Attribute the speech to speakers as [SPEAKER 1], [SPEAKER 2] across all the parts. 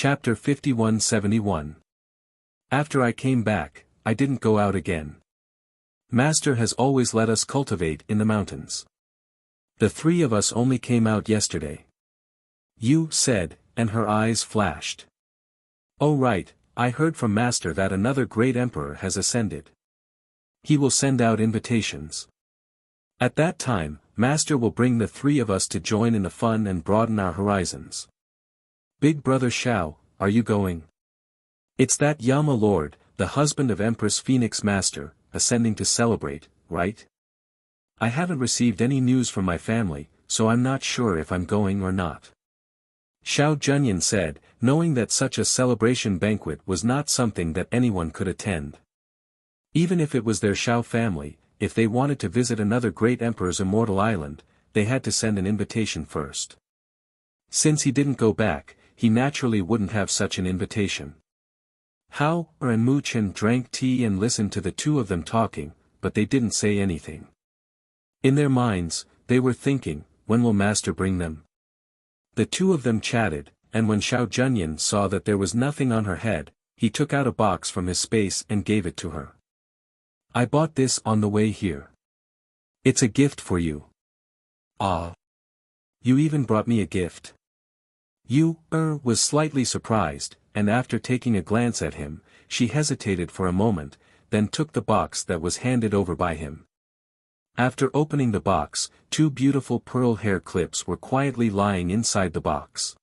[SPEAKER 1] Chapter 5171. After I came back, I didn't go out again. Master has always let us cultivate in the mountains. The three of us only came out yesterday. You said, and her eyes flashed. Oh right, I heard from Master that another great emperor has ascended. He will send out invitations. At that time, Master will bring the three of us to join in the fun and broaden our horizons. Big brother Xiao, are you going? It's that Yama Lord, the husband of Empress Phoenix Master, ascending to celebrate, right? I haven't received any news from my family, so I'm not sure if I'm going or not. Xiao Junyan said, knowing that such a celebration banquet was not something that anyone could attend. Even if it was their Xiao family, if they wanted to visit another great emperor's immortal island, they had to send an invitation first. Since he didn't go back, he naturally wouldn't have such an invitation. Hao and Mu Chen drank tea and listened to the two of them talking, but they didn't say anything. In their minds, they were thinking, when will Master bring them? The two of them chatted, and when Xiao Junyan saw that there was nothing on her head, he took out a box from his space and gave it to her. I bought this on the way here. It's a gift for you. Ah. You even brought me a gift. Yu was slightly surprised, and after taking a glance at him, she hesitated for a moment, then took the box that was handed over by him. After opening the box, two beautiful pearl hair clips were quietly lying inside the box.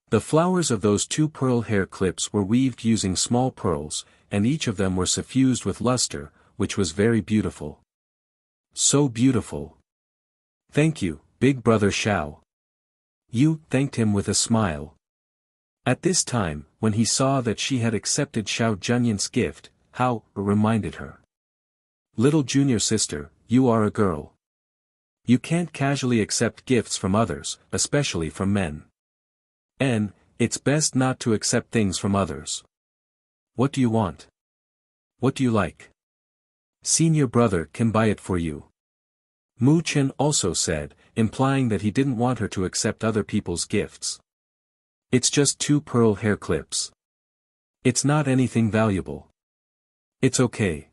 [SPEAKER 1] The flowers of those two pearl hair clips were weaved using small pearls, and each of them were suffused with luster, which was very beautiful. So beautiful. Thank you, big brother Xiao. Yu thanked him with a smile. At this time, when he saw that she had accepted Xiao Junyan's gift, Hao reminded her. Little junior sister, you are a girl. You can't casually accept gifts from others, especially from men. And, it's best not to accept things from others. What do you want? What do you like? Senior brother can buy it for you. Mu Chen also said, implying that he didn't want her to accept other people's gifts. It's just two pearl hair clips. It's not anything valuable. It's okay.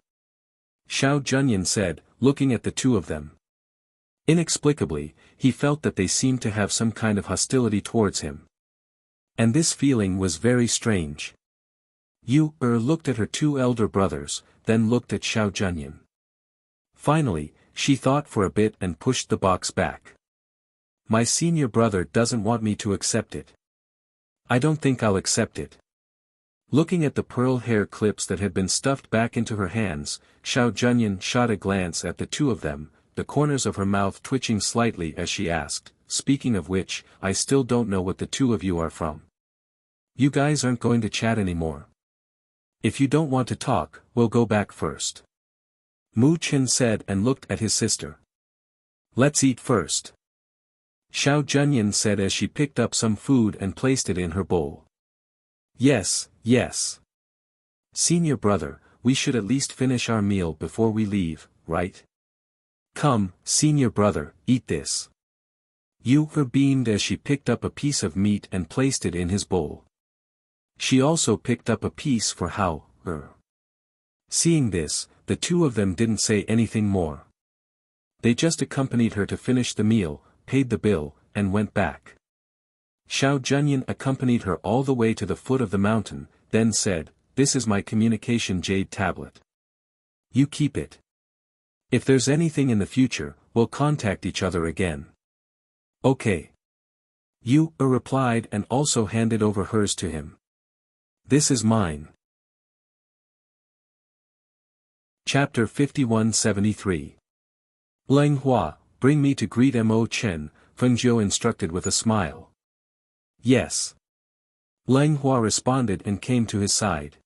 [SPEAKER 1] Xiao Junyan said, looking at the two of them. Inexplicably, he felt that they seemed to have some kind of hostility towards him. And this feeling was very strange. Yu looked at her two elder brothers, then looked at Xiao Junyan. Finally, she thought for a bit and pushed the box back. My senior brother doesn't want me to accept it. I don't think I'll accept it. Looking at the pearl hair clips that had been stuffed back into her hands, Xiao Junyan shot a glance at the two of them, the corners of her mouth twitching slightly as she asked, speaking of which, I still don't know what the two of you are from. You guys aren't going to chat anymore. If you don't want to talk, we'll go back first. Mu Chen said and looked at his sister. Let's eat first. Xiao Junyan said as she picked up some food and placed it in her bowl. Yes, yes. Senior brother, we should at least finish our meal before we leave, right? Come, senior brother, eat this. Yu beamed as she picked up a piece of meat and placed it in his bowl. She also picked up a piece for Hao. Seeing this, the two of them didn't say anything more. They just accompanied her to finish the meal, paid the bill, and went back. Xiao Junyan accompanied her all the way to the foot of the mountain, then said, This is my communication jade tablet. You keep it. If there's anything in the future, we'll contact each other again. Okay. Yu replied and also handed over hers to him. This is mine. Chapter 5173. Leng Hua, bring me to greet Mo Chen, Fengzhou instructed with a smile. Yes. Leng Hua responded and came to his side.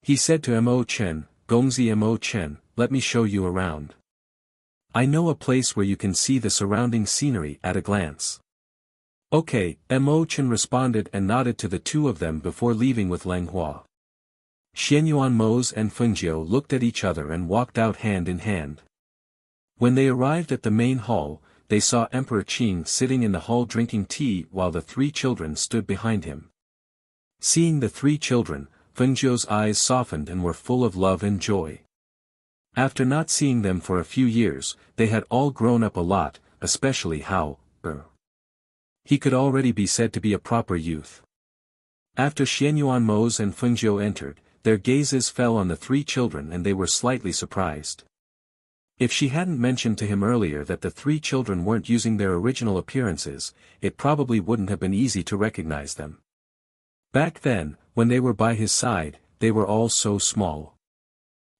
[SPEAKER 1] He said to Mo Chen, Gongzi Mo Chen, let me show you around. I know a place where you can see the surrounding scenery at a glance. Okay, Mo Chen responded and nodded to the two of them before leaving with Leng Hua. Xianyuan Mose and Fengzhou looked at each other and walked out hand in hand. When they arrived at the main hall, they saw Emperor Qing sitting in the hall drinking tea while the three children stood behind him. Seeing the three children, Fengzhou's eyes softened and were full of love and joy. After not seeing them for a few years, they had all grown up a lot, especially Hao. He could already be said to be a proper youth. After Xianyuanmo's and Fengzhou entered, their gazes fell on the three children and they were slightly surprised. If she hadn't mentioned to him earlier that the three children weren't using their original appearances, it probably wouldn't have been easy to recognize them. Back then, when they were by his side, they were all so small.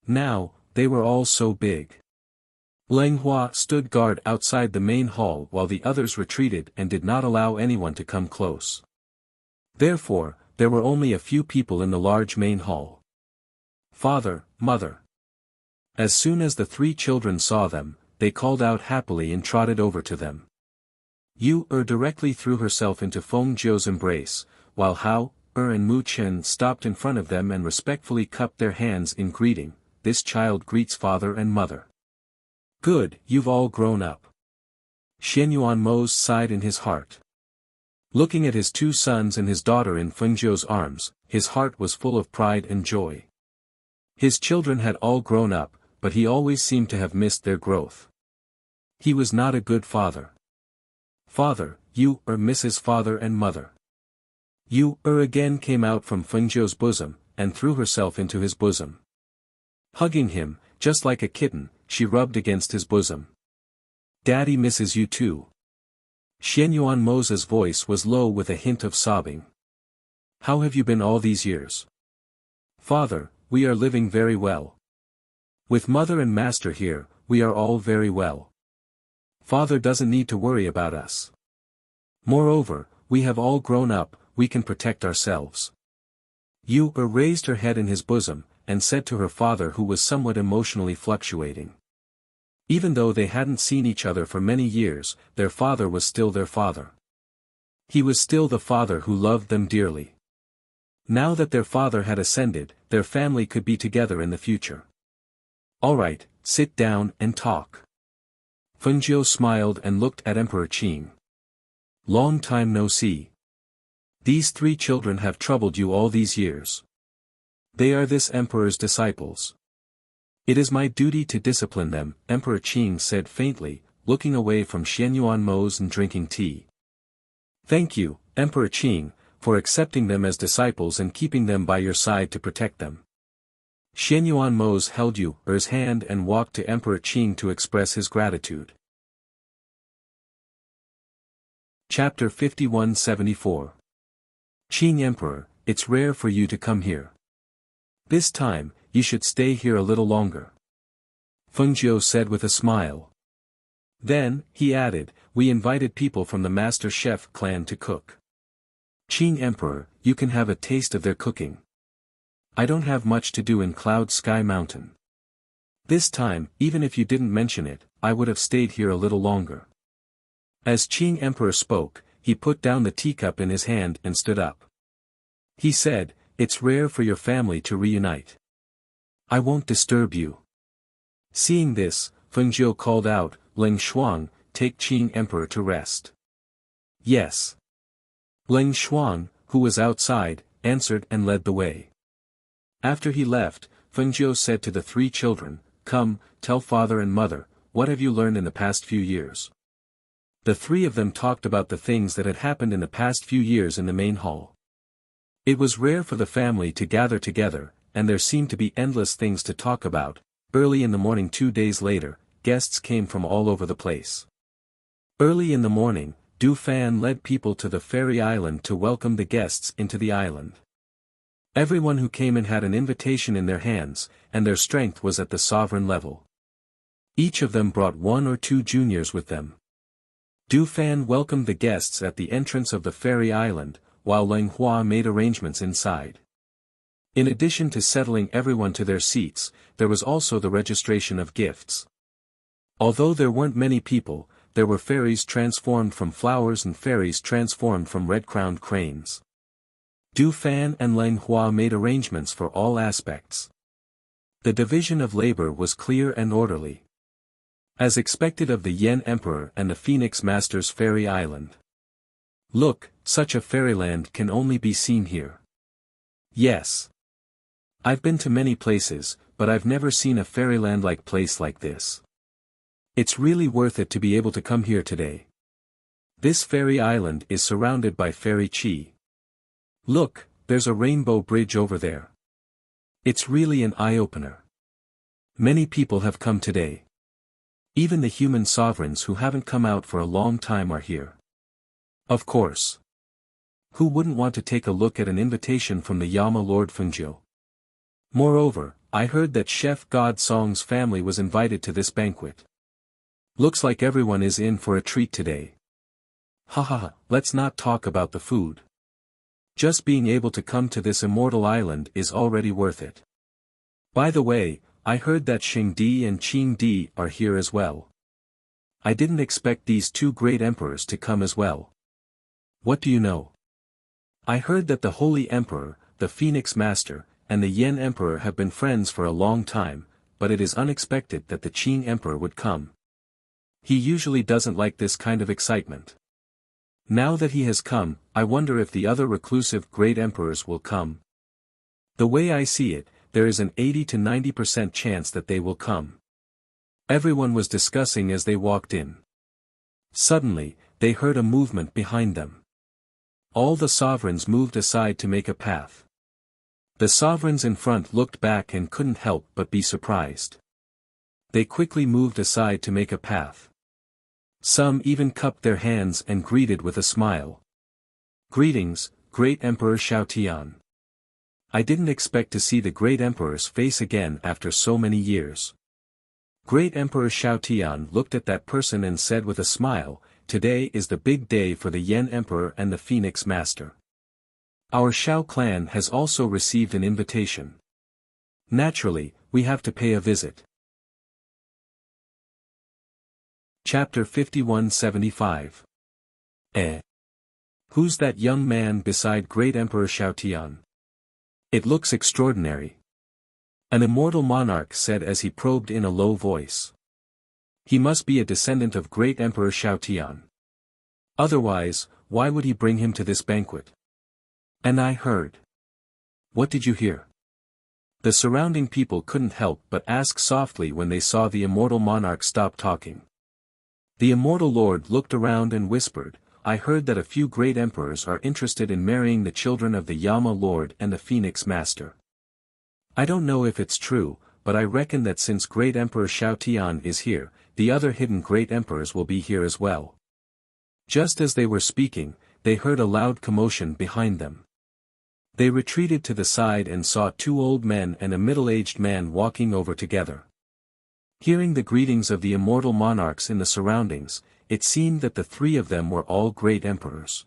[SPEAKER 1] Now, they were all so big. Leng Hua stood guard outside the main hall while the others retreated and did not allow anyone to come close. Therefore, there were only a few people in the large main hall. Father, mother. As soon as the three children saw them, they called out happily and trotted over to them. Yu directly threw herself into Feng Zhou's embrace, while Hao, and Mu Chen stopped in front of them and respectfully cupped their hands in greeting. This child greets father and mother. Good, you've all grown up. Xianyuanmo sighed in his heart. Looking at his two sons and his daughter in Fengzhou's arms, his heart was full of pride and joy. His children had all grown up, but he always seemed to have missed their growth. He was not a good father. Father, you miss his father and mother. Yu again came out from Fengzhou's bosom, and threw herself into his bosom. Hugging him, just like a kitten, she rubbed against his bosom. Daddy misses you too. Xianyuanmo's voice was low with a hint of sobbing. How have you been all these years? Father, we are living very well. With mother and master here, we are all very well. Father doesn't need to worry about us. Moreover, we have all grown up, we can protect ourselves. Yu raised her head in his bosom, and said to her father who was somewhat emotionally fluctuating. Even though they hadn't seen each other for many years, their father was still their father. He was still the father who loved them dearly. Now that their father had ascended, their family could be together in the future. All right, sit down and talk. Fengzhou smiled and looked at Emperor Qing. Long time no see. These three children have troubled you all these years. They are this emperor's disciples. It is my duty to discipline them, Emperor Qing said faintly, looking away from Xianyuanmo's and drinking tea. Thank you, Emperor Qing, for accepting them as disciples and keeping them by your side to protect them. Xianyuanmo's held Yu's hand and walked to Emperor Qing to express his gratitude. Chapter 5174. Qing Emperor, it's rare for you to come here. This time, you should stay here a little longer. Fengzhou said with a smile. Then, he added, we invited people from the Master Chef clan to cook. Qing Emperor, you can have a taste of their cooking. I don't have much to do in Cloud Sky Mountain. This time, even if you didn't mention it, I would have stayed here a little longer. As Qing Emperor spoke, he put down the teacup in his hand and stood up. He said, it's rare for your family to reunite. I won't disturb you. Seeing this, Fengzhou called out, Leng Shuang, take Qing Emperor to rest. Yes. Leng Shuang, who was outside, answered and led the way. After he left, Fengzhou said to the three children, come, tell father and mother, what have you learned in the past few years? The three of them talked about the things that had happened in the past few years in the main hall. It was rare for the family to gather together, and there seemed to be endless things to talk about. Early in the morning 2 days later, guests came from all over the place. Early in the morning, Du Fan led people to the fairy island to welcome the guests into the island. Everyone who came in had an invitation in their hands, and their strength was at the sovereign level. Each of them brought 1 or 2 juniors with them. Du Fan welcomed the guests at the entrance of the fairy island, while Leng Hua made arrangements inside. In addition to settling everyone to their seats, there was also the registration of gifts. Although there weren't many people, there were fairies transformed from flowers and fairies transformed from red-crowned cranes. Du Fan and Leng Hua made arrangements for all aspects. The division of labor was clear and orderly. As expected of the Yen Emperor and the Phoenix Master's fairy island. Look, such a fairyland can only be seen here. Yes. I've been to many places, but I've never seen a fairyland-like place like this. It's really worth it to be able to come here today. This fairy island is surrounded by fairy chi. Look, there's a rainbow bridge over there. It's really an eye-opener. Many people have come today. Even the human sovereigns who haven't come out for a long time are here. Of course. Who wouldn't want to take a look at an invitation from the Yama Lord Fungyo? Moreover, I heard that Chef God Song's family was invited to this banquet. Looks like everyone is in for a treat today. Haha, let's not talk about the food. Just being able to come to this immortal island is already worth it. By the way, I heard that Xing Di and Qing Di are here as well. I didn't expect these two great emperors to come as well. What do you know? I heard that the Holy Emperor, the Phoenix Master, and the Yen Emperor have been friends for a long time, but it is unexpected that the Qing Emperor would come. He usually doesn't like this kind of excitement. Now that he has come, I wonder if the other reclusive great emperors will come. The way I see it, there is an 80 to 90% chance that they will come. Everyone was discussing as they walked in. Suddenly, they heard a movement behind them. All the sovereigns moved aside to make a path. The sovereigns in front looked back and couldn't help but be surprised. They quickly moved aside to make a path. Some even cupped their hands and greeted with a smile. Greetings, Great Emperor Xiaotian. I didn't expect to see the Great Emperor's face again after so many years. Great Emperor Xiaotian looked at that person and said with a smile, "Today is the big day for the Yen Emperor and the Phoenix Master. Our Xiao clan has also received an invitation. Naturally, we have to pay a visit." Chapter 5175. Who's that young man beside Great Emperor Xiaotian? It looks extraordinary. An immortal monarch said as he probed in a low voice. He must be a descendant of Great Emperor Xiaotian. Otherwise, why would he bring him to this banquet? And I heard. What did you hear? The surrounding people couldn't help but ask softly when they saw the immortal monarch stop talking. The immortal lord looked around and whispered, "I heard that a few great emperors are interested in marrying the children of the Yama Lord and the Phoenix Master. I don't know if it's true, but I reckon that since Great Emperor Xiaotian is here, the other hidden great emperors will be here as well." Just as they were speaking, they heard a loud commotion behind them. They retreated to the side and saw two old men and a middle-aged man walking over together. Hearing the greetings of the immortal monarchs in the surroundings, it seemed that the three of them were all great emperors.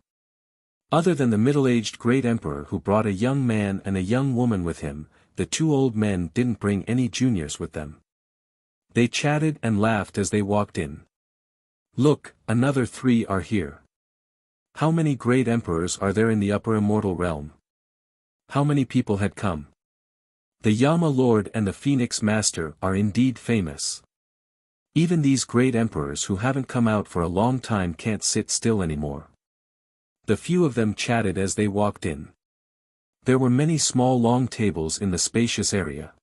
[SPEAKER 1] Other than the middle-aged great emperor who brought a young man and a young woman with him, the two old men didn't bring any juniors with them. They chatted and laughed as they walked in. "Look, another three are here. How many great emperors are there in the upper immortal realm?" How many people had come? The Yama Lord and the Phoenix Master are indeed famous. Even these great emperors who haven't come out for a long time can't sit still anymore. The few of them chatted as they walked in. There were many small long tables in the spacious area.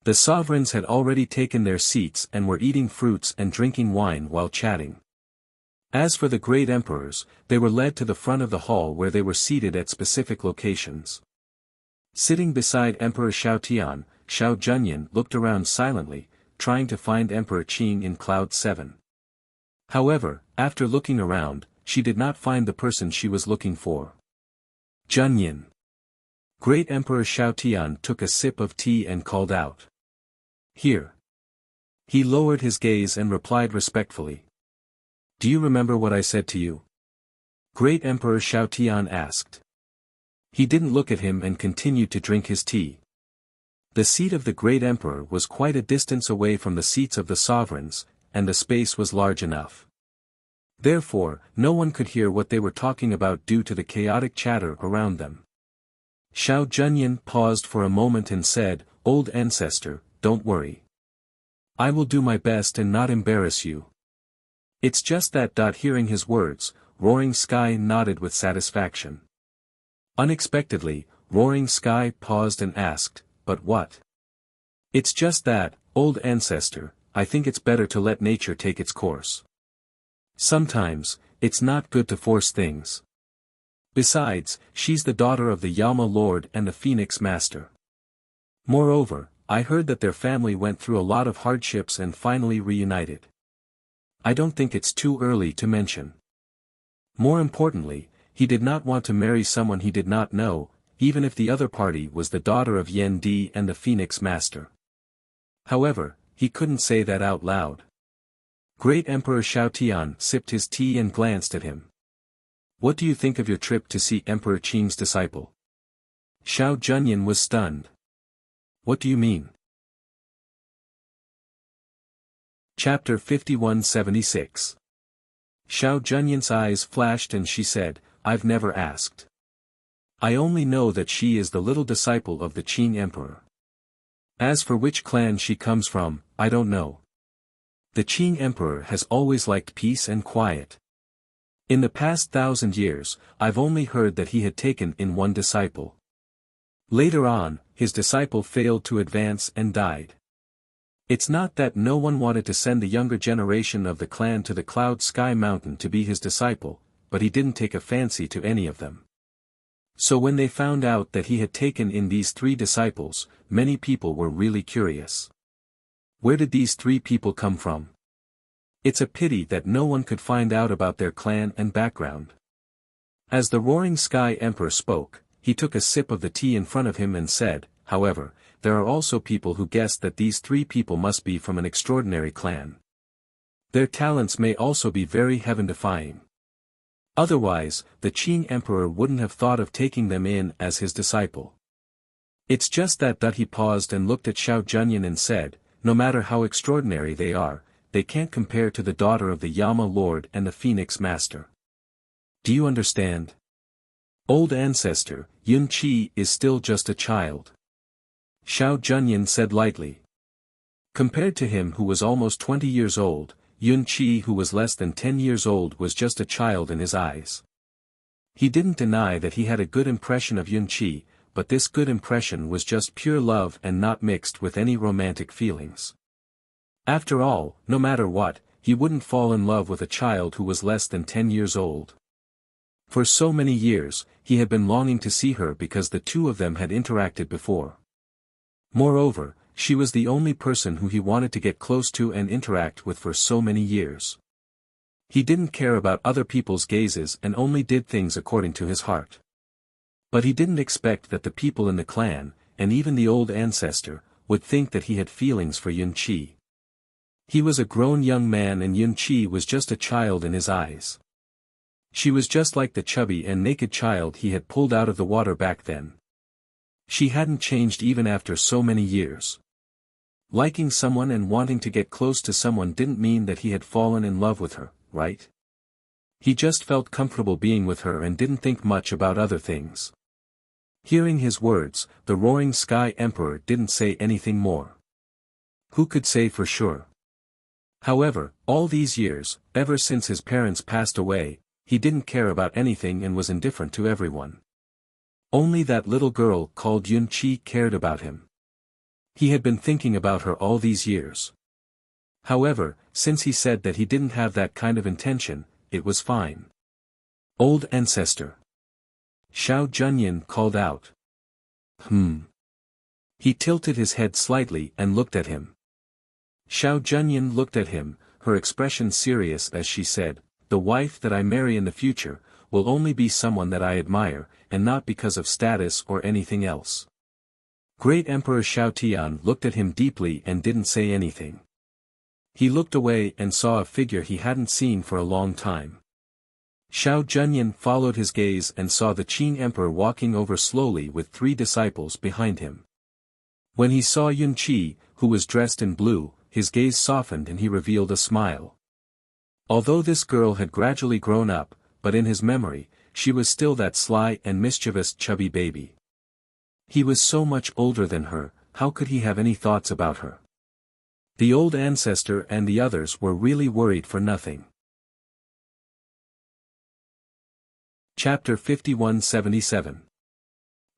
[SPEAKER 1] The sovereigns had already taken their seats and were eating fruits and drinking wine while chatting. As for the great emperors, they were led to the front of the hall where they were seated at specific locations. Sitting beside Emperor Xiaotian, Xiao Junyan looked around silently, trying to find Emperor Qing in Cloud 7. However, after looking around, she did not find the person she was looking for. Junyan. Great Emperor Xiaotian took a sip of tea and called out. "Here." He lowered his gaze and replied respectfully. "Do you remember what I said to you?" Great Emperor Xiaotian asked. He didn't look at him and continued to drink his tea. The seat of the great emperor was quite a distance away from the seats of the sovereigns, and the space was large enough. Therefore, no one could hear what they were talking about due to the chaotic chatter around them. Xiao Junyan paused for a moment and said, "Old ancestor, don't worry. I will do my best and not embarrass you." It's just that. Hearing his words, Roaring Sky nodded with satisfaction. Unexpectedly, Roaring Sky paused and asked, "But what?" "It's just that, old ancestor, I think it's better to let nature take its course. Sometimes, it's not good to force things. Besides, she's the daughter of the Yama Lord and the Phoenix Master. Moreover, I heard that their family went through a lot of hardships and finally reunited. I don't think it's too early to mention. More importantly, he did not want to marry someone he did not know, even if the other party was the daughter of Yen Di and the Phoenix Master." However, he couldn't say that out loud. Great Emperor Xiaotian sipped his tea and glanced at him. "What do you think of your trip to see Emperor Qing's disciple?" Xiao Junyan was stunned. "What do you mean?" Chapter 5176. Xiao Junyan's eyes flashed and she said, "I've never asked. I only know that she is the little disciple of the Qing Emperor. As for which clan she comes from, I don't know. The Qing Emperor has always liked peace and quiet. In the past 1,000 years, I've only heard that he had taken in one disciple. Later on, his disciple failed to advance and died. It's not that no one wanted to send the younger generation of the clan to the Cloud Sky Mountain to be his disciple, but he didn't take a fancy to any of them. So when they found out that he had taken in these 3 disciples, many people were really curious. Where did these 3 people come from? It's a pity that no one could find out about their clan and background." As the Roaring Sky Emperor spoke, he took a sip of the tea in front of him and said, "However, there are also people who guessed that these 3 people must be from an extraordinary clan. Their talents may also be very heaven-defying. Otherwise, the Qing Emperor wouldn't have thought of taking them in as his disciple. It's just that he paused and looked at Xiao Junyan and said, "No matter how extraordinary they are, they can't compare to the daughter of the Yama Lord and the Phoenix Master. Do you understand? Old ancestor, Yun Qi is still just a child." Xiao Junyan said lightly. Compared to him who was almost 20 years old, Yun Qi who was less than 10 years old was just a child in his eyes. He didn't deny that he had a good impression of Yun Qi, but this good impression was just pure love and not mixed with any romantic feelings. After all, no matter what, he wouldn't fall in love with a child who was less than 10 years old. For so many years, he had been longing to see her because the two of them had interacted before. Moreover, she was the only person who he wanted to get close to and interact with for so many years. He didn't care about other people's gazes and only did things according to his heart. But he didn't expect that the people in the clan, and even the old ancestor, would think that he had feelings for Yun Qi. He was a grown young man and Yun Qi was just a child in his eyes. She was just like the chubby and naked child he had pulled out of the water back then. She hadn't changed even after so many years. Liking someone and wanting to get close to someone didn't mean that he had fallen in love with her, right? He just felt comfortable being with her and didn't think much about other things. Hearing his words, the Roaring Sky Emperor didn't say anything more. Who could say for sure? However, all these years, ever since his parents passed away, he didn't care about anything and was indifferent to everyone. Only that little girl called Yun Qi cared about him. He had been thinking about her all these years. However, since he said that he didn't have that kind of intention, it was fine. Old ancestor. Xiao Junyan called out. He tilted his head slightly and looked at him. Xiao Junyan looked at him, her expression serious as she said, "The wife that I marry in the future, will only be someone that I admire, and not because of status or anything else." Great Emperor Xiaotian looked at him deeply and didn't say anything. He looked away and saw a figure he hadn't seen for a long time. Xiao Junyan followed his gaze and saw the Qing Emperor walking over slowly with 3 disciples behind him. When he saw Yun Qi, who was dressed in blue, his gaze softened and he revealed a smile. Although this girl had gradually grown up, but in his memory, she was still that sly and mischievous chubby baby. He was so much older than her, how could he have any thoughts about her? The old ancestor and the others were really worried for nothing. Chapter 5177.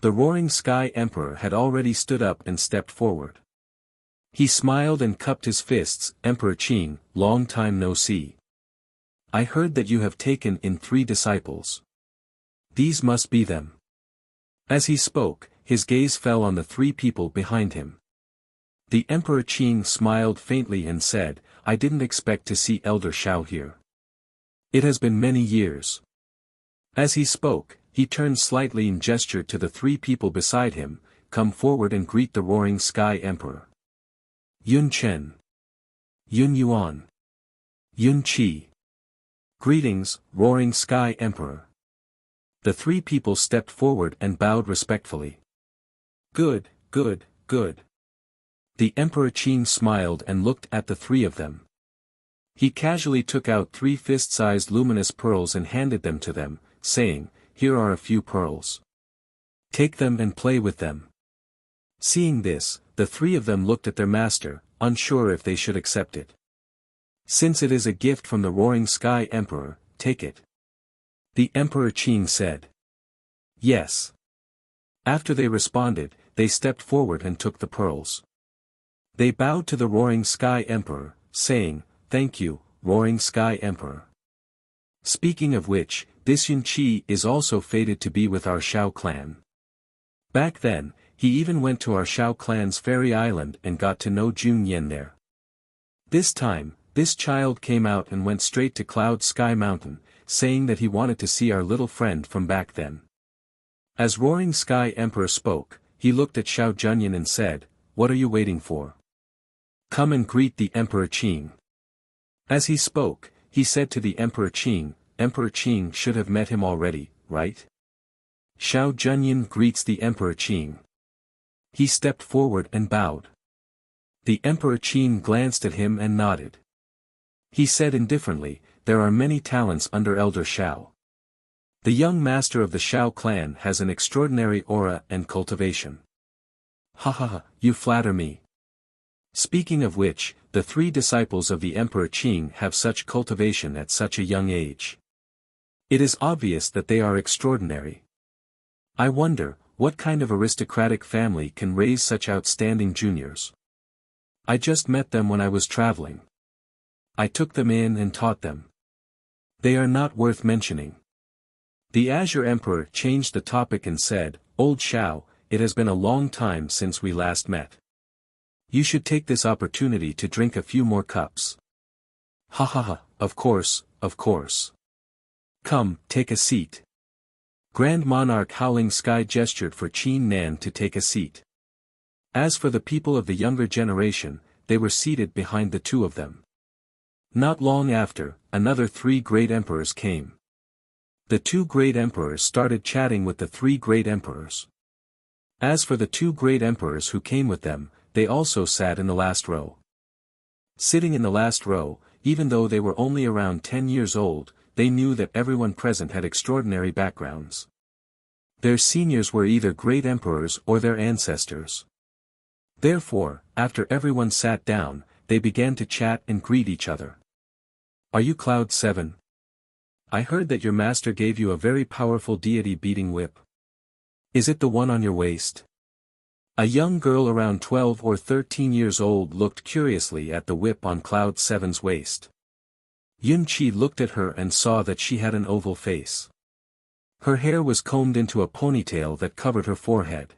[SPEAKER 1] The Roaring Sky Emperor had already stood up and stepped forward. He smiled and cupped his fists. Emperor Qing, long time no see. I heard that you have taken in 3 disciples. These must be them. As he spoke, his gaze fell on the 3 people behind him. The Emperor Qing smiled faintly and said, I didn't expect to see Elder Shao here. It has been many years. As he spoke, he turned slightly and gestured to the 3 people beside him, come forward and greet the Roaring Sky Emperor. Yun Chen. Yun Yuan. Yun Qi. Greetings, Roaring Sky Emperor. The 3 people stepped forward and bowed respectfully. Good, good, good. The Emperor Qing smiled and looked at the 3 of them. He casually took out 3 fist-sized luminous pearls and handed them to them, saying, Here are a few pearls. Take them and play with them. Seeing this, the 3 of them looked at their master, unsure if they should accept it. Since it is a gift from the Roaring Sky Emperor, take it. The Emperor Qing said. Yes. After they responded, they stepped forward and took the pearls. They bowed to the Roaring Sky Emperor, saying, Thank you, Roaring Sky Emperor. Speaking of which, this Yun Qi is also fated to be with our Shao clan. Back then, he even went to our Shao clan's fairy island and got to know Jun Yen there. This time, this child came out and went straight to Cloud Sky Mountain, saying that he wanted to see our little friend from back then. As Roaring Sky Emperor spoke, he looked at Shao Junyan and said, What are you waiting for? Come and greet the Emperor Qing. As he spoke, he said to the Emperor Qing should have met him already, right? Shao Junyan greets the Emperor Qing. He stepped forward and bowed. The Emperor Qing glanced at him and nodded. He said indifferently, There are many talents under Elder Shao. The young master of the Shao clan has an extraordinary aura and cultivation. Ha ha ha, you flatter me. Speaking of which, the 3 disciples of the Emperor Qing have such cultivation at such a young age. It is obvious that they are extraordinary. I wonder, what kind of aristocratic family can raise such outstanding juniors? I just met them when I was traveling. I took them in and taught them. They are not worth mentioning. The Azure Emperor changed the topic and said, Old Shao, it has been a long time since we last met. You should take this opportunity to drink a few more cups. Ha ha ha, of course, of course. Come, take a seat. Grand Monarch Howling Sky gestured for Qin Nan to take a seat. As for the people of the younger generation, they were seated behind the 2 of them. Not long after, another 3 great emperors came. The 2 great emperors started chatting with the 3 great emperors. As for the 2 great emperors who came with them, they also sat in the last row. Sitting in the last row, even though they were only around 10 years old, they knew that everyone present had extraordinary backgrounds. Their seniors were either great emperors or their ancestors. Therefore, after everyone sat down, they began to chat and greet each other. Are you Cloud 7? I heard that your master gave you a very powerful deity beating whip. Is it the one on your waist? A young girl around 12 or 13 years old looked curiously at the whip on Cloud 7's waist. Yun Qi looked at her and saw that she had an oval face. Her hair was combed into a ponytail that covered her forehead.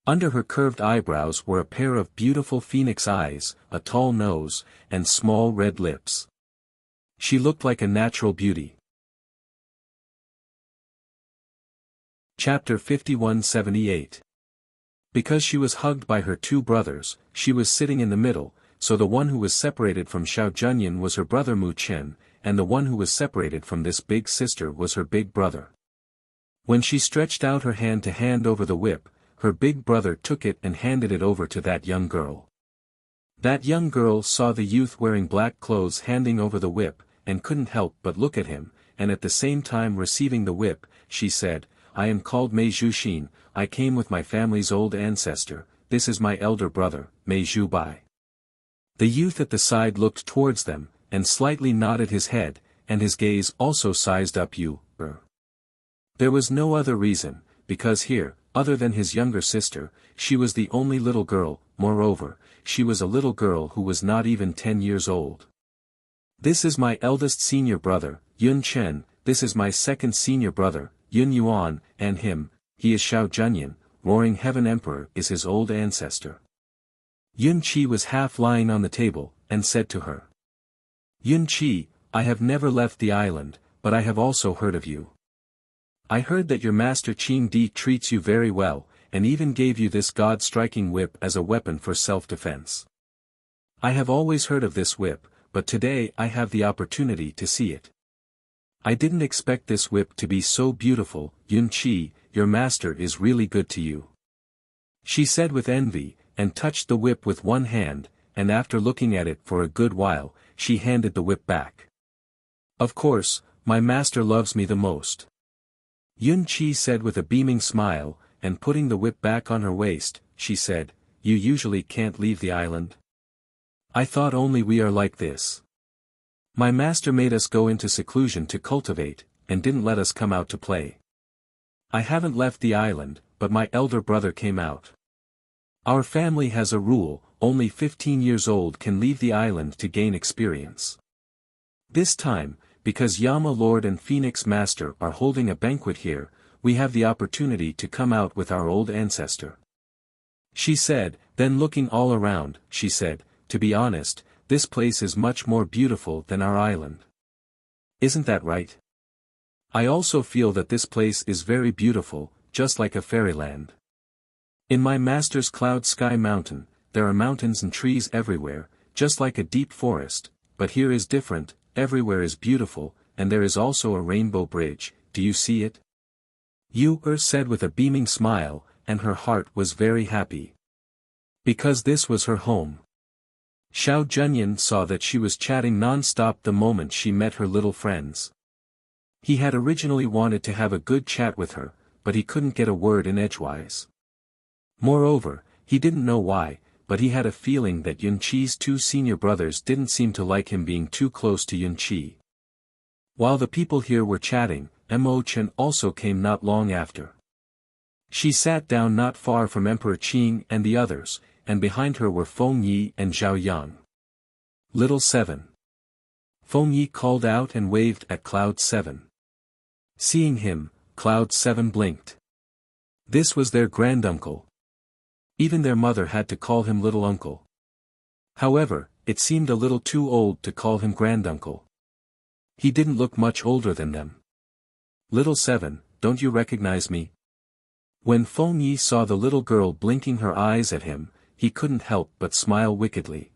[SPEAKER 1] Under her curved eyebrows were a pair of beautiful phoenix eyes, a tall nose, and small red lips. She looked like a natural beauty. Chapter 5178. Because she was hugged by her 2 brothers, she was sitting in the middle, so the one who was separated from Shao Junyan was her brother Mu Chen, and the one who was separated from this big sister was her big brother. When she stretched out her hand to hand over the whip, her big brother took it and handed it over to that young girl. That young girl saw the youth wearing black clothes handing over the whip, and couldn't help but look at him, and at the same time receiving the whip, she said, I am called Mei Zhuxin, I came with my family's old ancestor, this is my elder brother, Mei Zhubai. The youth at the side looked towards them, and slightly nodded his head, and his gaze also sized up There was no other reason, because here, other than his younger sister, she was the only little girl. Moreover, she was a little girl who was not even 10 years old. This is my eldest senior brother, Yun Chen, this is my second senior brother, Yun Yuan, and him, he is Xiao Junyan, Roaring Heaven Emperor is his old ancestor. Yun Qi was half lying on the table, and said to her. Yun Qi, I have never left the island, but I have also heard of you. I heard that your master Qing Di treats you very well, and even gave you this god-striking whip as a weapon for self-defense. I have always heard of this whip, but today I have the opportunity to see it. I didn't expect this whip to be so beautiful. Yun Qi, your master is really good to you. She said with envy, and touched the whip with one hand, and after looking at it for a good while, she handed the whip back. Of course, my master loves me the most. Yun Qi said with a beaming smile, and putting the whip back on her waist, she said, you usually can't leave the island? I thought only we are like this. My master made us go into seclusion to cultivate, and didn't let us come out to play. I haven't left the island, but my elder brother came out. Our family has a rule, only 15 years old can leave the island to gain experience. This time, because Yama Lord and Phoenix Master are holding a banquet here, we have the opportunity to come out with our old ancestor. She said, then looking all around, she said, to be honest, this place is much more beautiful than our island. Isn't that right? I also feel that this place is very beautiful, just like a fairyland. In my master's Cloud Sky Mountain, there are mountains and trees everywhere, just like a deep forest, but here is different, everywhere is beautiful, and there is also a rainbow bridge, do you see it? Yu said with a beaming smile, and her heart was very happy. Because this was her home. Xiao Junyan saw that she was chatting non-stop the moment she met her little friends. He had originally wanted to have a good chat with her, but he couldn't get a word in edgewise. Moreover, he didn't know why, but he had a feeling that Yun Qi's two senior brothers didn't seem to like him being too close to Yun Qi. While the people here were chatting, Mo Chen also came not long after. She sat down not far from Emperor Qing and the others, and behind her were Feng Yi and Zhao Yang. Little 7. Feng Yi called out and waved at Cloud 7. Seeing him, Cloud 7 blinked. This was their granduncle. Even their mother had to call him little uncle. However, it seemed a little too old to call him granduncle. He didn't look much older than them. Little 7, don't you recognize me? When Feng Yi saw the little girl blinking her eyes at him, he couldn't help but smile wickedly.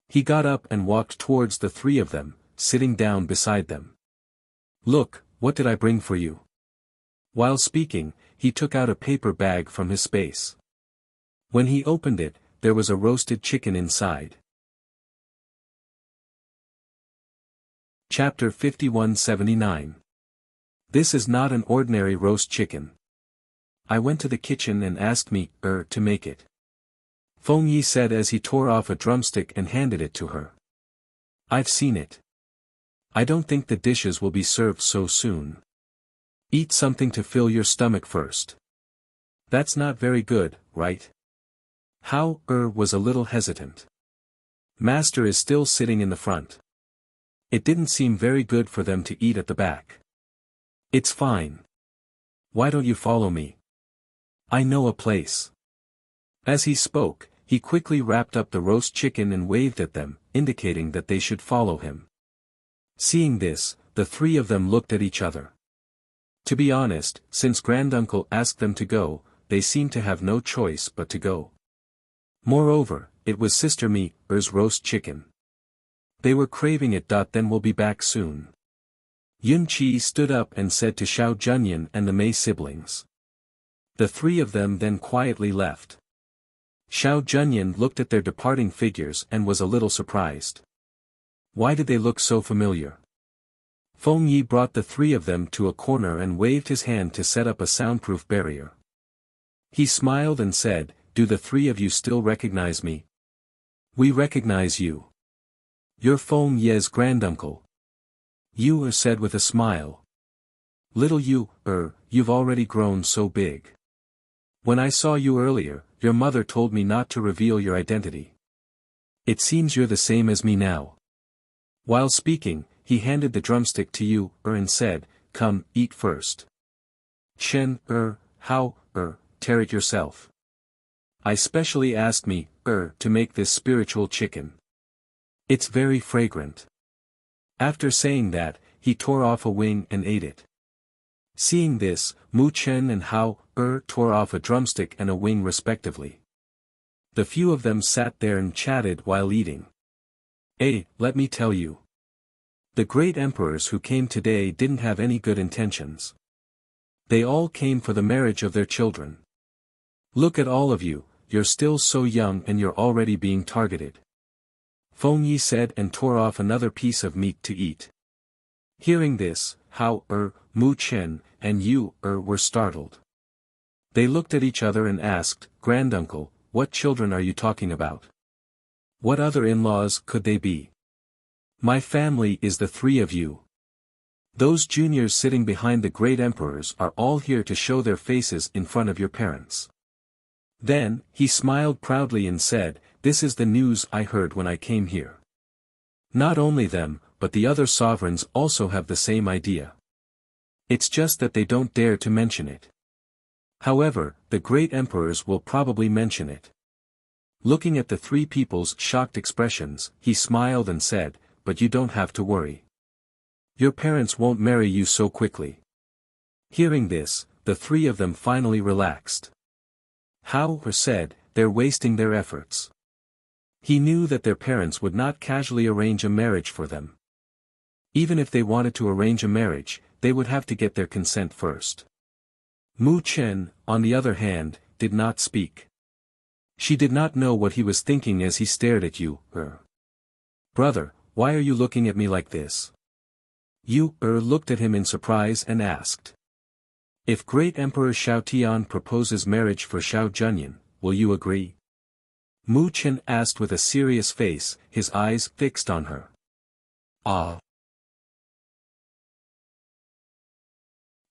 [SPEAKER 1] He got up and walked towards the three of them, sitting down beside them. Look, what did I bring for you? While speaking, he took out a paper bag from his space. When he opened it, there was a roasted chicken inside. Chapter 5179. This is not an ordinary roast chicken. I went to the kitchen and asked me, to make it. Feng Yi said as he tore off a drumstick and handed it to her. I've seen it. I don't think the dishes will be served so soon. Eat something to fill your stomach first. That's not very good, right? How, was a little hesitant. Master is still sitting in the front. It didn't seem very good for them to eat at the back. It's fine. Why don't you follow me? I know a place. As he spoke, he quickly wrapped up the roast chicken and waved at them, indicating that they should follow him. Seeing this, the three of them looked at each other. To be honest, since granduncle asked them to go, they seemed to have no choice but to go. Moreover, it was Sister Mi's roast chicken. They were craving it. Then we'll be back soon. Yun Qi stood up and said to Xiao Junyan and the Mei siblings. The three of them then quietly left. Xiao Junyan looked at their departing figures and was a little surprised. Why did they look so familiar? Feng Yi brought the three of them to a corner and waved his hand to set up a soundproof barrier. He smiled and said, do the three of you still recognize me? We recognize you. You're Feng Ye's granduncle. Yu said with a smile. Little Yu, you've already grown so big. When I saw you earlier, your mother told me not to reveal your identity. It seems you're the same as me now. While speaking, he handed the drumstick to you, and said, "Come, eat first. Chen, how, tear it yourself. I specially asked me, to make this spiritual chicken. It's very fragrant." After saying that, he tore off a wing and ate it. Seeing this, Mu Chen and Hao, tore off a drumstick and a wing respectively. The few of them sat there and chatted while eating. Let me tell you. The great emperors who came today didn't have any good intentions. They all came for the marriage of their children. Look at all of you, you're still so young and you're already being targeted. Feng Yi said and tore off another piece of meat to eat. Hearing this, Hao, Mu Chen, and Yu, were startled. They looked at each other and asked, "Granduncle, what children are you talking about? What other in-laws could they be? My family is the three of you. Those juniors sitting behind the great emperors are all here to show their faces in front of your parents." Then, he smiled proudly and said, "This is the news I heard when I came here. Not only them, but the other sovereigns also have the same idea. It's just that they don't dare to mention it. However, the great emperors will probably mention it." Looking at the three people's shocked expressions, he smiled and said, "But you don't have to worry. Your parents won't marry you so quickly." Hearing this, the three of them finally relaxed. Hao said, "They're wasting their efforts." He knew that their parents would not casually arrange a marriage for them. Even if they wanted to arrange a marriage, they would have to get their consent first. Mu Chen, on the other hand, did not speak. She did not know what he was thinking as he stared at Yu. "Brother, why are you looking at me like this?" Yu looked at him in surprise and asked. "If Great Emperor Xiao Tian proposes marriage for Xiao Junyan, will you agree?" Mu Chen asked with a serious face, his eyes fixed on her. Ah.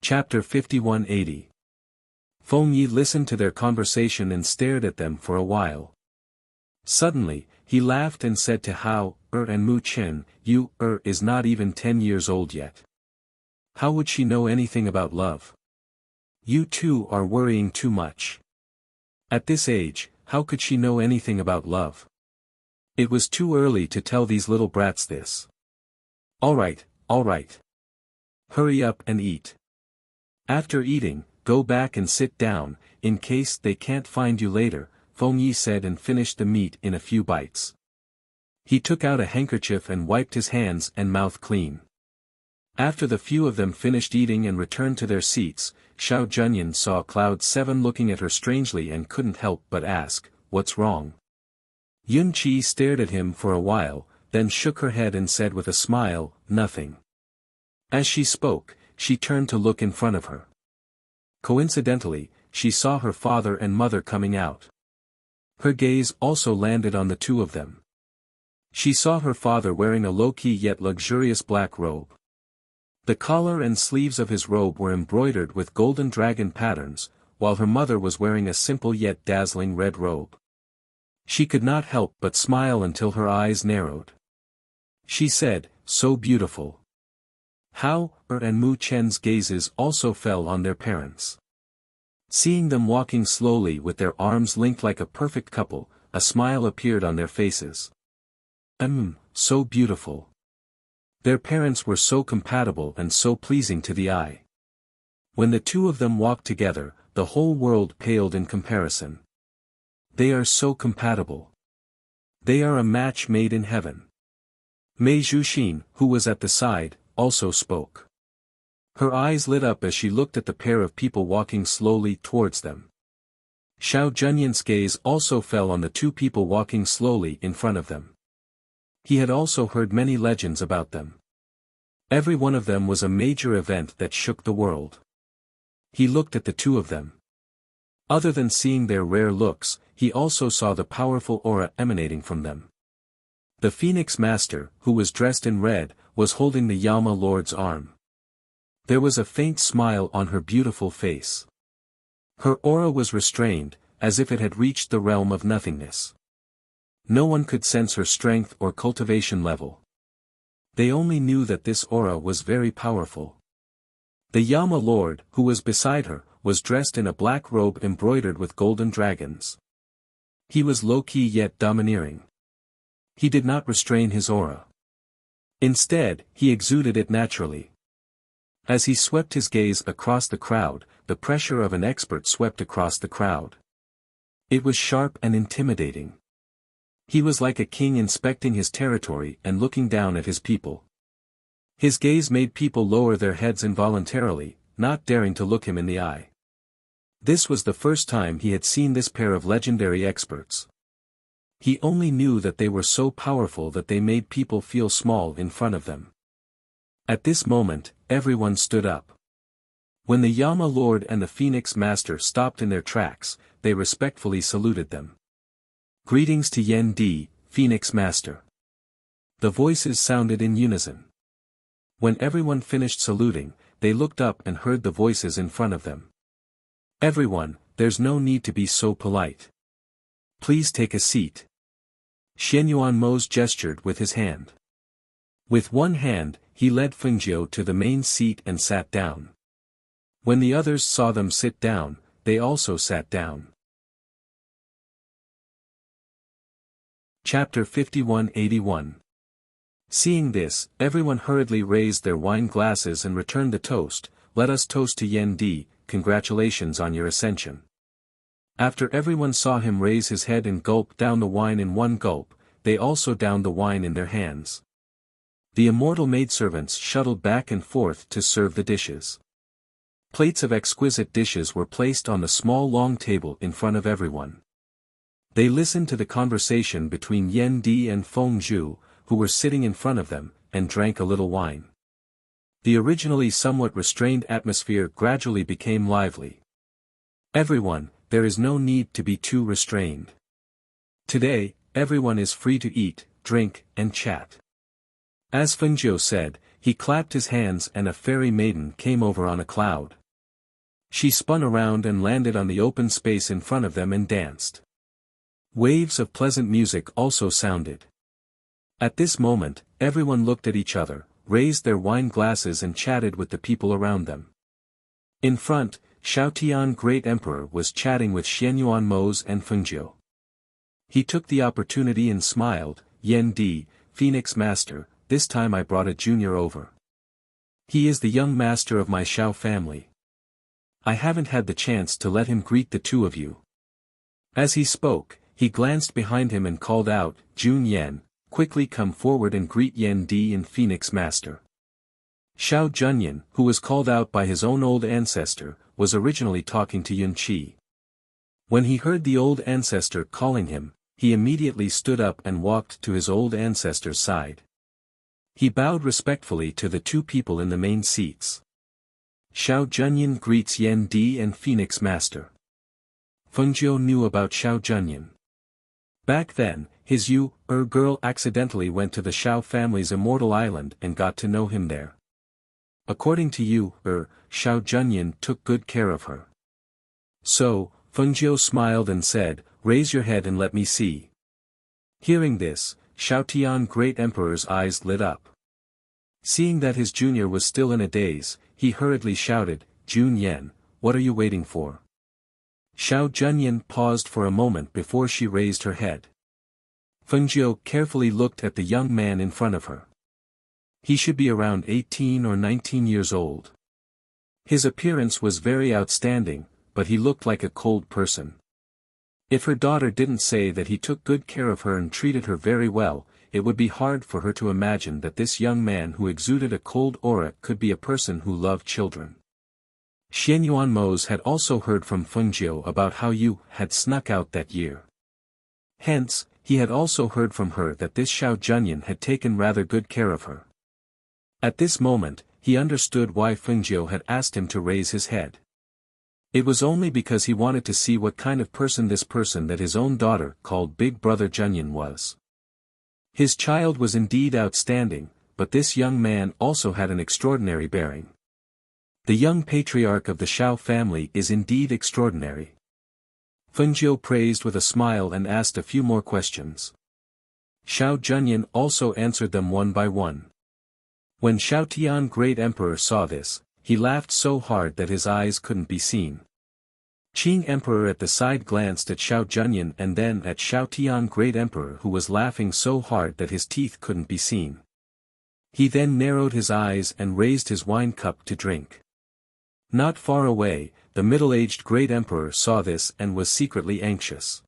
[SPEAKER 1] Chapter 5180. Feng Yi listened to their conversation and stared at them for a while. Suddenly, he laughed and said to Hao, and Mu Chen, "You, is not even 10 years old yet. How would she know anything about love? You two are worrying too much. At this age, how could she know anything about love? It was too early to tell these little brats this. All right. Hurry up and eat. After eating, go back and sit down, in case they can't find you later," Feng Yi said and finished the meat in a few bites. He took out a handkerchief and wiped his hands and mouth clean. After the few of them finished eating and returned to their seats, Xiao Junyan saw Cloud 7 looking at her strangely and couldn't help but ask, "What's wrong?" Yun Qi stared at him for a while, then shook her head and said with a smile, "Nothing." As she spoke, she turned to look in front of her. Coincidentally, she saw her father and mother coming out. Her gaze also landed on the two of them. She saw her father wearing a low-key yet luxurious black robe. The collar and sleeves of his robe were embroidered with golden dragon patterns, while her mother was wearing a simple yet dazzling red robe. She could not help but smile until her eyes narrowed. She said, "So beautiful." Hao and Mu Chen's gazes also fell on their parents. Seeing them walking slowly with their arms linked like a perfect couple, a smile appeared on their faces. So beautiful. Their parents were so compatible and so pleasing to the eye. When the two of them walked together, the whole world paled in comparison. They are so compatible. They are a match made in heaven. Mei Zhuxin, who was at the side, also spoke. Her eyes lit up as she looked at the pair of people walking slowly towards them. Xiao Junyan's gaze also fell on the two people walking slowly in front of them. He had also heard many legends about them. Every one of them was a major event that shook the world. He looked at the two of them. Other than seeing their rare looks, he also saw the powerful aura emanating from them. The Phoenix Master, who was dressed in red, was holding the Yama Lord's arm. There was a faint smile on her beautiful face. Her aura was restrained, as if it had reached the realm of nothingness. No one could sense her strength or cultivation level. They only knew that this aura was very powerful. The Yama Lord, who was beside her, was dressed in a black robe embroidered with golden dragons. He was low-key yet domineering. He did not restrain his aura. Instead, he exuded it naturally. As he swept his gaze across the crowd, the pressure of an expert swept across the crowd. It was sharp and intimidating. He was like a king inspecting his territory and looking down at his people. His gaze made people lower their heads involuntarily, not daring to look him in the eye. This was the first time he had seen this pair of legendary experts. He only knew that they were so powerful that they made people feel small in front of them. At this moment, everyone stood up. When the Yama Lord and the Phoenix Master stopped in their tracks, they respectfully saluted them. "Greetings to Yen Di, Phoenix Master." The voices sounded in unison. When everyone finished saluting, they looked up and heard the voices in front of them. "Everyone, there's no need to be so polite. Please take a seat." Xianyuan Mose gestured with his hand. With one hand, he led Fengjiu to the main seat and sat down. When the others saw them sit down, they also sat down. Chapter 51-81. Seeing this, everyone hurriedly raised their wine glasses and returned the toast. "Let us toast to Yen Di, congratulations on your ascension." After everyone saw him raise his head and gulp down the wine in one gulp, they also downed the wine in their hands. The immortal maidservants shuttled back and forth to serve the dishes. Plates of exquisite dishes were placed on the small long table in front of everyone. They listened to the conversation between Yen Di and Feng Zhu, who were sitting in front of them, and drank a little wine. The originally somewhat restrained atmosphere gradually became lively. "Everyone, there is no need to be too restrained. Today, everyone is free to eat, drink, and chat." As Fengjiu said, he clapped his hands and a fairy maiden came over on a cloud. She spun around and landed on the open space in front of them and danced. Waves of pleasant music also sounded. At this moment, everyone looked at each other, raised their wine glasses and chatted with the people around them. In front, Xiaotian Great Emperor was chatting with Xianyuan Mose and Fengjiu. He took the opportunity and smiled. "Yen Di, Phoenix Master, this time I brought a junior over. He is the young master of my Xiao family. I haven't had the chance to let him greet the two of you." As he spoke, he glanced behind him and called out, "Jun Yen, quickly come forward and greet Yen Di and Phoenix Master." Xiao Junyan, who was called out by his own old ancestor, was originally talking to Yun Qi. When he heard the old ancestor calling him, he immediately stood up and walked to his old ancestor's side. He bowed respectfully to the two people in the main seats. "Xiao Junyan greets Yen Di and Phoenix Master." Fengjiu knew about Xiao Junyan. Back then, his girl accidentally went to the Xiao family's immortal island and got to know him there. According to Xiao Junyan took good care of her. So, Fengjiu smiled and said, "Raise your head and let me see." Hearing this, Xiaotian Great Emperor's eyes lit up. Seeing that his junior was still in a daze, he hurriedly shouted, "Jun Yen, what are you waiting for?" Xiao Junyan paused for a moment before she raised her head. Fengjiu carefully looked at the young man in front of her. He should be around 18 or 19 years old. His appearance was very outstanding, but he looked like a cold person. If her daughter didn't say that he took good care of her and treated her very well, it would be hard for her to imagine that this young man who exuded a cold aura could be a person who loved children. Xianyuan Mose had also heard from Fengjiu about how Yu had snuck out that year. Hence, he had also heard from her that this Xiao Junyan had taken rather good care of her. At this moment, he understood why Fengjiu had asked him to raise his head. It was only because he wanted to see what kind of person this person that his own daughter called Big Brother Junyan was. His child was indeed outstanding, but this young man also had an extraordinary bearing. The young patriarch of the Shao family is indeed extraordinary. Fengjiu praised with a smile and asked a few more questions. Shao Junyan also answered them one by one. When Shao Tian Great Emperor saw this, he laughed so hard that his eyes couldn't be seen. Qing Emperor at the side glanced at Shao Junyan and then at Shao Tian Great Emperor, who was laughing so hard that his teeth couldn't be seen. He then narrowed his eyes and raised his wine cup to drink. Not far away, the middle-aged Great Emperor saw this and was secretly anxious.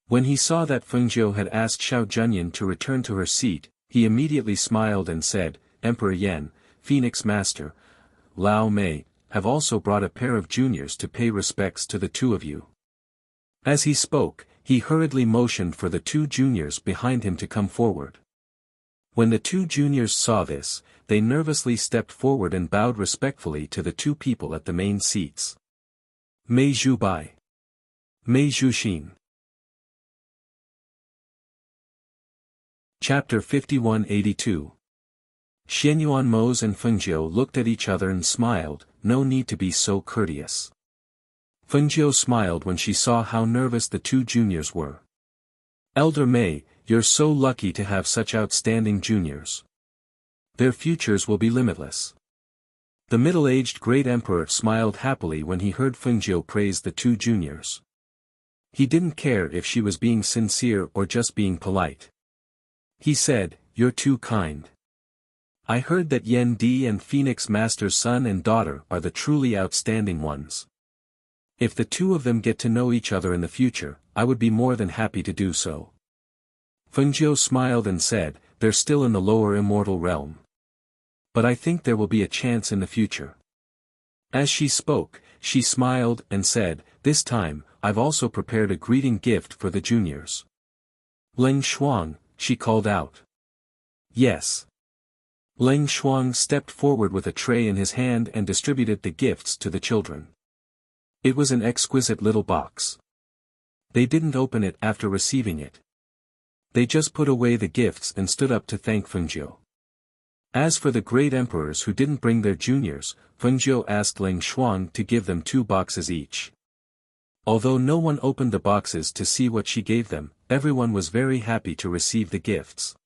[SPEAKER 1] When he saw that Fengjiu had asked Shao Junyan to return to her seat, he immediately smiled and said, "Emperor Yan, Phoenix Master, Lao Mei, have also brought a pair of juniors to pay respects to the two of you." As he spoke, he hurriedly motioned for the two juniors behind him to come forward. When the two juniors saw this, they nervously stepped forward and bowed respectfully to the two people at the main seats. Mei Zhu Bai. Mei Zhu Xin. Chapter 5182. Xianyuan Mose and Fengjiu looked at each other and smiled. No need to be so courteous. Fengjiu smiled when she saw how nervous the two juniors were. Elder Mei, you're so lucky to have such outstanding juniors. Their futures will be limitless. The middle-aged Great Emperor smiled happily when he heard Fengjiu praise the two juniors. He didn't care if she was being sincere or just being polite. He said, "You're too kind. I heard that Yan Di and Phoenix Master's son and daughter are the truly outstanding ones. If the two of them get to know each other in the future, I would be more than happy to do so." Fengjiu smiled and said, "They're still in the lower immortal realm. But I think there will be a chance in the future." As she spoke, she smiled and said, "This time, I've also prepared a greeting gift for the juniors." "Leng Shuang," she called out. "Yes." Leng Shuang stepped forward with a tray in his hand and distributed the gifts to the children. It was an exquisite little box. They didn't open it after receiving it. They just put away the gifts and stood up to thank Fengjiu. As for the great emperors who didn't bring their juniors, Fengjiu asked Leng Shuang to give them 2 boxes each. Although no one opened the boxes to see what she gave them, everyone was very happy to receive the gifts.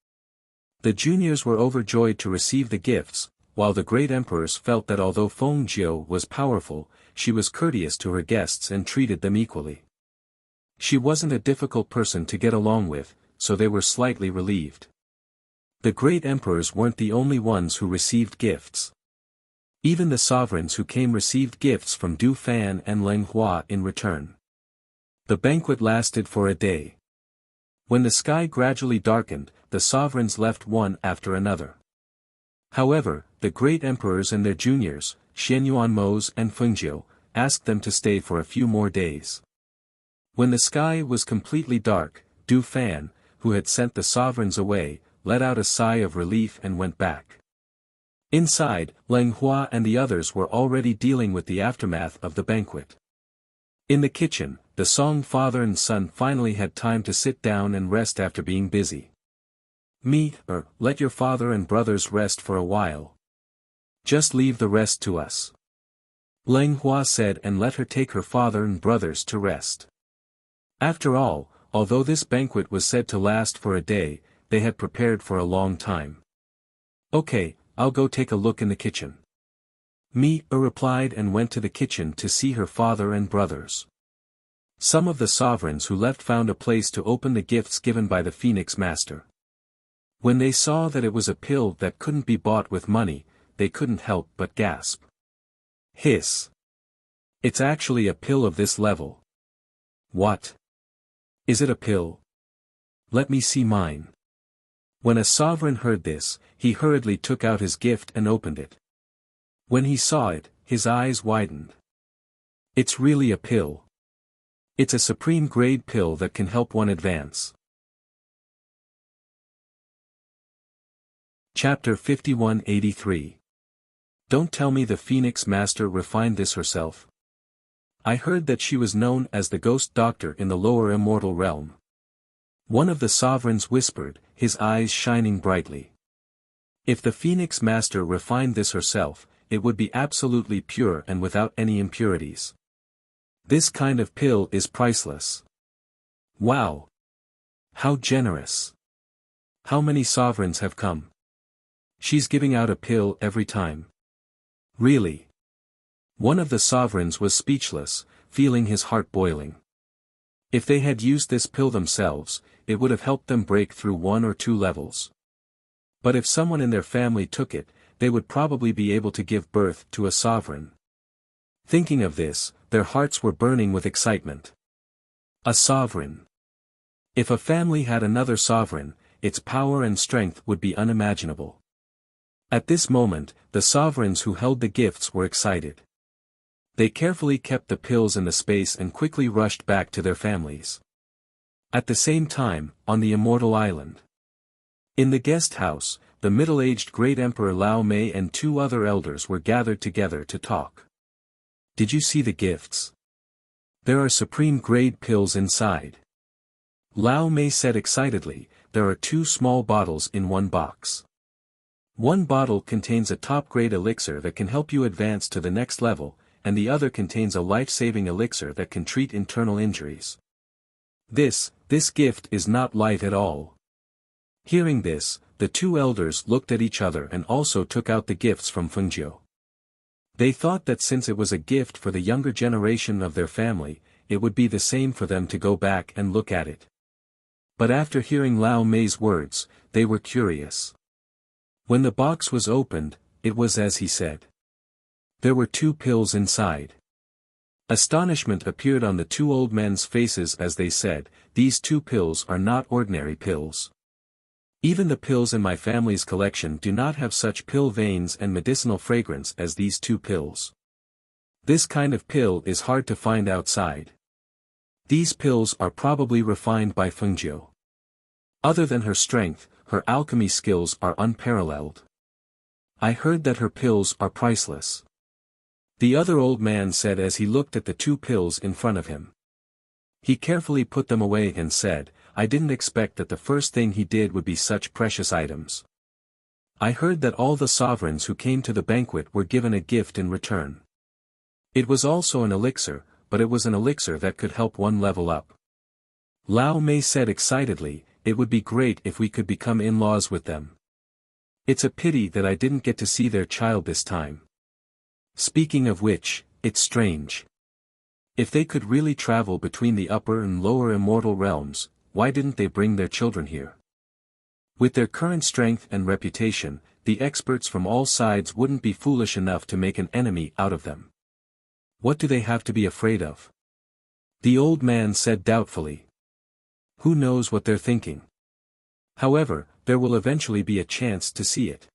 [SPEAKER 1] The juniors were overjoyed to receive the gifts, while the great emperors felt that although Fengjiu was powerful, she was courteous to her guests and treated them equally. She wasn't a difficult person to get along with, so they were slightly relieved. The great emperors weren't the only ones who received gifts. Even the sovereigns who came received gifts from Du Fan and Leng Hua in return. The banquet lasted for a day. When the sky gradually darkened, the sovereigns left one after another. However, the great emperors and their juniors, Xianyuan Mose and Fengjiu, asked them to stay for a few more days. When the sky was completely dark, Du Fan, who had sent the sovereigns away, let out a sigh of relief and went back. Inside, Leng Hua and the others were already dealing with the aftermath of the banquet. In the kitchen, the Song father and son finally had time to sit down and rest after being busy. Let your father and brothers rest for a while. Just leave the rest to us. Leng Hua said and let her take her father and brothers to rest. After all, although this banquet was said to last for a day, they had prepared for a long time. "Okay, I'll go take a look in the kitchen." Replied and went to the kitchen to see her father and brothers. Some of the sovereigns who left found a place to open the gifts given by the Phoenix Master. When they saw that it was a pill that couldn't be bought with money, they couldn't help but gasp. Hiss. It's actually a pill of this level. What? Is it a pill? Let me see mine. When a sovereign heard this, he hurriedly took out his gift and opened it. When he saw it, his eyes widened. It's really a pill. It's a supreme grade pill that can help one advance. Chapter 5183. Don't tell me the Phoenix Master refined this herself. I heard that she was known as the Ghost Doctor in the lower immortal realm. One of the sovereigns whispered, his eyes shining brightly. If the Phoenix Master refined this herself, it would be absolutely pure and without any impurities. This kind of pill is priceless. Wow! How generous! How many sovereigns have come? She's giving out a pill every time. Really? One of the sovereigns was speechless, feeling his heart boiling. If they had used this pill themselves, it would have helped them break through 1 or 2 levels. But if someone in their family took it, they would probably be able to give birth to a sovereign. Thinking of this, their hearts were burning with excitement. A sovereign. If a family had another sovereign, its power and strength would be unimaginable. At this moment, the sovereigns who held the gifts were excited. They carefully kept the pills in the space and quickly rushed back to their families. At the same time, on the Immortal Island. In the guest house, the middle-aged great Emperor Lao Mei and 2 other elders were gathered together to talk. Did you see the gifts? There are supreme-grade pills inside. Lao Mei said excitedly, there are 2 small bottles in one box. One bottle contains a top-grade elixir that can help you advance to the next level, and the other contains a life-saving elixir that can treat internal injuries. This gift is not light at all. Hearing this, the 2 elders looked at each other and also took out the gifts from Fengjiu. They thought that since it was a gift for the younger generation of their family, it would be the same for them to go back and look at it. But after hearing Lao Mei's words, they were curious. When the box was opened, it was as he said. There were 2 pills inside. Astonishment appeared on the 2 old men's faces as they said, these 2 pills are not ordinary pills. Even the pills in my family's collection do not have such pill veins and medicinal fragrance as these 2 pills. This kind of pill is hard to find outside. These pills are probably refined by Fengjiu. Other than her strength, her alchemy skills are unparalleled. I heard that her pills are priceless. The other old man said as he looked at the 2 pills in front of him. He carefully put them away and said, I didn't expect that the first thing he did would be such precious items. I heard that all the sovereigns who came to the banquet were given a gift in return. It was also an elixir, but it was an elixir that could help one level up. Lao Mei said excitedly, it would be great if we could become in-laws with them. It's a pity that I didn't get to see their child this time. Speaking of which, it's strange. If they could really travel between the upper and lower immortal realms, why didn't they bring their children here? With their current strength and reputation, the experts from all sides wouldn't be foolish enough to make an enemy out of them. What do they have to be afraid of? The old man said doubtfully. Who knows what they're thinking? However, there will eventually be a chance to see it.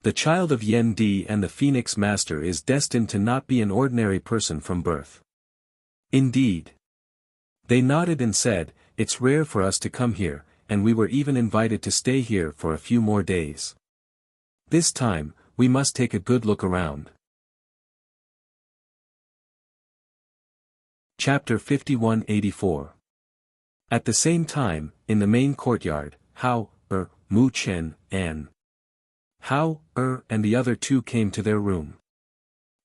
[SPEAKER 1] The child of Yen Di and the Phoenix Master is destined to not be an ordinary person from birth. Indeed. They nodded and said, it's rare for us to come here, and we were even invited to stay here for a few more days. This time, we must take a good look around. Chapter 5184. At the same time, in the main courtyard, Hao, Mu Chen, and Hao, and the other 2 came to their room.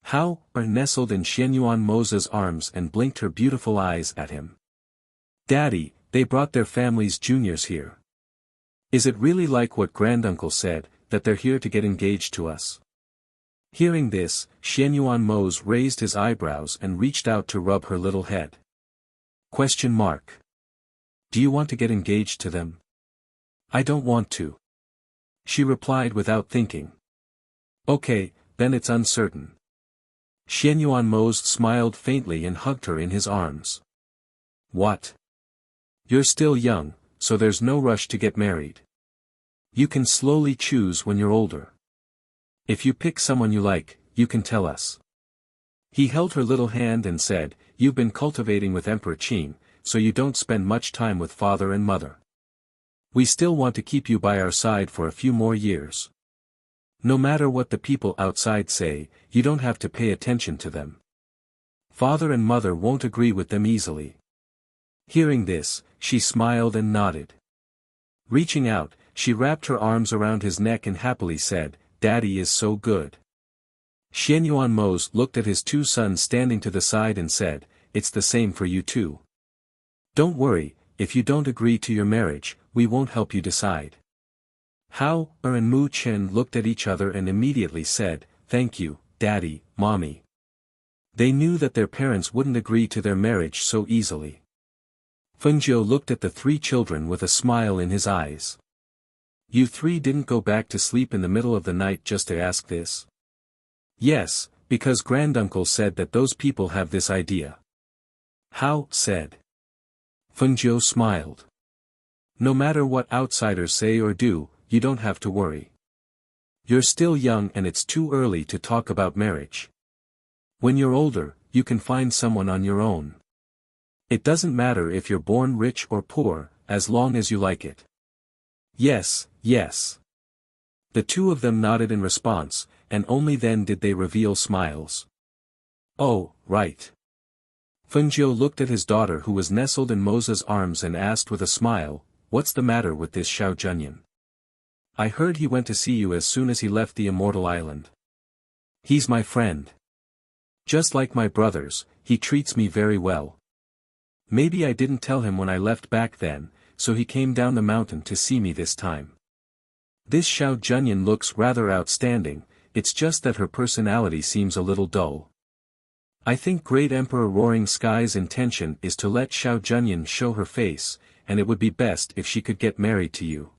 [SPEAKER 1] Hao, nestled in Xianyuan Moza's arms and blinked her beautiful eyes at him. Daddy, they brought their family's juniors here. Is it really like what Granduncle said, that they're here to get engaged to us? Hearing this, Xianyuan Moz raised his eyebrows and reached out to rub her little head. Question mark. Do you want to get engaged to them? I don't want to. She replied without thinking. Okay, then it's uncertain. Xianyuan Moz smiled faintly and hugged her in his arms. What? You're still young, so there's no rush to get married. You can slowly choose when you're older. If you pick someone you like, you can tell us. He held her little hand and said, you've been cultivating with Emperor Qin, so you don't spend much time with father and mother. We still want to keep you by our side for a few more years. No matter what the people outside say, you don't have to pay attention to them. Father and mother won't agree with them easily. Hearing this, she smiled and nodded. Reaching out, she wrapped her arms around his neck and happily said, Daddy is so good. Xianyuan Mose looked at his two sons standing to the side and said, "It's the same for you too. Don't worry, if you don't agree to your marriage, we won't help you decide." Hao Er and Mu Chen looked at each other and immediately said, "Thank you, Daddy, Mommy." They knew that their parents wouldn't agree to their marriage so easily. Fengjiu looked at the three children with a smile in his eyes. "You three didn't go back to sleep in the middle of the night just to ask this?" "Yes, because granduncle said that those people have this idea," Hao said. Fengjiu smiled. "No matter what outsiders say or do, you don't have to worry. You're still young and it's too early to talk about marriage. When you're older, you can find someone on your own. It doesn't matter if you're born rich or poor, as long as you like it." "Yes, yes." The two of them nodded in response, and only then did they reveal smiles. "Oh, right." Fengjiu looked at his daughter who was nestled in Mosa's arms and asked with a smile, "What's the matter with this Xiao Junyan? I heard he went to see you as soon as he left the Immortal Island." "He's my friend. Just like my brothers, he treats me very well. Maybe I didn't tell him when I left back then, so he came down the mountain to see me this time. This Xiao Junyan looks rather outstanding, it's just that her personality seems a little dull. I think Great Emperor Roaring Sky's intention is to let Xiao Junyan show her face, and it would be best if she could get married to you,"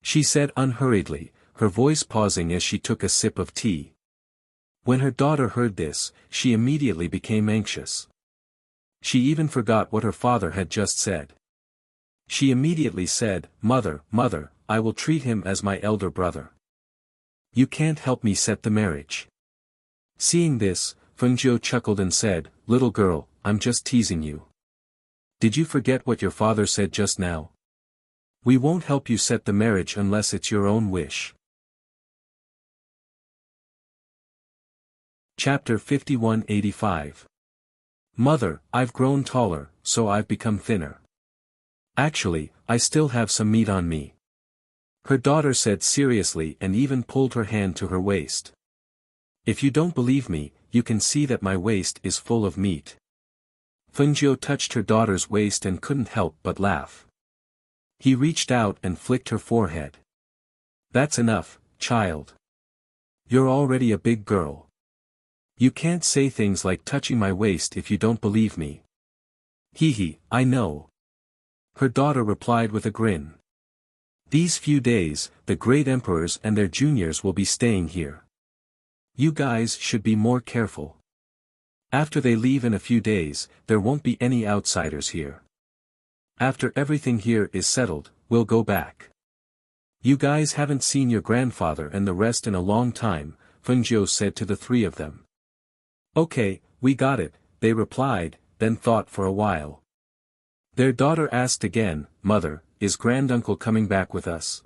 [SPEAKER 1] she said unhurriedly, her voice pausing as she took a sip of tea. When her daughter heard this, she immediately became anxious. She even forgot what her father had just said. She immediately said, Mother, I will treat him as my elder brother. You can't help me set the marriage." Seeing this, Fengjiu chuckled and said, "Little girl, I'm just teasing you. Did you forget what your father said just now? We won't help you set the marriage unless it's your own wish." Chapter 5185. Mother, I've grown taller, so I've become thinner. Actually, I still have some meat on me," her daughter said seriously and even pulled her hand to her waist. "If you don't believe me, you can see that my waist is full of meat." Fengjiu touched her daughter's waist and couldn't help but laugh. He reached out and flicked her forehead. "That's enough, child. You're already a big girl. You can't say things like touching my waist if you don't believe me." "Hee, I know," her daughter replied with a grin. "These few days, the great emperors and their juniors will be staying here. You guys should be more careful. After they leave in a few days, there won't be any outsiders here. After everything here is settled, we'll go back. You guys haven't seen your grandfather and the rest in a long time," Fengjiu said to the three of them. "Okay, we got it," they replied, then thought for a while. Their daughter asked again, "Mother, is granduncle coming back with us?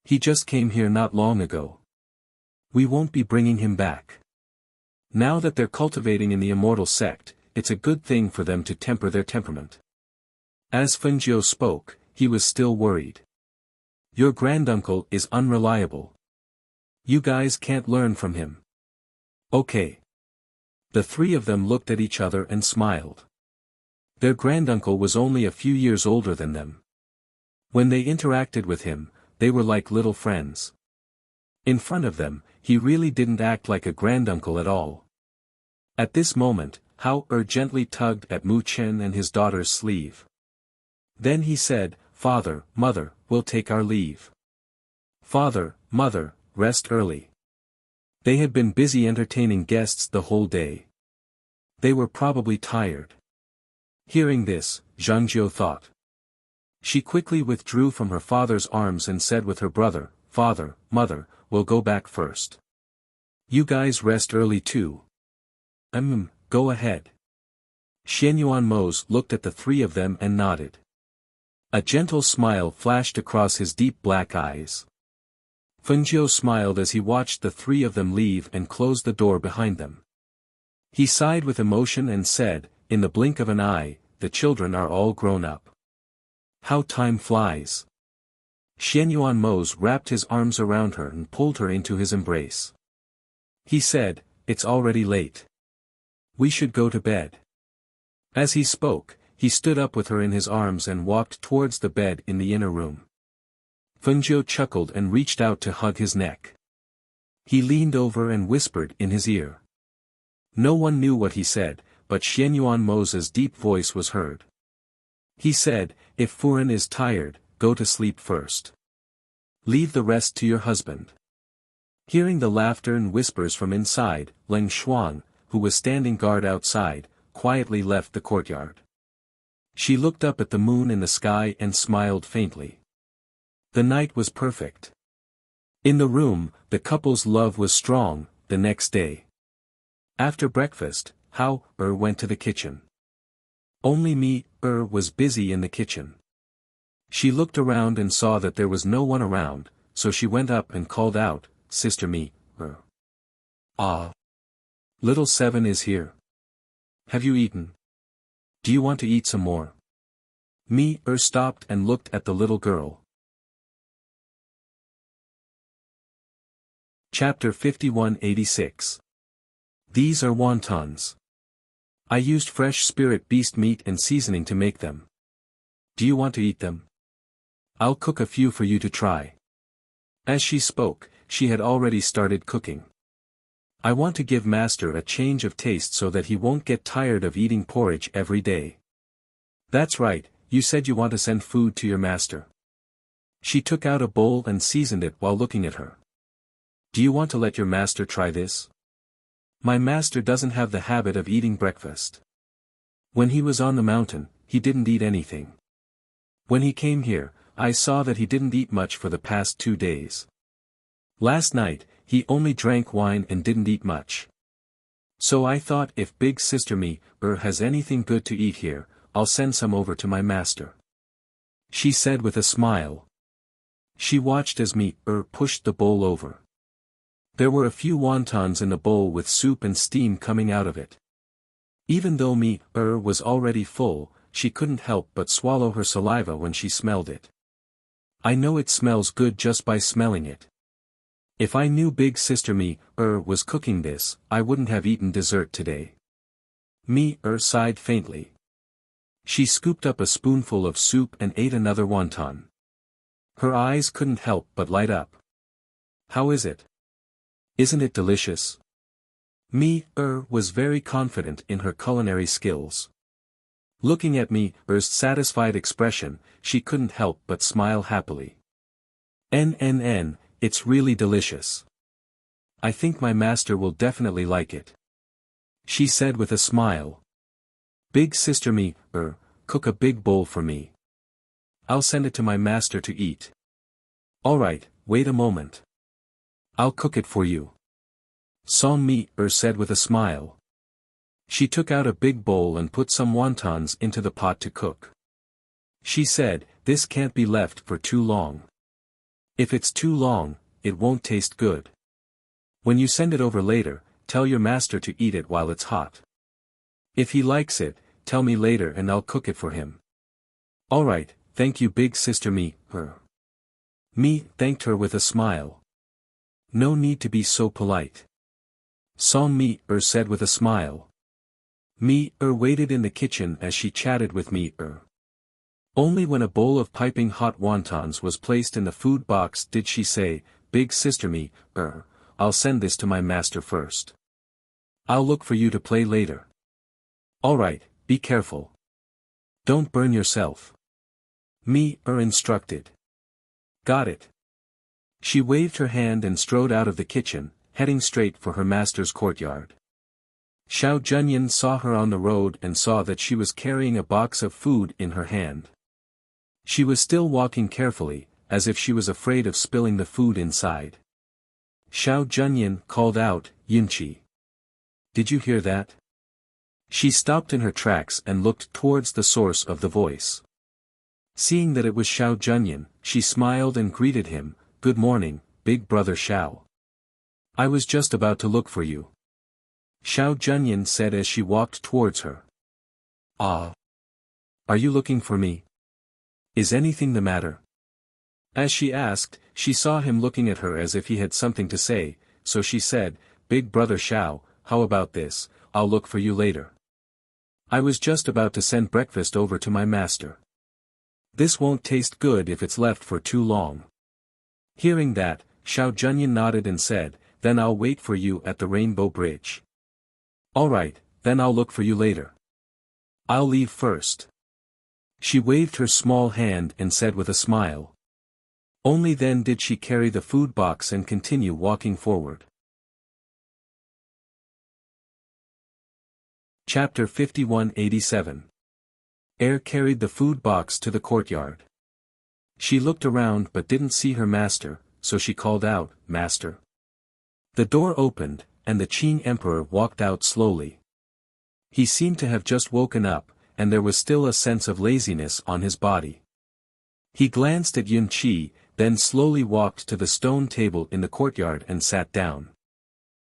[SPEAKER 1] He just came here not long ago. We won't be bringing him back. Now that they're cultivating in the immortal sect, it's a good thing for them to temper their temperament." As Fengjiu spoke, he was still worried. "Your granduncle is unreliable. You guys can't learn from him." "Okay." The three of them looked at each other and smiled. Their granduncle was only a few years older than them. When they interacted with him, they were like little friends. In front of them, he really didn't act like a granduncle at all. At this moment, Hao Er gently tugged at Mu Chen and his daughter's sleeve. Then he said, "Father, Mother, we'll take our leave. Father, Mother, rest early." They had been busy entertaining guests the whole day. They were probably tired. Hearing this, Zhangjiu thought. She quickly withdrew from her father's arms and said with her brother, "Father, Mother, we'll go back first. You guys rest early too." Go ahead." Xianyuan Mose looked at the three of them and nodded. A gentle smile flashed across his deep black eyes. Fengjiu smiled as he watched the three of them leave and close the door behind them. He sighed with emotion and said, "In the blink of an eye, the children are all grown up. How time flies." Xianyuan Mose wrapped his arms around her and pulled her into his embrace. He said, "It's already late. We should go to bed." As he spoke, he stood up with her in his arms and walked towards the bed in the inner room. Fengjiu chuckled and reached out to hug his neck. He leaned over and whispered in his ear. No one knew what he said, but Xianyuan Mo's deep voice was heard. He said, "If Furen is tired, go to sleep first. Leave the rest to your husband." Hearing the laughter and whispers from inside, Leng Shuang, who was standing guard outside, quietly left the courtyard. She looked up at the moon in the sky and smiled faintly. The night was perfect. In the room, the couple's love was strong. The next day, after breakfast, Hao went to the kitchen. Only me was busy in the kitchen. She looked around and saw that there was no one around, so she went up and called out, "Sister Me, Ah. Little Seven is here. Have you eaten? Do you want to eat some more?" Me stopped and looked at the little girl. Chapter 5186. These are wontons. I used fresh spirit beast meat and seasoning to make them. Do you want to eat them? I'll cook a few for you to try. As she spoke, she had already started cooking. I want to give Master a change of taste so that he won't get tired of eating porridge every day. That's right, you said you want to send food to your master. She took out a bowl and seasoned it while looking at her. Do you want to let your master try this? My master doesn't have the habit of eating breakfast. When he was on the mountain, he didn't eat anything. When he came here, I saw that he didn't eat much for the past 2 days. Last night, he only drank wine and didn't eat much. So I thought if big sister Me has anything good to eat here, I'll send some over to my master. She said with a smile. She watched as Me pushed the bowl over. There were a few wontons in the bowl with soup and steam coming out of it. Even though Me was already full, she couldn't help but swallow her saliva when she smelled it. I know it smells good just by smelling it. If I knew big sister Me was cooking this, I wouldn't have eaten dessert today. Me sighed faintly. She scooped up a spoonful of soup and ate another wonton. Her eyes couldn't help but light up. How is it? Isn't it delicious? Me was very confident in her culinary skills. Looking at Me's satisfied expression, she couldn't help but smile happily. It's really delicious. I think my master will definitely like it. She said with a smile. Big sister Me cook a big bowl for me. I'll send it to my master to eat. Alright, wait a moment. I'll cook it for you. Song Me said with a smile. She took out a big bowl and put some wontons into the pot to cook. She said, "This can't be left for too long. If it's too long, it won't taste good. When you send it over later, tell your master to eat it while it's hot. If he likes it, tell me later and I'll cook it for him." Alright, thank you big sister Me Me thanked her with a smile. No need to be so polite. Song Me said with a smile. Me waited in the kitchen as she chatted with Me Only when a bowl of piping hot wontons was placed in the food box did she say, "Big sister Me I'll send this to my master first. I'll look for you to play later. Alright, be careful. Don't burn yourself." Me instructed. Got it. She waved her hand and strode out of the kitchen, heading straight for her master's courtyard. Xiao Junyan saw her on the road and saw that she was carrying a box of food in her hand. She was still walking carefully, as if she was afraid of spilling the food inside. Xiao Junyan called out, "Yunqi. Did you hear that?" She stopped in her tracks and looked towards the source of the voice. Seeing that it was Xiao Junyan, she smiled and greeted him, "Good morning, big brother Xiao. I was just about to look for you." Xiao Junyan said as she walked towards her. "Ah. Are you looking for me? Is anything the matter?" As she asked, she saw him looking at her as if he had something to say, so she said, "Big brother Xiao, how about this? I'll look for you later. I was just about to send breakfast over to my master. This won't taste good if it's left for too long." Hearing that, Xiao Junyan nodded and said, "Then I'll wait for you at the Rainbow Bridge." "Alright, then I'll look for you later. I'll leave first." She waved her small hand and said with a smile. Only then did she carry the food box and continue walking forward. Chapter 5187. Air carried the food box to the courtyard. She looked around but didn't see her master, so she called out, "Master." The door opened, and the Qing Emperor walked out slowly. He seemed to have just woken up, and there was still a sense of laziness on his body. He glanced at Yun Qi, then slowly walked to the stone table in the courtyard and sat down.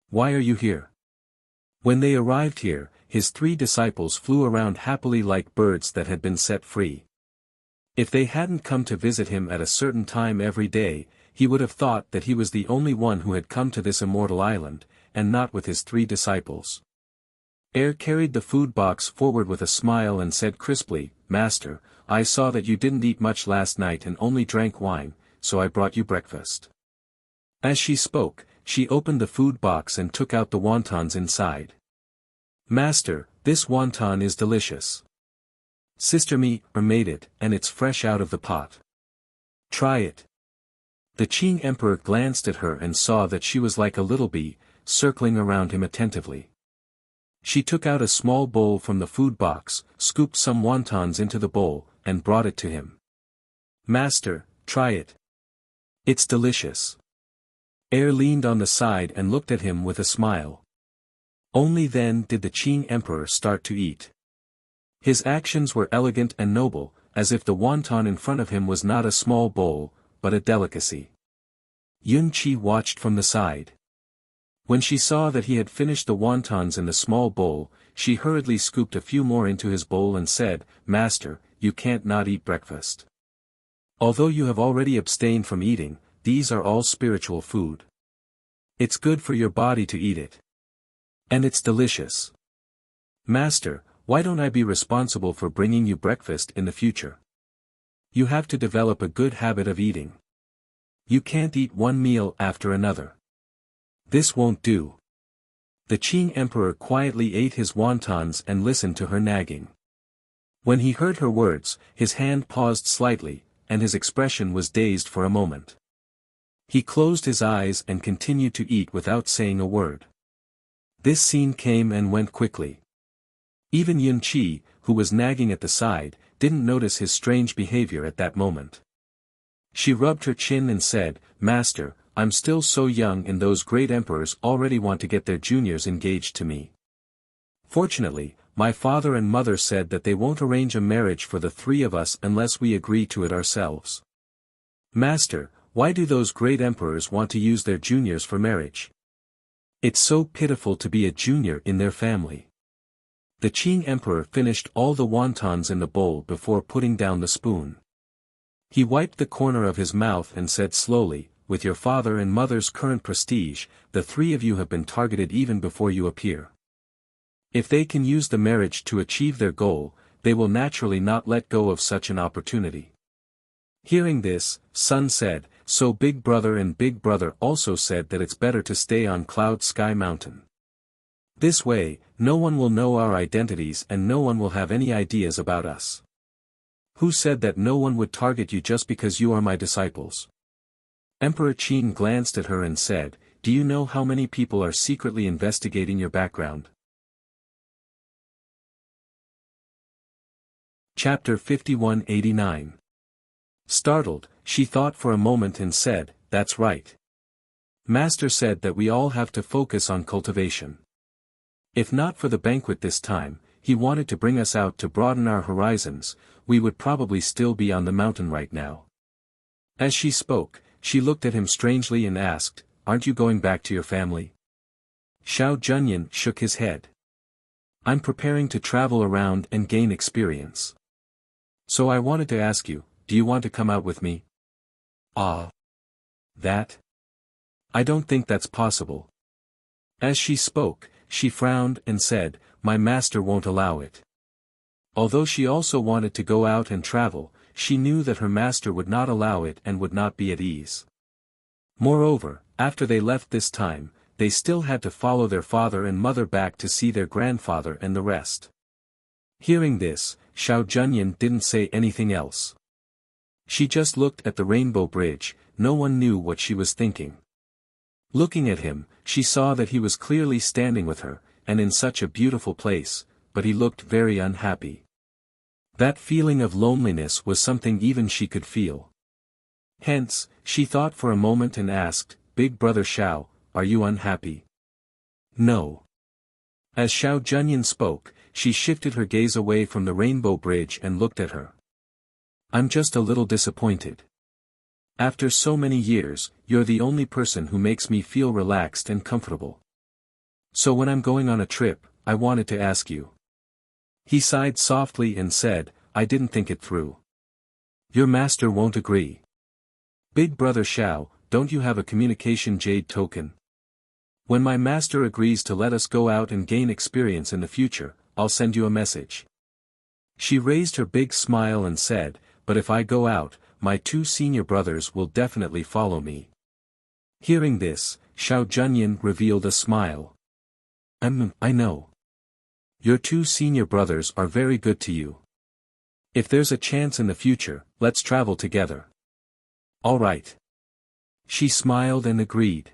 [SPEAKER 1] "Why are you here?" When they arrived here, his 3 disciples flew around happily like birds that had been set free. If they hadn't come to visit him at a certain time every day, he would have thought that he was the only one who had come to this immortal island, and not with his 3 disciples. Air carried the food box forward with a smile and said crisply, "Master, I saw that you didn't eat much last night and only drank wine, so I brought you breakfast." As she spoke, she opened the food box and took out the wontons inside. "Master, this wonton is delicious. Sister Me made it, and it's fresh out of the pot. Try it." The Qing Emperor glanced at her and saw that she was like a little bee, circling around him attentively. She took out a small bowl from the food box, scooped some wontons into the bowl, and brought it to him. "Master, try it. It's delicious." Air leaned on the side and looked at him with a smile. Only then did the Qing Emperor start to eat. His actions were elegant and noble, as if the wonton in front of him was not a small bowl, but a delicacy. Yun Qi watched from the side. When she saw that he had finished the wontons in the small bowl, she hurriedly scooped a few more into his bowl and said, "Master, you can't not eat breakfast. Although you have already abstained from eating, these are all spiritual food. It's good for your body to eat it. And it's delicious. Master, why don't I be responsible for bringing you breakfast in the future? You have to develop a good habit of eating. You can't eat one meal after another. This won't do." The Qing Emperor quietly ate his wontons and listened to her nagging. When he heard her words, his hand paused slightly, and his expression was dazed for a moment. He closed his eyes and continued to eat without saying a word. This scene came and went quickly. Even Yun Qi, who was nagging at the side, didn't notice his strange behavior at that moment. She rubbed her chin and said, "Master, I'm still so young and those great emperors already want to get their juniors engaged to me. Fortunately, my father and mother said that they won't arrange a marriage for the 3 of us unless we agree to it ourselves. Master, why do those great emperors want to use their juniors for marriage? It's so pitiful to be a junior in their family." The Qing Emperor finished all the wontons in the bowl before putting down the spoon. He wiped the corner of his mouth and said slowly, "With your father and mother's current prestige, the 3 of you have been targeted even before you appear. If they can use the marriage to achieve their goal, they will naturally not let go of such an opportunity." Hearing this, Sun said, "So Big Brother and Big Brother also said that it's better to stay on Cloud Sky Mountain. This way, no one will know our identities and no one will have any ideas about us. Who said that no one would target you just because you are my disciples?" Emperor Qin glanced at her and said, "Do you know how many people are secretly investigating your background?" Chapter 5189. Startled, she thought for a moment and said, "That's right. Master said that we all have to focus on cultivation. If not for the banquet this time, he wanted to bring us out to broaden our horizons, we would probably still be on the mountain right now." As she spoke, she looked at him strangely and asked, "Aren't you going back to your family?" Xiao Junyan shook his head. "I'm preparing to travel around and gain experience. So I wanted to ask you, do you want to come out with me?" "Ah. That? I don't think that's possible. As she spoke, she frowned and said, "My master won't allow it." Although she also wanted to go out and travel, she knew that her master would not allow it and would not be at ease. Moreover, after they left this time, they still had to follow their father and mother back to see their grandfather and the rest. Hearing this, Xiao Junyan didn't say anything else. She just looked at the rainbow bridge. No one knew what she was thinking. Looking at him, she saw that he was clearly standing with her, and in such a beautiful place, but he looked very unhappy. That feeling of loneliness was something even she could feel. Hence, she thought for a moment and asked, "Big brother Xiao, are you unhappy?" "No." As Xiao Junyan spoke, she shifted her gaze away from the rainbow bridge and looked at her. "I'm just a little disappointed. After so many years, you're the only person who makes me feel relaxed and comfortable. So when I'm going on a trip, I wanted to ask you." He sighed softly and said, "I didn't think it through. Your master won't agree." "Big brother Xiao, don't you have a communication jade token? When my master agrees to let us go out and gain experience in the future, I'll send you a message." She raised her big smile and said, "But if I go out, my 2 senior brothers will definitely follow me." Hearing this, Xiao Junyan revealed a smile. I know. Your 2 senior brothers are very good to you. If there's a chance in the future, let's travel together." "All right." She smiled and agreed.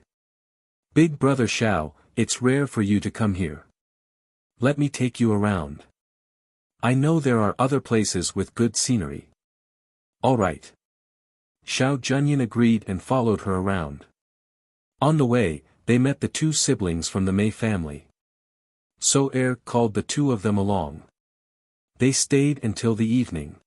[SPEAKER 1] "Big brother Xiao, it's rare for you to come here. Let me take you around. I know there are other places with good scenery." "All right." Xiao Junyan agreed and followed her around. On the way, they met the 2 siblings from the Mei family. So called the 2 of them along. They stayed until the evening.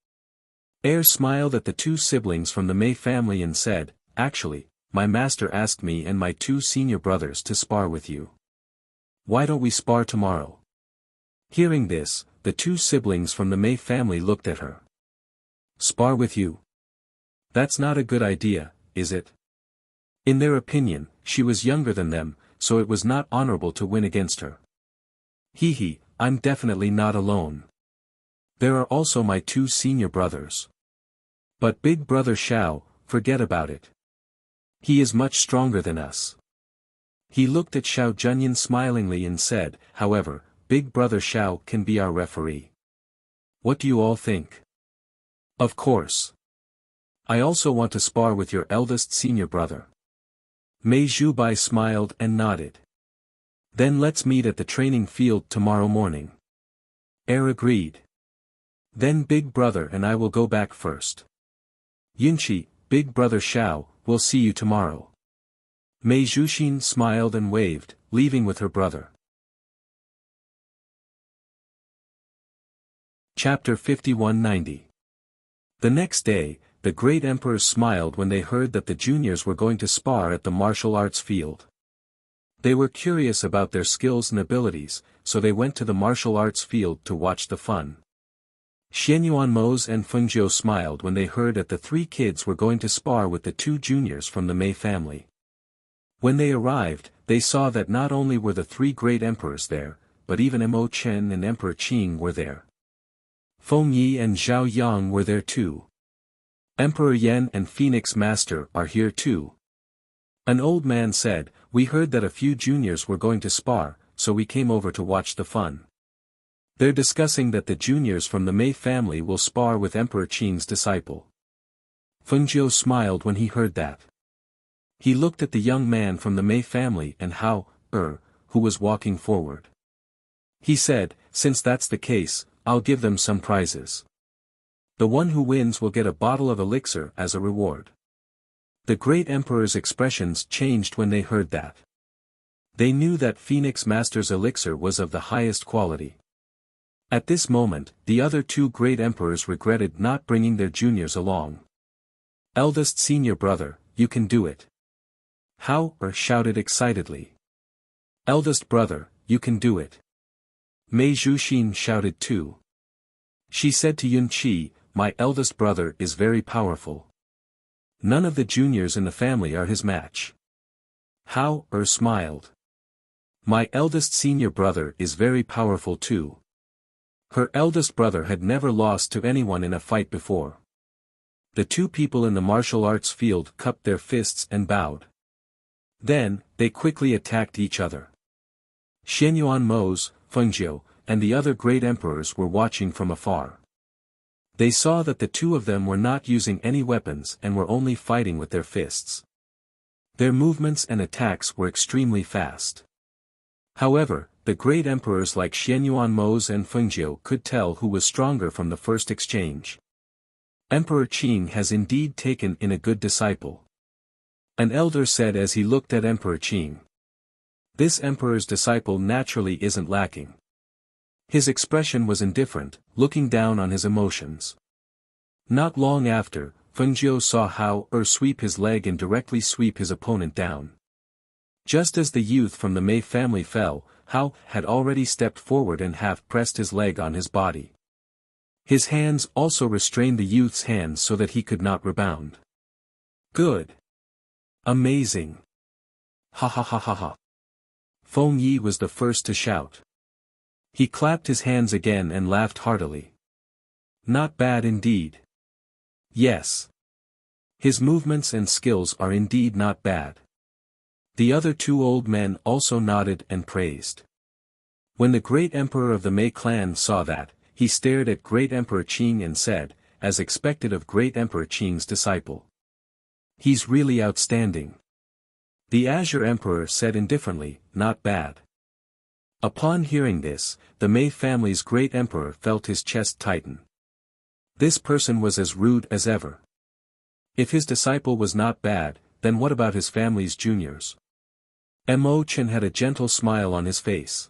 [SPEAKER 1] Smiled at the 2 siblings from the Mei family and said, "Actually, my master asked me and my 2 senior brothers to spar with you. Why don't we spar tomorrow?" Hearing this, the 2 siblings from the Mei family looked at her. "Spar with you? That's not a good idea, is it?" In their opinion, she was younger than them, so it was not honorable to win against her. "Hee, I'm definitely not alone. There are also my 2 senior brothers. But big brother Xiao, forget about it. He is much stronger than us." He looked at Xiao Junyan smilingly and said, "However, big brother Xiao can be our referee. What do you all think?" "Of course. I also want to spar with your eldest senior brother." Mei Zhubai smiled and nodded. "Then let's meet at the training field tomorrow morning." Agreed. "Then big brother and I will go back first. Yunqi, big brother Xiao, we'll see you tomorrow." Mei Zhuxin smiled and waved, leaving with her brother. Chapter 5190. The next day, the great emperors smiled when they heard that the juniors were going to spar at the martial arts field. They were curious about their skills and abilities, so they went to the martial arts field to watch the fun. Xianyuan Mose and Fengjiu smiled when they heard that the 3 kids were going to spar with the 2 juniors from the Mei family. When they arrived, they saw that not only were the 3 great emperors there, but even Mo Chen and Emperor Qing were there. Feng Yi and Zhao Yang were there too. Emperor Yan and Phoenix Master are here too. An old man said, "We heard that a few juniors were going to spar, so we came over to watch the fun. They're discussing that the juniors from the Mei family will spar with Emperor Qing's disciple." Fengjiu smiled when he heard that. He looked at the young man from the Mei family and who was walking forward. He said, "Since that's the case, I'll give them some prizes. The one who wins will get a bottle of elixir as a reward." The great emperor's expressions changed when they heard that. They knew that Phoenix Master's elixir was of the highest quality. At this moment, the other 2 great emperors regretted not bringing their juniors along. "Eldest senior brother, you can do it." Hao shouted excitedly. "Eldest brother, you can do it." Mei Zhuxin shouted too. She said to Yunqi, "My eldest brother is very powerful. None of the juniors in the family are his match." Hao smiled. My eldest senior brother is very powerful too. Her eldest brother had never lost to anyone in a fight before. The two people in the martial arts field cupped their fists and bowed. Then, they quickly attacked each other. Xianyuan Mose, Fengjiu, and the other great emperors were watching from afar. They saw that the two of them were not using any weapons and were only fighting with their fists. Their movements and attacks were extremely fast. However, the great emperors like Xianyuan Mose and Fengjiu could tell who was stronger from the first exchange. Emperor Qing has indeed taken in a good disciple. An elder said as he looked at Emperor Qing. This emperor's disciple naturally isn't lacking. His expression was indifferent, looking down on his emotions. Not long after, Fengjiu saw Hao sweep his leg and directly sweep his opponent down. Just as the youth from the Mei family fell, Hao had already stepped forward and half-pressed his leg on his body. His hands also restrained the youth's hands so that he could not rebound. Good. Amazing. Ha ha ha ha ha. Feng Yi was the first to shout. He clapped his hands again and laughed heartily. Not bad indeed. Yes. His movements and skills are indeed not bad. The other two old men also nodded and praised. When the great emperor of the Mei clan saw that, he stared at great Emperor Qing and said, as expected of great Emperor Qing's disciple. He's really outstanding. The Azure Emperor said indifferently, not bad. Upon hearing this, the Mei family's great emperor felt his chest tighten. This person was as rude as ever. If his disciple was not bad, then what about his family's juniors? Mo Chen had a gentle smile on his face.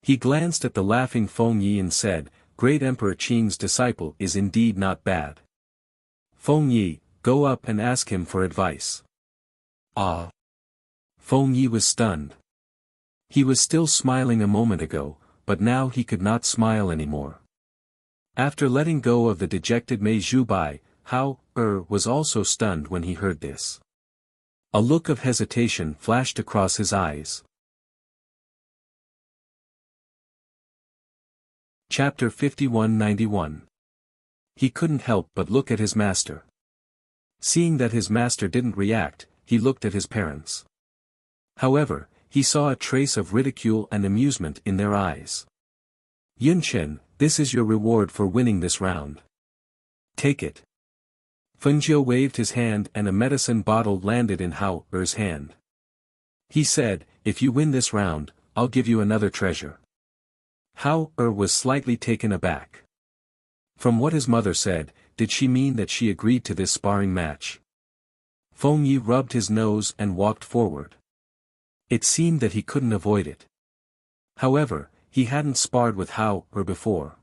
[SPEAKER 1] He glanced at the laughing Feng Yi and said, Great Emperor Qing's disciple is indeed not bad. Feng Yi, go up and ask him for advice. Ah! Feng Yi was stunned. He was still smiling a moment ago, but now he could not smile anymore. After letting go of the dejected Mei Zhubai, Hao was also stunned when he heard this. A look of hesitation flashed across his eyes. Chapter 5191. He couldn't help but look at his master. Seeing that his master didn't react, he looked at his parents. However, he saw a trace of ridicule and amusement in their eyes. Yunchen, this is your reward for winning this round. Take it. Fengjiu waved his hand and a medicine bottle landed in Hao's hand. He said, if you win this round, I'll give you another treasure. Hao was slightly taken aback. From what his mother said, did she mean that she agreed to this sparring match? Feng Yi rubbed his nose and walked forward. It seemed that he couldn't avoid it. However, he hadn't sparred with Hao before.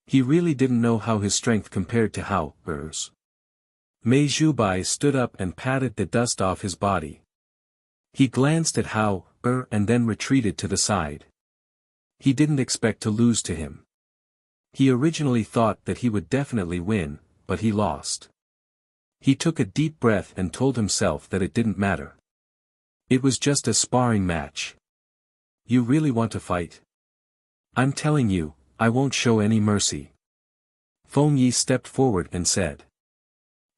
[SPEAKER 1] He really didn't know how his strength compared to Hao's. Mei Zhubai stood up and patted the dust off his body. He glanced at Hao and then retreated to the side. He didn't expect to lose to him. He originally thought that he would definitely win, but he lost. He took a deep breath and told himself that it didn't matter. It was just a sparring match. You really want to fight? I'm telling you, I won't show any mercy. Feng Yi stepped forward and said.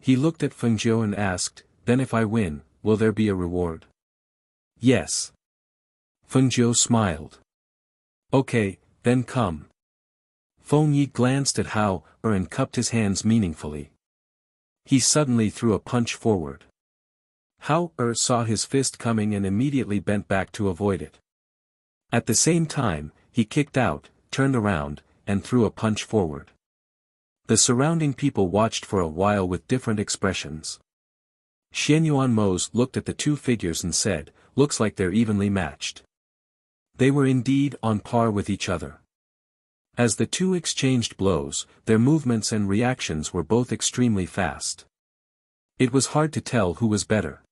[SPEAKER 1] He looked at Fengjiu and asked, then if I win, will there be a reward? Yes. Fengjiu smiled. Okay, then come. Feng Yi glanced at Hao and cupped his hands meaningfully. He suddenly threw a punch forward. Hao saw his fist coming and immediately bent back to avoid it. At the same time, he kicked out, turned around, and threw a punch forward. The surrounding people watched for a while with different expressions. Xianyuan Mose looked at the two figures and said, looks like they're evenly matched. They were indeed on par with each other. As the two exchanged blows, their movements and reactions were both extremely fast. It was hard to tell who was better.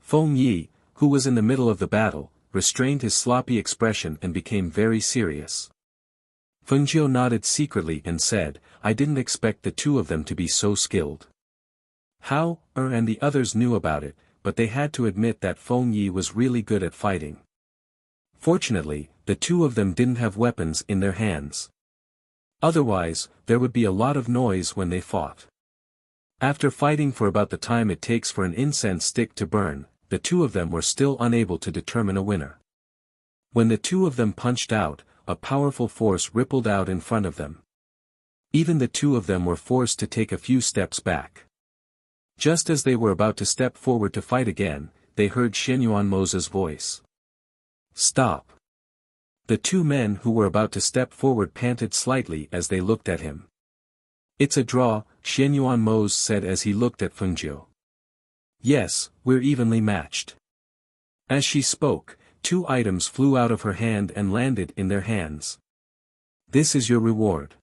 [SPEAKER 1] Feng Yi, who was in the middle of the battle, restrained his sloppy expression and became very serious. Fengjiu nodded secretly and said, I didn't expect the two of them to be so skilled. Hao and the others knew about it, but they had to admit that Feng Yi was really good at fighting. Fortunately, the two of them didn't have weapons in their hands. Otherwise, there would be a lot of noise when they fought. After fighting for about the time it takes for an incense stick to burn, the two of them were still unable to determine a winner. When the two of them punched out, a powerful force rippled out in front of them. Even the two of them were forced to take a few steps back. Just as they were about to step forward to fight again, they heard Xianyuan Mo's voice. "Stop." The two men who were about to step forward panted slightly as they looked at him. "It's a draw," Xianyuan Mo said as he looked at Fengjiu. "Yes, we're evenly matched." As she spoke, two items flew out of her hand and landed in their hands. "This is your reward."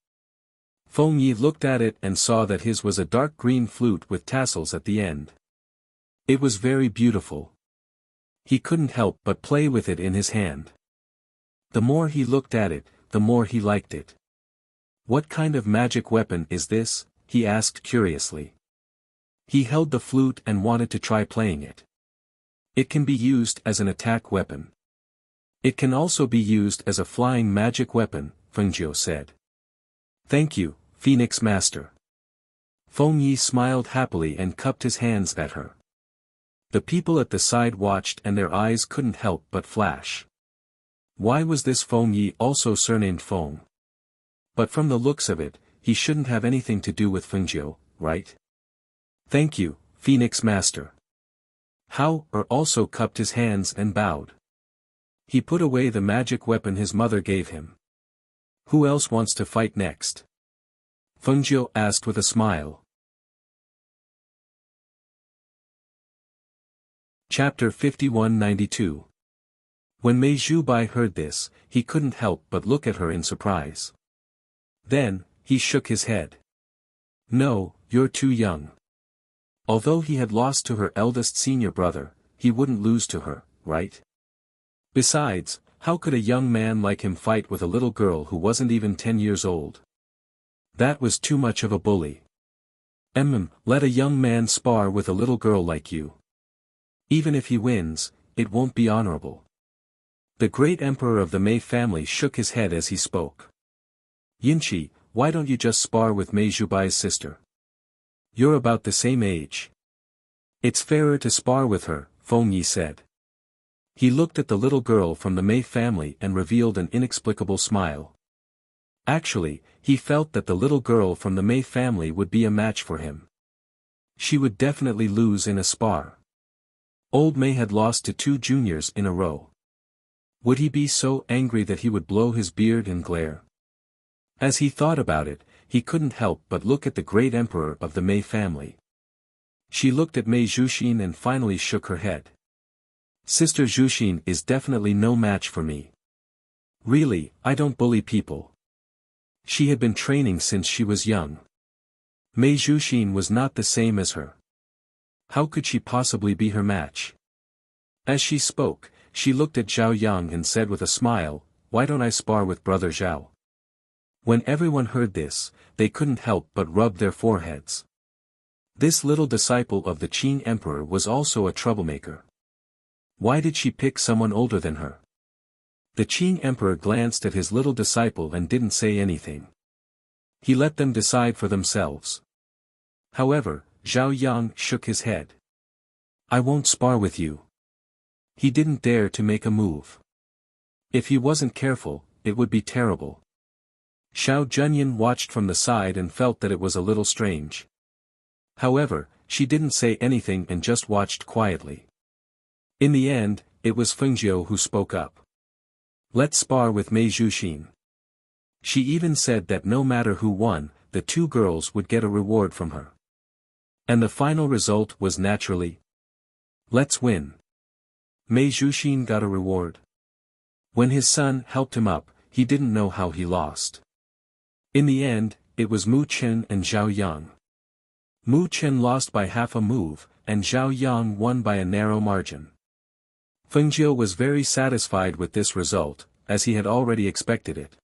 [SPEAKER 1] Feng Yi looked at it and saw that his was a dark green flute with tassels at the end. It was very beautiful. He couldn't help but play with it in his hand. The more he looked at it, the more he liked it. "What kind of magic weapon is this?" he asked curiously. He held the flute and wanted to try playing it. "It can be used as an attack weapon. It can also be used as a flying magic weapon," Fengjiu said. "Thank you, Phoenix Master." Feng Yi smiled happily and cupped his hands at her. The people at the side watched and their eyes couldn't help but flash. Why was this Feng Yi also surnamed Feng? But from the looks of it, he shouldn't have anything to do with Fengjiu, right? "Thank you, Phoenix Master." Hao also cupped his hands and bowed. He put away the magic weapon his mother gave him. "Who else wants to fight next?" Fengjiu asked with a smile. Chapter 5192. When Mei Zhubai heard this, he couldn't help but look at her in surprise. Then, he shook his head. "No, you're too young." Although he had lost to her eldest senior brother, he wouldn't lose to her, right? Besides, how could a young man like him fight with a little girl who wasn't even 10 years old? That was too much of a bully. Let a young man spar with a little girl like you. Even if he wins, it won't be honorable. The great emperor of the Mei family shook his head as he spoke. "Yinchi, why don't you just spar with Mei Zhubai's sister? You're about the same age. It's fairer to spar with her," Feng Yi said. He looked at the little girl from the Mei family and revealed an inexplicable smile. Actually, he felt that the little girl from the Mei family would be a match for him. She would definitely lose in a spar. Old Mei had lost to 2 juniors in a row. Would he be so angry that he would blow his beard and glare? As he thought about it, he couldn't help but look at the great emperor of the Mei family. She looked at Mei Zhuxin and finally shook her head. "Sister Zhuxin is definitely no match for me. Really, I don't bully people." She had been training since she was young. Mei Zhuxin was not the same as her. How could she possibly be her match? As she spoke, she looked at Zhao Yang and said with a smile, "Why don't I spar with brother Zhao?" When everyone heard this, they couldn't help but rub their foreheads. This little disciple of the Qing emperor was also a troublemaker. Why did she pick someone older than her? The Qing emperor glanced at his little disciple and didn't say anything. He let them decide for themselves. However, Zhao Yang shook his head. "I won't spar with you." He didn't dare to make a move. If he wasn't careful, it would be terrible. Xiao Junyan watched from the side and felt that it was a little strange. However, she didn't say anything and just watched quietly. In the end, it was Fengjiu who spoke up. "Let's spar with Mei Zhuxin." She even said that no matter who won, the 2 girls would get a reward from her. And the final result was naturally, "Let's win." Mei Zhuxin got a reward. When his son helped him up, he didn't know how he lost. In the end, it was Mu Chen and Zhao Yang. Mu Chen lost by half a move, and Zhao Yang won by a narrow margin. Fengjiu was very satisfied with this result, as he had already expected it.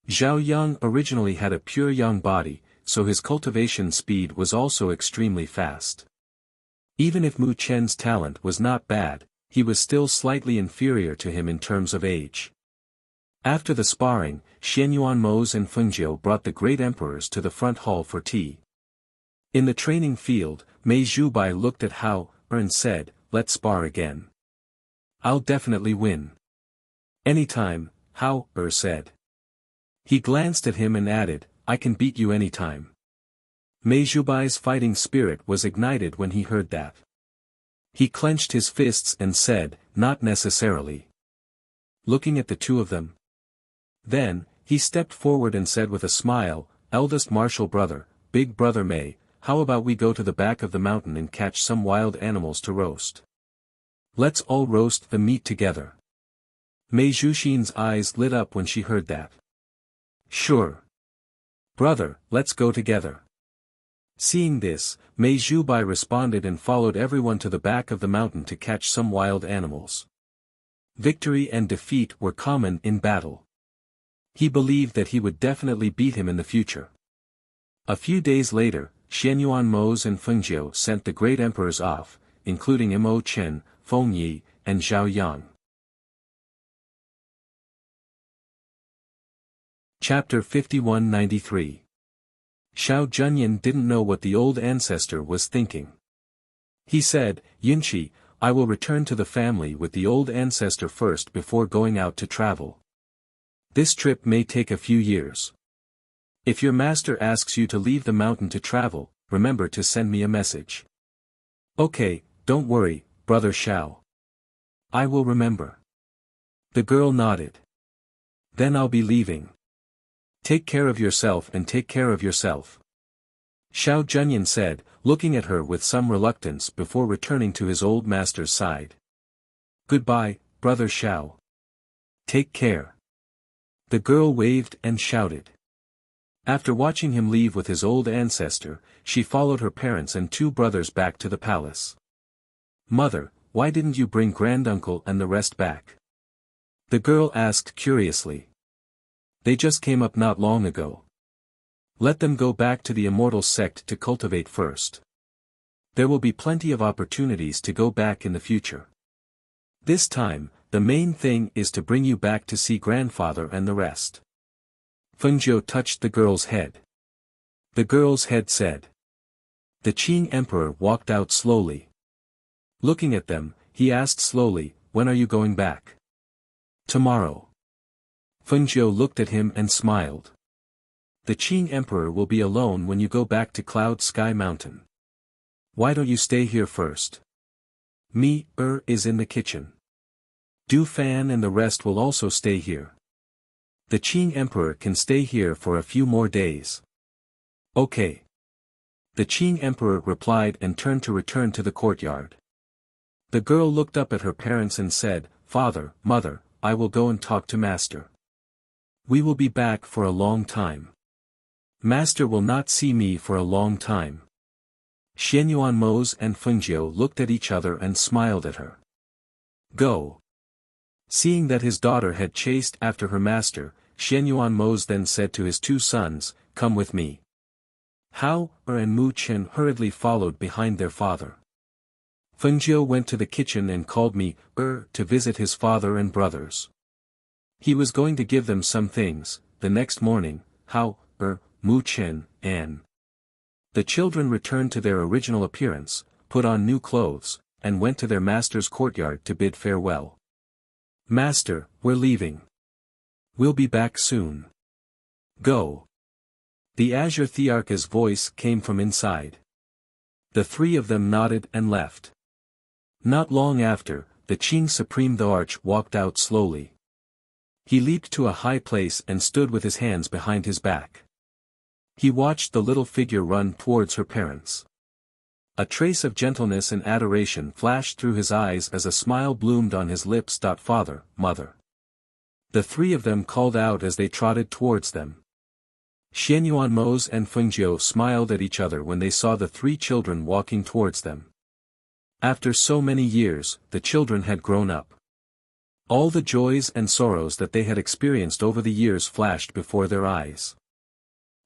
[SPEAKER 1] Zhao Yang originally had a pure young body, so his cultivation speed was also extremely fast. Even if Mu Chen's talent was not bad, he was still slightly inferior to him in terms of age. After the sparring, Xianyuan Mose and Fengjiu brought the great emperors to the front hall for tea. In the training field, Mei Zhubai looked at Hao and said, "Let's spar again. I'll definitely win." "Anytime," Hao said. He glanced at him and added, "I can beat you anytime." Mei Zhubai's fighting spirit was ignited when he heard that. He clenched his fists and said, "Not necessarily." Looking at the two of them. Then, he stepped forward and said with a smile, "Eldest martial brother, big brother Mei, how about we go to the back of the mountain and catch some wild animals to roast? Let's all roast the meat together." Mei Zhuxin's eyes lit up when she heard that. "Sure. Brother, let's go together." Seeing this, Mei Zhubai responded and followed everyone to the back of the mountain to catch some wild animals. Victory and defeat were common in battle. He believed that he would definitely beat him in the future. A few days later, Xianyuan Mose and Fengjiu sent the great emperors off, including Mo Chen, Feng Yi, and Zhao Yang. Chapter 5193. Xiao Zhenyan didn't know what the old ancestor was thinking. He said, "Yunqi, I will return to the family with the old ancestor first before going out to travel. This trip may take a few years. If your master asks you to leave the mountain to travel, remember to send me a message." "Okay, don't worry, brother Xiao. I will remember." The girl nodded. "Then I'll be leaving. Take care of yourself and take care of yourself," Xiao Zhenyan said, looking at her with some reluctance before returning to his old master's side. "Goodbye, brother Xiao. Take care." The girl waved and shouted. After watching him leave with his old ancestor, she followed her parents and two brothers back to the palace. "Mother, why didn't you bring granduncle and the rest back?" the girl asked curiously. "They just came up not long ago. Let them go back to the immortal sect to cultivate first. There will be plenty of opportunities to go back in the future. This time, the main thing is to bring you back to see grandfather and the rest." Fengjiu touched the girl's head. The girl's head said. The Qing emperor walked out slowly. Looking at them, he asked slowly, "When are you going back?" "Tomorrow." Fengjiu looked at him and smiled. "The Qing emperor will be alone when you go back to Cloud Sky Mountain. Why don't you stay here first? Me is in the kitchen. Du Fan and the rest will also stay here. The Qing emperor can stay here for a few more days." "Okay." The Qing emperor replied and turned to return to the courtyard. The girl looked up at her parents and said, "Father, mother, I will go and talk to master. We will be back for a long time. Master will not see me for a long time." Xianyuan Mose and Fengjiu looked at each other and smiled at her. "Go." Seeing that his daughter had chased after her master, Xianyuan Mose then said to his two sons, "Come with me." Hao and Mu Chen hurriedly followed behind their father. Fengjiu went to the kitchen and called me to visit his father and brothers. He was going to give them some things. The next morning, Hao, Mu Chen, and the children returned to their original appearance, put on new clothes, and went to their master's courtyard to bid farewell. "Master, we're leaving. We'll be back soon. Go." The Azure Thearcha's voice came from inside. The three of them nodded and left. Not long after, the Qing Supreme Thearch walked out slowly. He leaped to a high place and stood with his hands behind his back. He watched the little figure run towards her parents. A trace of gentleness and adoration flashed through his eyes as a smile bloomed on his lips. "Father, mother." The three of them called out as they trotted towards them. Xianyuan Mose and Fengjiu smiled at each other when they saw the three children walking towards them. After so many years, the children had grown up. All the joys and sorrows that they had experienced over the years flashed before their eyes.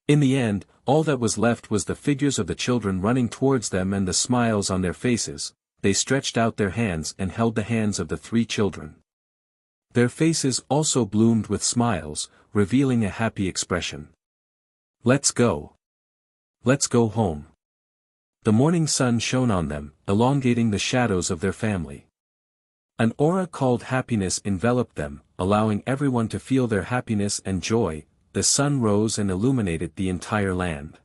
[SPEAKER 1] In the end, all that was left was the figures of the children running towards them and the smiles on their faces. they stretched out their hands and held the hands of the three children. Their faces also bloomed with smiles, revealing a happy expression. "Let's go. Let's go home." The morning sun shone on them, elongating the shadows of their family. An aura called happiness enveloped them, allowing everyone to feel their happiness and joy. The sun rose and illuminated the entire land.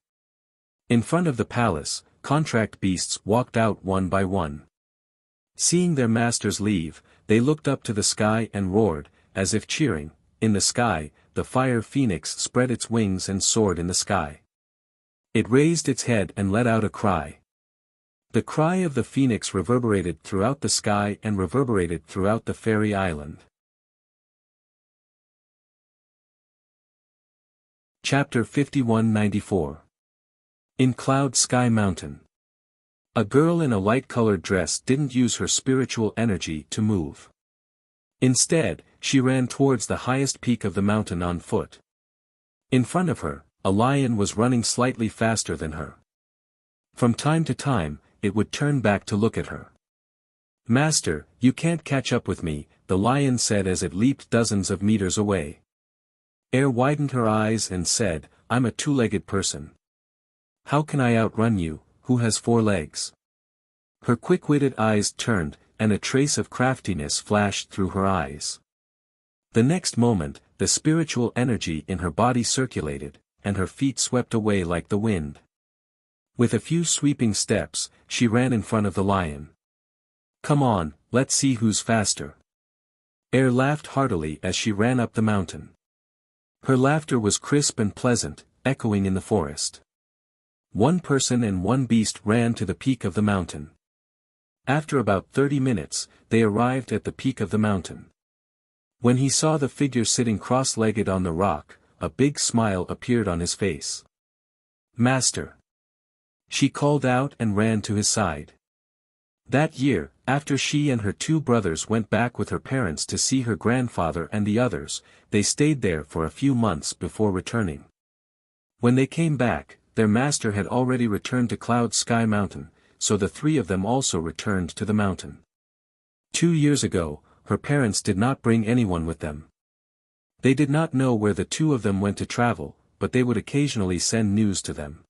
[SPEAKER 1] In front of the palace, contract beasts walked out one by one. Seeing their masters leave, they looked up to the sky and roared, as if cheering. In the sky, the fire phoenix spread its wings and soared in the sky. It raised its head and let out a cry. The cry of the phoenix reverberated throughout the sky and reverberated throughout the fairy island. Chapter 5194. In Cloud Sky Mountain. A girl in a light-colored dress didn't use her spiritual energy to move. Instead, she ran towards the highest peak of the mountain on foot. In front of her, a lion was running slightly faster than her. From time to time, it would turn back to look at her. "Master, you can't catch up with me," the lion said as it leaped dozens of meters away. Air widened her eyes and said, "I'm a two-legged person. How can I outrun you, who has 4 legs?" Her quick-witted eyes turned, and a trace of craftiness flashed through her eyes. The next moment, the spiritual energy in her body circulated, and her feet swept away like the wind. With a few sweeping steps, she ran in front of the lion. "Come on, let's see who's faster." Air laughed heartily as she ran up the mountain. Her laughter was crisp and pleasant, echoing in the forest. One person and one beast ran to the peak of the mountain. After about 30 minutes, they arrived at the peak of the mountain. When he saw the figure sitting cross-legged on the rock, a big smile appeared on his face. "Master!" She called out and ran to his side. That year, after she and her 2 brothers went back with her parents to see her grandfather and the others, they stayed there for a few months before returning. When they came back, their master had already returned to Cloud Sky Mountain, so the 3 of them also returned to the mountain. 2 years ago, her parents did not bring anyone with them. They did not know where the 2 of them went to travel, but they would occasionally send news to them.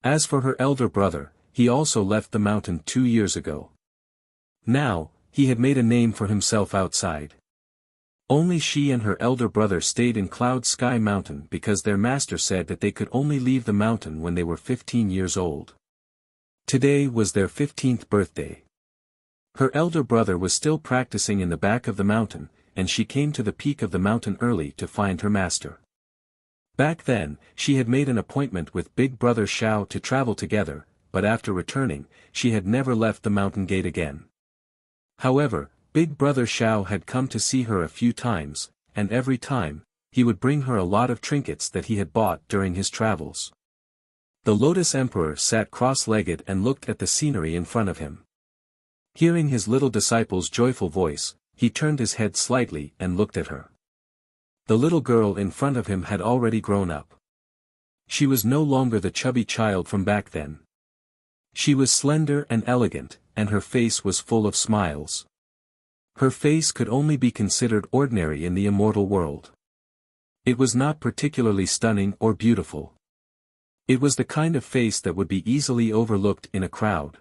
[SPEAKER 1] As for her elder brother, he also left the mountain 2 years ago. Now, he had made a name for himself outside. Only she and her elder brother stayed in Cloud Sky Mountain because their master said that they could only leave the mountain when they were 15 years old. Today was their 15th birthday. Her elder brother was still practicing in the back of the mountain, and she came to the peak of the mountain early to find her master. Back then, she had made an appointment with Big Brother Shao to travel together, but after returning, she had never left the mountain gate again. However, Big Brother Shao had come to see her a few times, and every time, he would bring her a lot of trinkets that he had bought during his travels. The Lotus Emperor sat cross-legged and looked at the scenery in front of him. Hearing his little disciple's joyful voice, he turned his head slightly and looked at her. The little girl in front of him had already grown up. She was no longer the chubby child from back then. She was slender and elegant, and her face was full of smiles. Her face could only be considered ordinary in the immortal world. It was not particularly stunning or beautiful. It was the kind of face that would be easily overlooked in a crowd.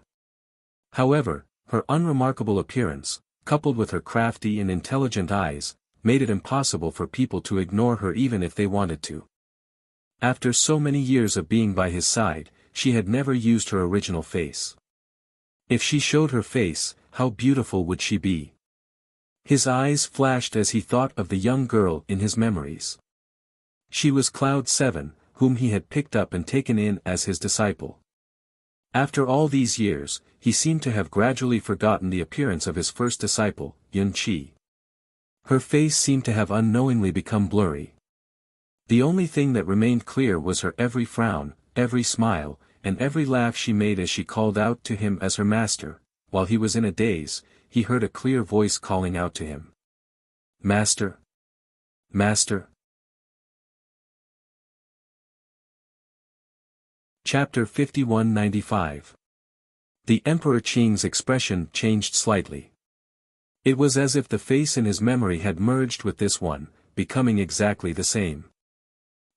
[SPEAKER 1] However, her unremarkable appearance, coupled with her crafty and intelligent eyes, made it impossible for people to ignore her even if they wanted to. After so many years of being by his side, she had never used her original face. If she showed her face, how beautiful would she be? His eyes flashed as he thought of the young girl in his memories. She was Cloud 7, whom he had picked up and taken in as his disciple. After all these years, he seemed to have gradually forgotten the appearance of his first disciple, Yun-Chi. Her face seemed to have unknowingly become blurry. The only thing that remained clear was her every frown, every smile, and every laugh she made as she called out to him as her master. While he was in a daze, he heard a clear voice calling out to him. "Master! Master!" Chapter 5195. The Emperor Qing's expression changed slightly. It was as if the face in his memory had merged with this one, becoming exactly the same.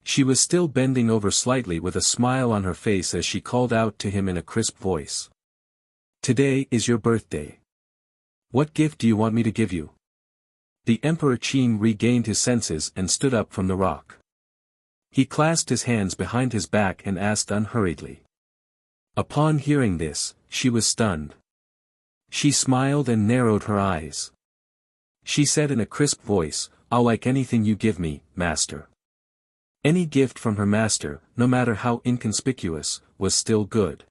[SPEAKER 1] She was still bending over slightly with a smile on her face as she called out to him in a crisp voice. "Today is your birthday. What gift do you want me to give you?" The Emperor Qing regained his senses and stood up from the rock. He clasped his hands behind his back and asked unhurriedly. Upon hearing this, she was stunned. She smiled and narrowed her eyes. She said in a crisp voice, "I'll like anything you give me, master." Any gift from her master, no matter how inconspicuous, was still good.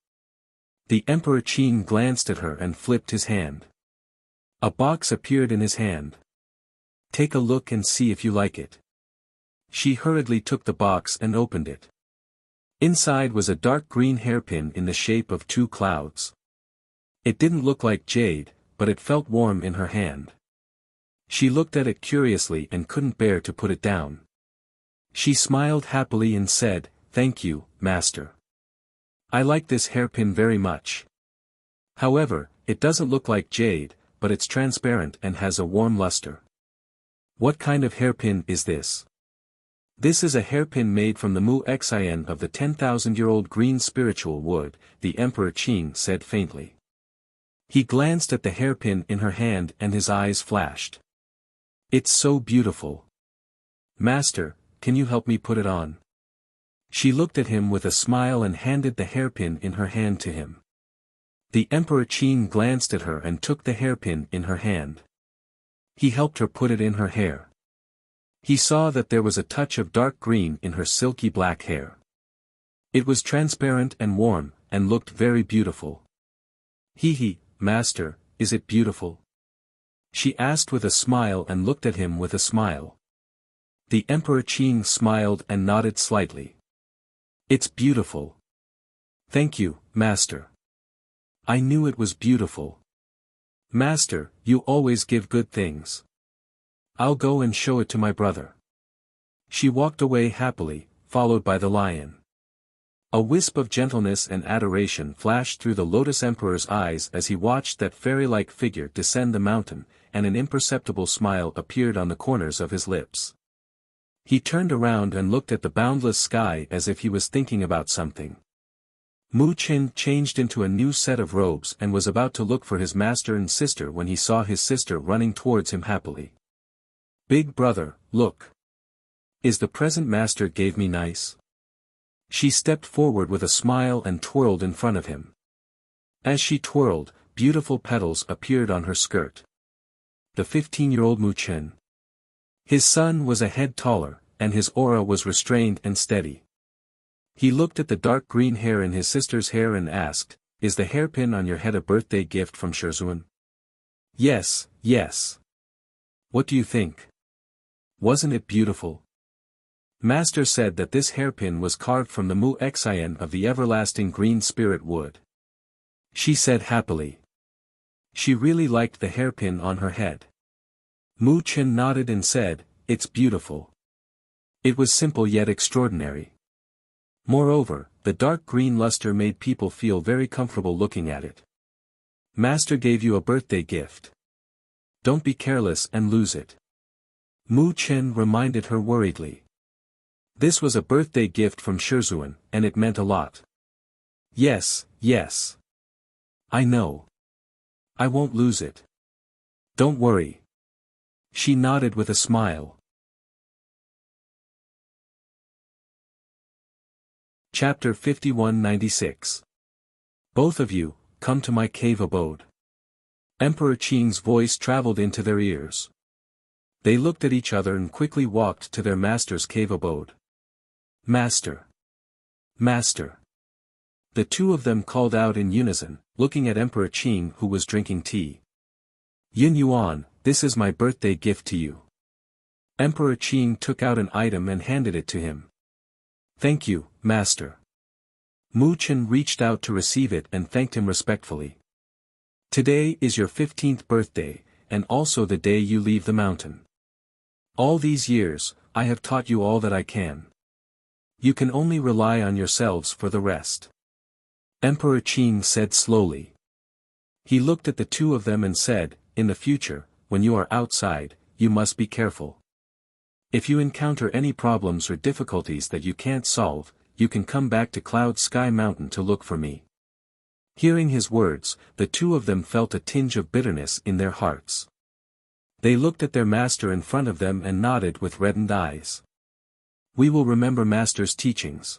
[SPEAKER 1] The Emperor Qing glanced at her and flipped his hand. A box appeared in his hand. "Take a look and see if you like it." She hurriedly took the box and opened it. Inside was a dark green hairpin in the shape of two clouds. It didn't look like jade, but it felt warm in her hand. She looked at it curiously and couldn't bear to put it down. She smiled happily and said, "Thank you, master. I like this hairpin very much. However, it doesn't look like jade, but it's transparent and has a warm luster." "What kind of hairpin is this?" "This is a hairpin made from the Mu-Xian of the 10,000-year-old green spiritual wood," the Emperor Qing said faintly. He glanced at the hairpin in her hand and his eyes flashed. "It's so beautiful. Master, can you help me put it on?" She looked at him with a smile and handed the hairpin in her hand to him. The Emperor Qing glanced at her and took the hairpin in her hand. He helped her put it in her hair. He saw that there was a touch of dark green in her silky black hair. It was transparent and warm, and looked very beautiful. "He, master, is it beautiful?" she asked with a smile and looked at him with a smile. The Emperor Qing smiled and nodded slightly. "It's beautiful. Thank you, master. I knew it was beautiful. Master, you always give good things. I'll go and show it to my brother." She walked away happily, followed by the lion. A wisp of gentleness and adoration flashed through the Lotus Emperor's eyes as he watched that fairy-like figure descend the mountain, and an imperceptible smile appeared on the corners of his lips. He turned around and looked at the boundless sky as if he was thinking about something. Mu Qin changed into a new set of robes and was about to look for his master and sister when he saw his sister running towards him happily. "Big brother, look. Is the present master gave me nice?" She stepped forward with a smile and twirled in front of him. As she twirled, beautiful petals appeared on her skirt. The 15-year-old Mu Qin. His son was a head taller, and his aura was restrained and steady. He looked at the dark green hair in his sister's hair and asked, "Is the hairpin on your head a birthday gift from Shizun?" "Yes, yes. What do you think? Wasn't it beautiful?" Master said that this hairpin was carved from the Mu-Xian of the everlasting green spirit wood. She said happily. She really liked the hairpin on her head. Mu Qin nodded and said, "It's beautiful." It was simple yet extraordinary. Moreover, the dark green luster made people feel very comfortable looking at it. "Master gave you a birthday gift. Don't be careless and lose it." Mu Qin reminded her worriedly. This was a birthday gift from Shizun, and it meant a lot. "Yes, yes. I know. I won't lose it. Don't worry." She nodded with a smile. Chapter 5196. "Both of you, come to my cave abode." Emperor Qing's voice traveled into their ears. They looked at each other and quickly walked to their master's cave abode. "Master! Master!" The two of them called out in unison, looking at Emperor Qing who was drinking tea. "Yin Yuan, this is my birthday gift to you." Emperor Qing took out an item and handed it to him. "Thank you, master." Mu Qin reached out to receive it and thanked him respectfully. "Today is your 15th birthday, and also the day you leave the mountain. All these years, I have taught you all that I can. You can only rely on yourselves for the rest." Emperor Qing said slowly. He looked at the two of them and said, "In the future, when you are outside, you must be careful. If you encounter any problems or difficulties that you can't solve, you can come back to Cloud Sky Mountain to look for me." Hearing his words, the two of them felt a tinge of bitterness in their hearts. They looked at their master in front of them and nodded with reddened eyes. "We will remember Master's teachings."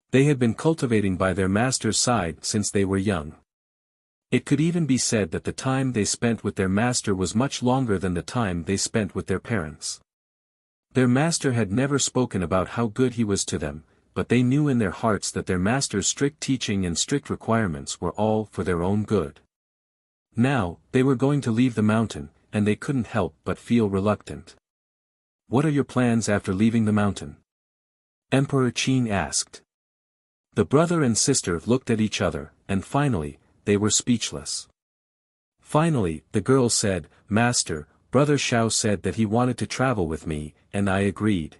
[SPEAKER 1] They had been cultivating by their master's side since they were young. It could even be said that the time they spent with their master was much longer than the time they spent with their parents. Their master had never spoken about how good he was to them, but they knew in their hearts that their master's strict teaching and strict requirements were all for their own good. Now, they were going to leave the mountain, and they couldn't help but feel reluctant. "What are your plans after leaving the mountain?" Emperor Qin asked. The brother and sister looked at each other, and finally, they were speechless. Finally, the girl said, "Master, Brother Xiao said that he wanted to travel with me, and I agreed.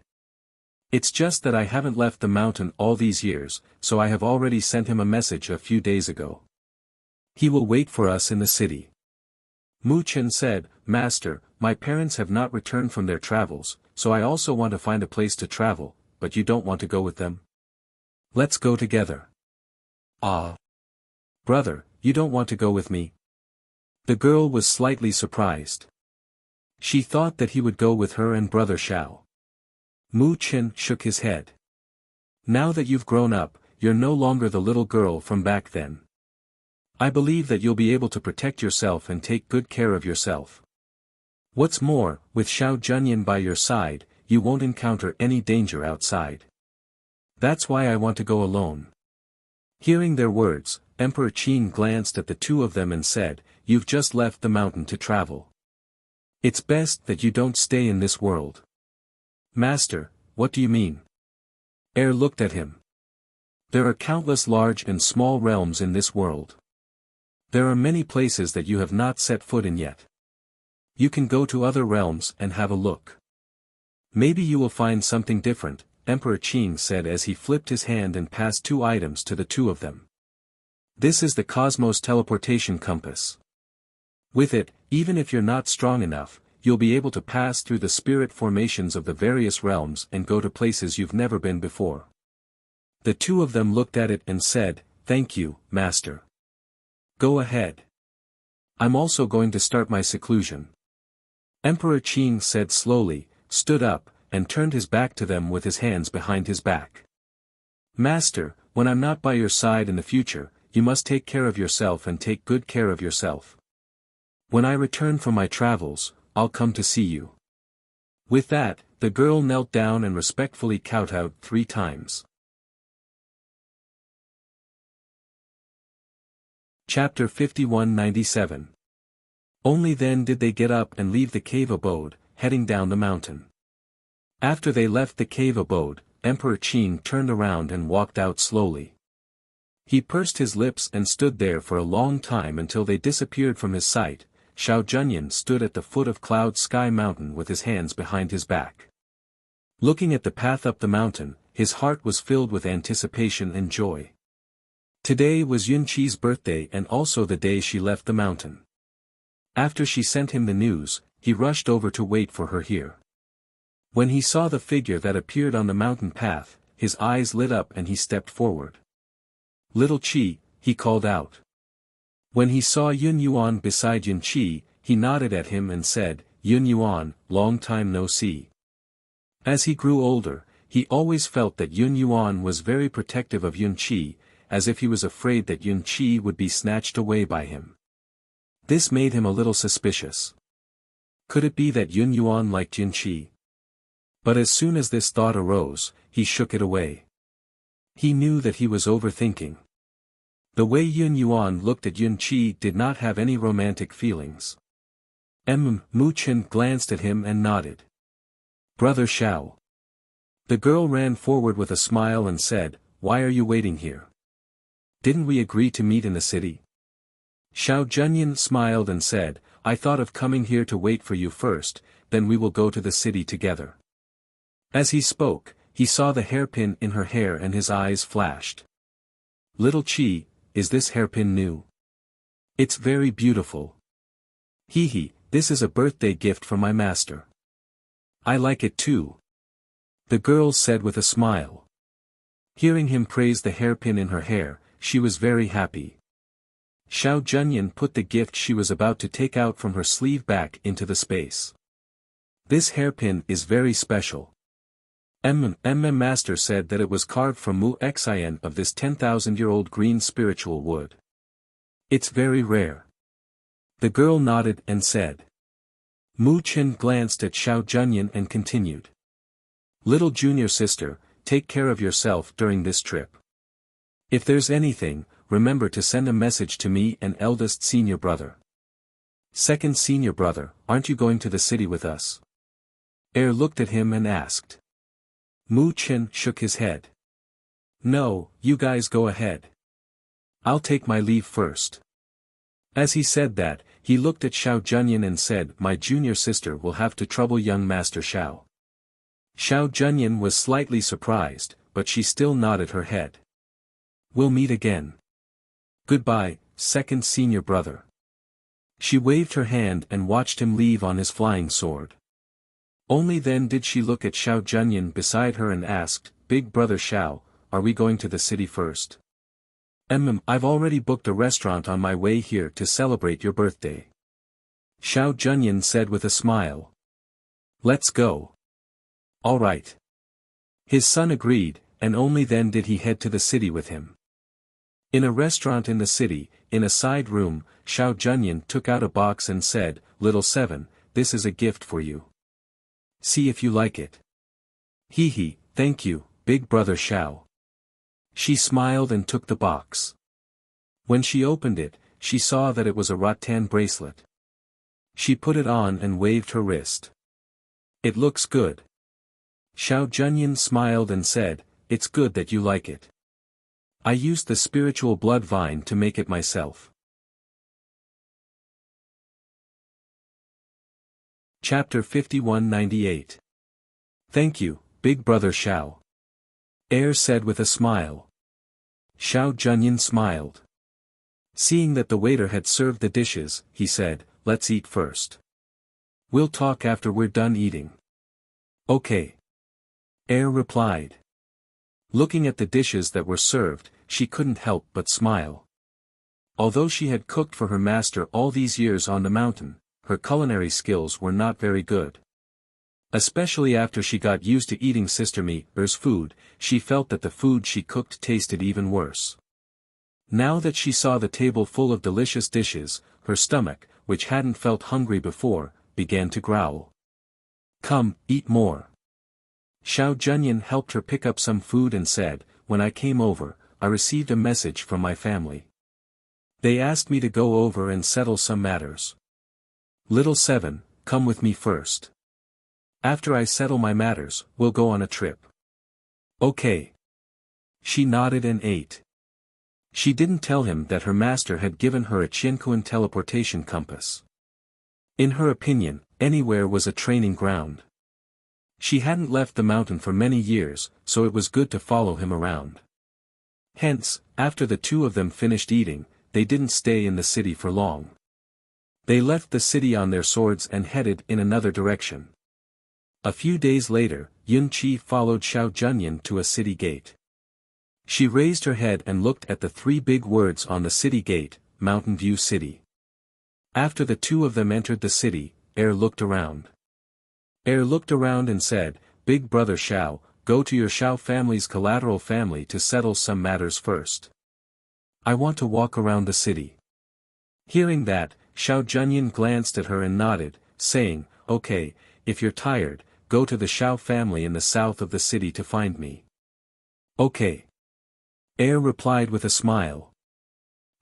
[SPEAKER 1] It's just that I haven't left the mountain all these years, so I have already sent him a message a few days ago. He will wait for us in the city." Mu Chen said, "Master, my parents have not returned from their travels, so I also want to find a place to travel, but you don't want to go with them? Let's go together." "Ah. Brother, you don't want to go with me?" The girl was slightly surprised. She thought that he would go with her and Brother Xiao. Mu Chen shook his head. "Now that you've grown up, you're no longer the little girl from back then. I believe that you'll be able to protect yourself and take good care of yourself. What's more, with Xiao Junyan by your side, you won't encounter any danger outside. That's why I want to go alone." Hearing their words, Emperor Qin glanced at the two of them and said, "You've just left the mountain to travel. It's best that you don't stay in this world." "Master, what do you mean?" Looked at him. "There are countless large and small realms in this world. There are many places that you have not set foot in yet. You can go to other realms and have a look. Maybe you will find something different," Emperor Qin said as he flipped his hand and passed two items to the two of them. "This is the Cosmos Teleportation Compass. With it, even if you're not strong enough, you'll be able to pass through the spirit formations of the various realms and go to places you've never been before." The two of them looked at it and said, "Thank you, Master. Go ahead. I'm also going to start my seclusion." Emperor Qin said slowly, stood up, and turned his back to them with his hands behind his back. "Master, when I'm not by your side in the future, you must take care of yourself and take good care of yourself. When I return from my travels, I'll come to see you." With that, the girl knelt down and respectfully kowtowed 3 times. Chapter 5197. Only then did they get up and leave the cave abode, heading down the mountain. After they left the cave abode, Emperor Qin turned around and walked out slowly. He pursed his lips and stood there for a long time until they disappeared from his sight. Xiao Junyan stood at the foot of Cloud Sky Mountain with his hands behind his back. Looking at the path up the mountain, his heart was filled with anticipation and joy. Today was Yunqi's birthday and also the day she left the mountain. After she sent him the news, he rushed over to wait for her here. When he saw the figure that appeared on the mountain path, his eyes lit up and he stepped forward. "Little Qi," he called out. When he saw Yun Yuan beside Yun Qi, he nodded at him and said, "Yun Yuan, long time no see." As he grew older, he always felt that Yun Yuan was very protective of Yun Qi, as if he was afraid that Yun Qi would be snatched away by him. This made him a little suspicious. Could it be that Yun Yuan liked Yun Qi? But as soon as this thought arose, he shook it away. He knew that he was overthinking. The way Yun Yuan looked at Yun Qi did not have any romantic feelings. Mu Chen glanced at him and nodded. "Brother Xiao." The girl ran forward with a smile and said, "Why are you waiting here? Didn't we agree to meet in the city?" Xiao Junyan smiled and said, "I thought of coming here to wait for you first, then we will go to the city together." As he spoke, he saw the hairpin in her hair and his eyes flashed. "Little Qi, is this hairpin new?" It's very beautiful. Hee hee, this is a birthday gift from my master. I like it too. The girl said with a smile. Hearing him praise the hairpin in her hair, she was very happy. Xiao Junyan put the gift she was about to take out from her sleeve back into the space. This hairpin is very special. Master said that it was carved from Wuxia of this 10,000-year-old green spiritual wood. It's very rare. The girl nodded and said. Mu Chen glanced at Xiao Junyan and continued. Little junior sister, take care of yourself during this trip. If there's anything, remember to send a message to me and eldest senior brother. Second senior brother, aren't you going to the city with us? Looked at him and asked. Mu Chen shook his head. No, you guys go ahead. I'll take my leave first. As he said that, he looked at Xiao Junyan and said, my junior sister will have to trouble young Master Xiao. Xiao Junyan was slightly surprised, but she still nodded her head. We'll meet again. Goodbye, second senior brother. She waved her hand and watched him leave on his flying sword. Only then did she look at Xiao Junyan beside her and asked, Big brother Xiao, are we going to the city first? I've already booked a restaurant on my way here to celebrate your birthday. Xiao Junyan said with a smile. Let's go. All right. His son agreed, and only then did he head to the city with him. In a restaurant in the city, in a side room, Xiao Junyan took out a box and said, Little Seven, this is a gift for you. See if you like it. Hee hee, thank you, big brother Xiao. She smiled and took the box. When she opened it, she saw that it was a rattan bracelet. She put it on and waved her wrist. It looks good. Xiao Junyan smiled and said, It's good that you like it. I used the spiritual blood vine to make it myself. Chapter 5198. Thank you, big brother Xiao. Said with a smile. Xiao Junyan smiled. Seeing that the waiter had served the dishes, he said, Let's eat first. We'll talk after we're done eating. Okay. Replied. Looking at the dishes that were served, she couldn't help but smile. Although she had cooked for her master all these years on the mountain, her culinary skills were not very good. Especially after she got used to eating Sister Mi's food, she felt that the food she cooked tasted even worse. Now that she saw the table full of delicious dishes, her stomach, which hadn't felt hungry before, began to growl. Come, eat more. Xiao Junyan helped her pick up some food and said, When I came over, I received a message from my family. They asked me to go over and settle some matters. Little Seven, come with me first. After I settle my matters, we'll go on a trip. Okay. She nodded and ate. She didn't tell him that her master had given her a Qianquan teleportation compass. In her opinion, anywhere was a training ground. She hadn't left the mountain for many years, so it was good to follow him around. Hence, after the two of them finished eating, they didn't stay in the city for long. They left the city on their swords and headed in another direction. A few days later, Yun Qi followed Xiao Junyan to a city gate. She raised her head and looked at the three big words on the city gate, Mountain View City. After the two of them entered the city, looked around. Looked around and said, Big brother Xiao, go to your Xiao family's collateral family to settle some matters first. I want to walk around the city. Hearing that, Xiao Junyan glanced at her and nodded, saying, Okay, if you're tired, go to the Xiao family in the south of the city to find me. Okay. Replied with a smile.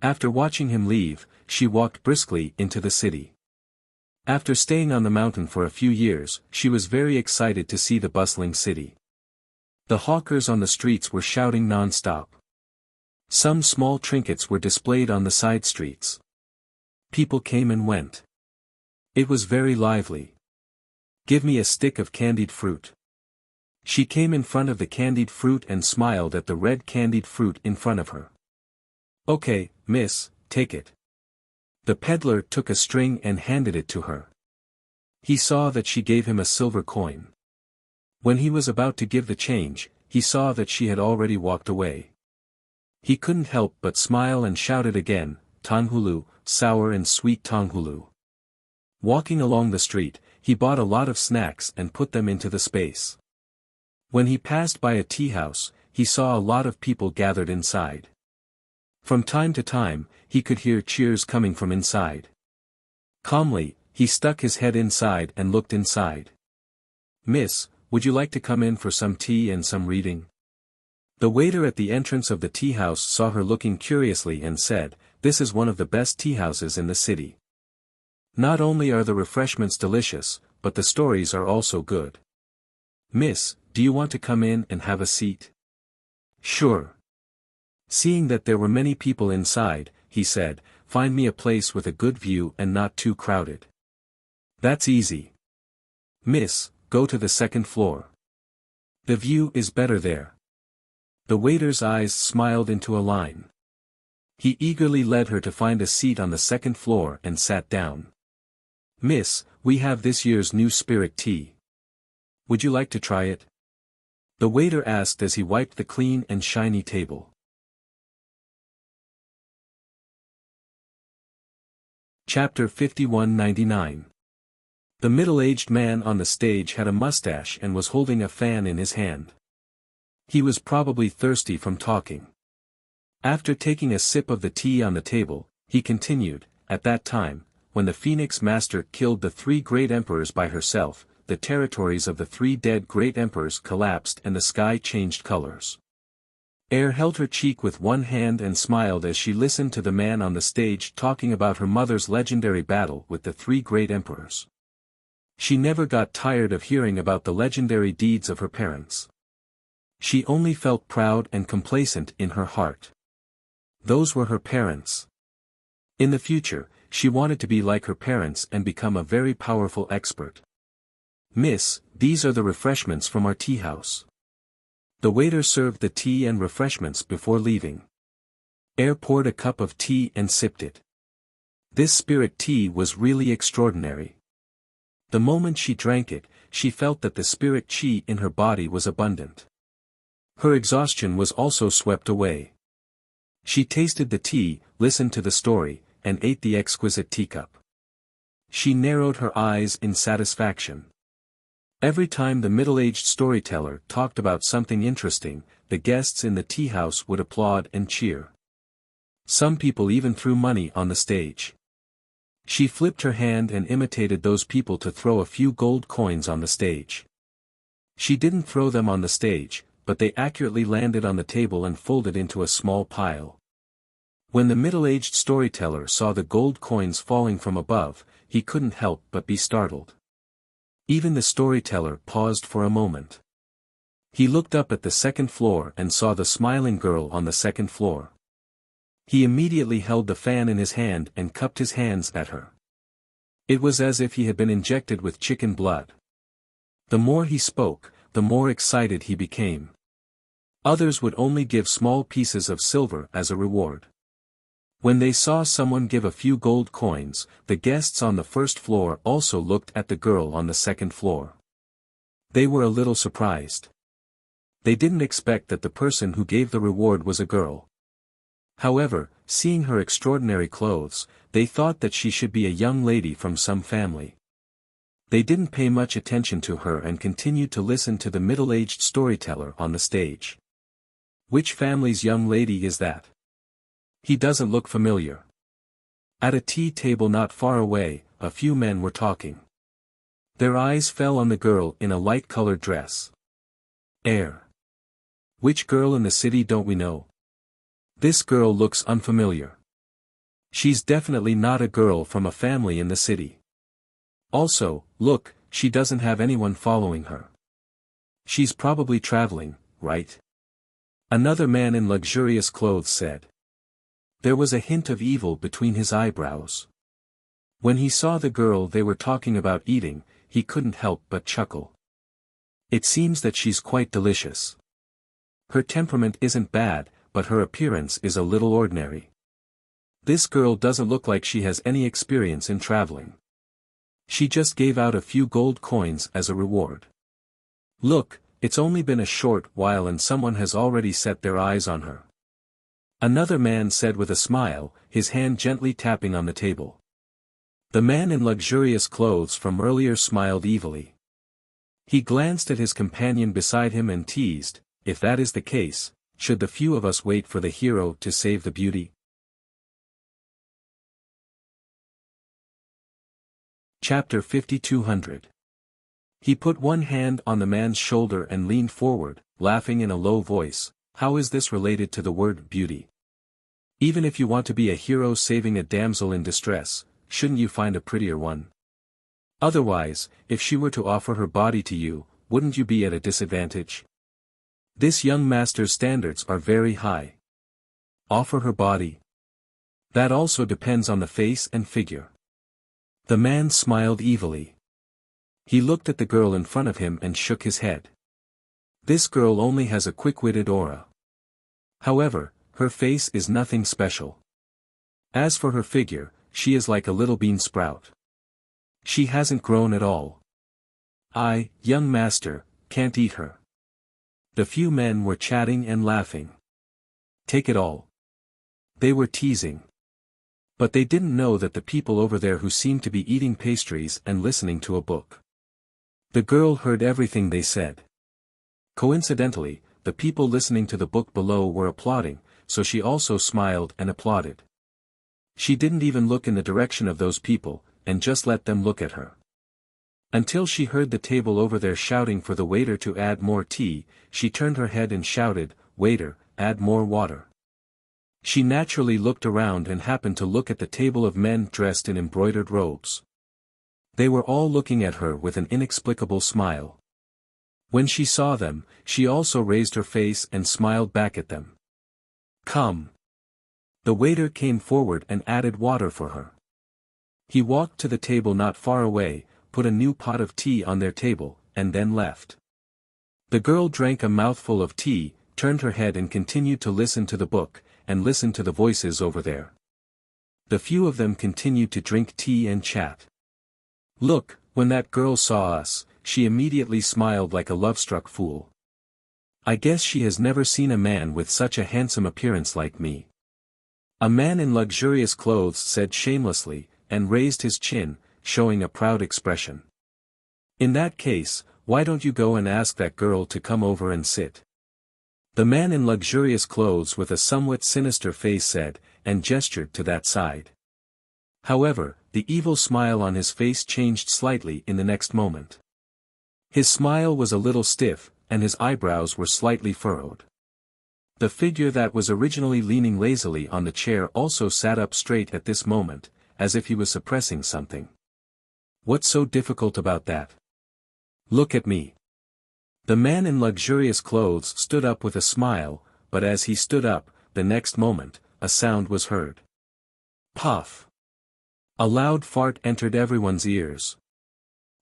[SPEAKER 1] After watching him leave, she walked briskly into the city. After staying on the mountain for a few years, she was very excited to see the bustling city. The hawkers on the streets were shouting non-stop. Some small trinkets were displayed on the side streets. People came and went. It was very lively. Give me a stick of candied fruit. She came in front of the candied fruit and smiled at the red candied fruit in front of her. Okay, miss, take it. The peddler took a string and handed it to her. He saw that she gave him a silver coin. When he was about to give the change, he saw that she had already walked away. He couldn't help but smile and shouted again, "Tanghulu, sour and sweet Tanghulu." Walking along the street, he bought a lot of snacks and put them into the space. When he passed by a tea house, he saw a lot of people gathered inside. From time to time, he could hear cheers coming from inside. Calmly, he stuck his head inside and looked inside. "Miss, would you like to come in for some tea and some reading?" The waiter at the entrance of the tea house saw her looking curiously and said, "This is one of the best tea houses in the city. Not only are the refreshments delicious, but the stories are also good. Miss, do you want to come in and have a seat?" "Sure." Seeing that there were many people inside, he said, "Find me a place with a good view and not too crowded." "That's easy. Miss, go to the second floor. The view is better there." The waiter's eyes smiled into a line. He eagerly led her to find a seat on the second floor and sat down. "Miss, we have this year's new spirit tea. Would you like to try it?" the waiter asked as he wiped the clean and shiny table. Chapter 5199. The middle-aged man on the stage had a mustache and was holding a fan in his hand. He was probably thirsty from talking. After taking a sip of the tea on the table, he continued, "At that time, when the Phoenix Master killed the 3 great emperors by herself, the territories of the 3 dead great emperors collapsed and the sky changed colors." Air held her cheek with one hand and smiled as she listened to the man on the stage talking about her mother's legendary battle with the 3 great emperors. She never got tired of hearing about the legendary deeds of her parents. She only felt proud and complacent in her heart. Those were her parents. In the future, she wanted to be like her parents and become a very powerful expert. "Miss, these are the refreshments from our tea house." The waiter served the tea and refreshments before leaving. Air poured a cup of tea and sipped it. This spirit tea was really extraordinary. The moment she drank it, she felt that the spirit chi in her body was abundant. Her exhaustion was also swept away. She tasted the tea, listened to the story, and ate the exquisite teacup. She narrowed her eyes in satisfaction. Every time the middle-aged storyteller talked about something interesting, the guests in the tea house would applaud and cheer. Some people even threw money on the stage. She flipped her hand and imitated those people to throw a few gold coins on the stage. She didn't throw them on the stage, but they accurately landed on the table and folded into a small pile. When the middle-aged storyteller saw the gold coins falling from above, he couldn't help but be startled. Even the storyteller paused for a moment. He looked up at the second floor and saw the smiling girl on the second floor. He immediately held the fan in his hand and cupped his hands at her. It was as if he had been injected with chicken blood. The more he spoke, the more excited he became. Others would only give small pieces of silver as a reward. When they saw someone give a few gold coins, the guests on the first floor also looked at the girl on the second floor. They were a little surprised. They didn't expect that the person who gave the reward was a girl. However, seeing her extraordinary clothes, they thought that she should be a young lady from some family. They didn't pay much attention to her and continued to listen to the middle-aged storyteller on the stage. "Which family's young lady is that? He doesn't look familiar." At a tea table not far away, a few men were talking. Their eyes fell on the girl in a light-colored dress. Air. "Which girl in the city don't we know? This girl looks unfamiliar. She's definitely not a girl from a family in the city. Also, look, she doesn't have anyone following her. She's probably traveling, right?" Another man in luxurious clothes said. There was a hint of evil between his eyebrows. When he saw the girl they were talking about eating, he couldn't help but chuckle. "It seems that she's quite delicious. Her temperament isn't bad, but her appearance is a little ordinary." This girl doesn't look like she has any experience in traveling. She just gave out a few gold coins as a reward. Look, it's only been a short while and someone has already set their eyes on her. Another man said with a smile, his hand gently tapping on the table. The man in luxurious clothes from earlier smiled evilly. He glanced at his companion beside him and teased, if that is the case, should the few of us wait for the hero to save the beauty? Chapter 5200. He put one hand on the man's shoulder and leaned forward, laughing in a low voice. How is this related to the word beauty? Even if you want to be a hero saving a damsel in distress, shouldn't you find a prettier one? Otherwise, if she were to offer her body to you, wouldn't you be at a disadvantage? This young master's standards are very high. Offer her body? That also depends on the face and figure. The man smiled evilly. He looked at the girl in front of him and shook his head. This girl only has a quick-witted aura. However, her face is nothing special. As for her figure, she is like a little bean sprout. She hasn't grown at all. I, young master, can't eat her. The few men were chatting and laughing. Take it all. They were teasing. But they didn't know that the people over there who seemed to be eating pastries and listening to a book. The girl heard everything they said. Coincidentally, the people listening to the book below were applauding, so she also smiled and applauded. She didn't even look in the direction of those people, and just let them look at her. Until she heard the table over there shouting for the waiter to add more tea, she turned her head and shouted, "Waiter, add more water." She naturally looked around and happened to look at the table of men dressed in embroidered robes. They were all looking at her with an inexplicable smile. When she saw them, she also raised her face and smiled back at them. Come. The waiter came forward and added water for her. He walked to the table not far away, put a new pot of tea on their table, and then left. The girl drank a mouthful of tea, turned her head and continued to listen to the book, and listen to the voices over there. The few of them continued to drink tea and chat. Look, when that girl saw us, she immediately smiled like a love-struck fool. I guess she has never seen a man with such a handsome appearance like me. A man in luxurious clothes said shamelessly, and raised his chin, showing a proud expression. In that case, why don't you go and ask that girl to come over and sit? The man in luxurious clothes with a somewhat sinister face said, and gestured to that side. However, the evil smile on his face changed slightly in the next moment. His smile was a little stiff, and his eyebrows were slightly furrowed. The figure that was originally leaning lazily on the chair also sat up straight at this moment, as if he was suppressing something. What's so difficult about that? Look at me. The man in luxurious clothes stood up with a smile, but as he stood up, the next moment, a sound was heard. Puff. A loud fart entered everyone's ears.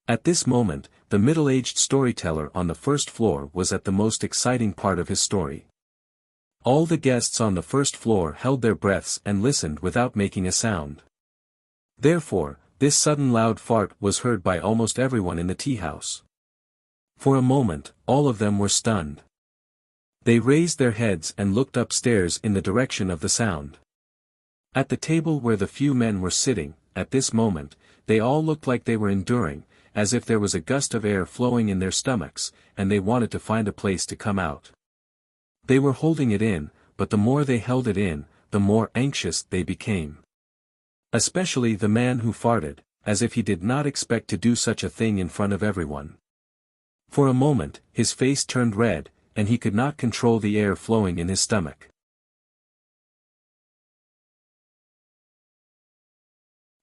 [SPEAKER 1] At this moment, the middle-aged storyteller on the first floor was at the most exciting part of his story. All the guests on the first floor held their breaths and listened without making a sound. Therefore, this sudden loud fart was heard by almost everyone in the tea house. For a moment, all of them were stunned. They raised their heads and looked upstairs in the direction of the sound. At the table where the few men were sitting, at this moment, they all looked like they were enduring, as if there was a gust of air flowing in their stomachs, and they wanted to find a place to come out. They were holding it in, but the more they held it in, the more anxious they became. Especially the man who farted, as if he did not expect to do such a thing in front of everyone. For a moment, his face turned red, and he could not control the air flowing in his stomach.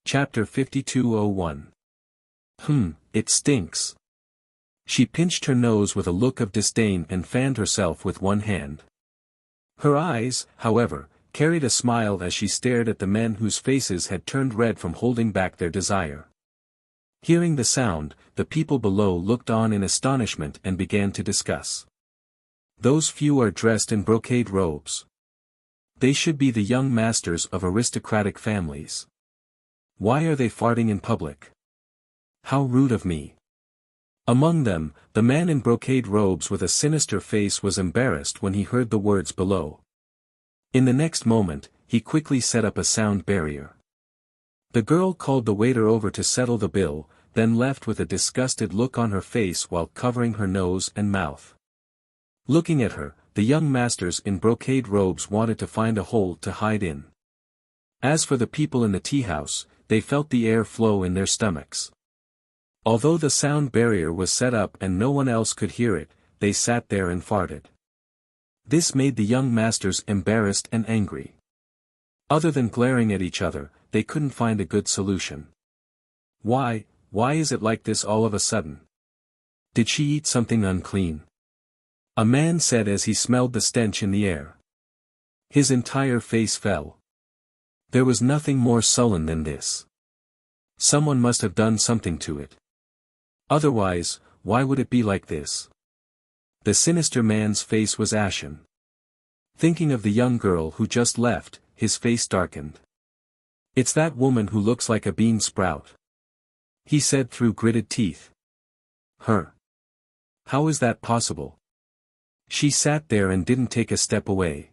[SPEAKER 1] Chapter 5201. It stinks. She pinched her nose with a look of disdain and fanned herself with one hand. Her eyes, however, carried a smile as she stared at the men whose faces had turned red from holding back their desire. Hearing the sound, the people below looked on in astonishment and began to discuss. Those few are dressed in brocade robes. They should be the young masters of aristocratic families. Why are they farting in public? How rude of me. Among them, the man in brocade robes with a sinister face was embarrassed when he heard the words below. In the next moment, he quickly set up a sound barrier. The girl called the waiter over to settle the bill, then left with a disgusted look on her face while covering her nose and mouth. Looking at her, the young masters in brocade robes wanted to find a hole to hide in. As for the people in the tea house, they felt the air flow in their stomachs. Although the sound barrier was set up and no one else could hear it, they sat there and farted. This made the young masters embarrassed and angry. Other than glaring at each other, they couldn't find a good solution. Why is it like this all of a sudden? Did she eat something unclean? A man said as he smelled the stench in the air. His entire face fell. There was nothing more sullen than this. Someone must have done something to it. Otherwise, why would it be like this? The sinister man's face was ashen. Thinking of the young girl who just left, his face darkened. It's that woman who looks like a bean sprout, he said through gritted teeth. Her. How is that possible? She sat there and didn't take a step away.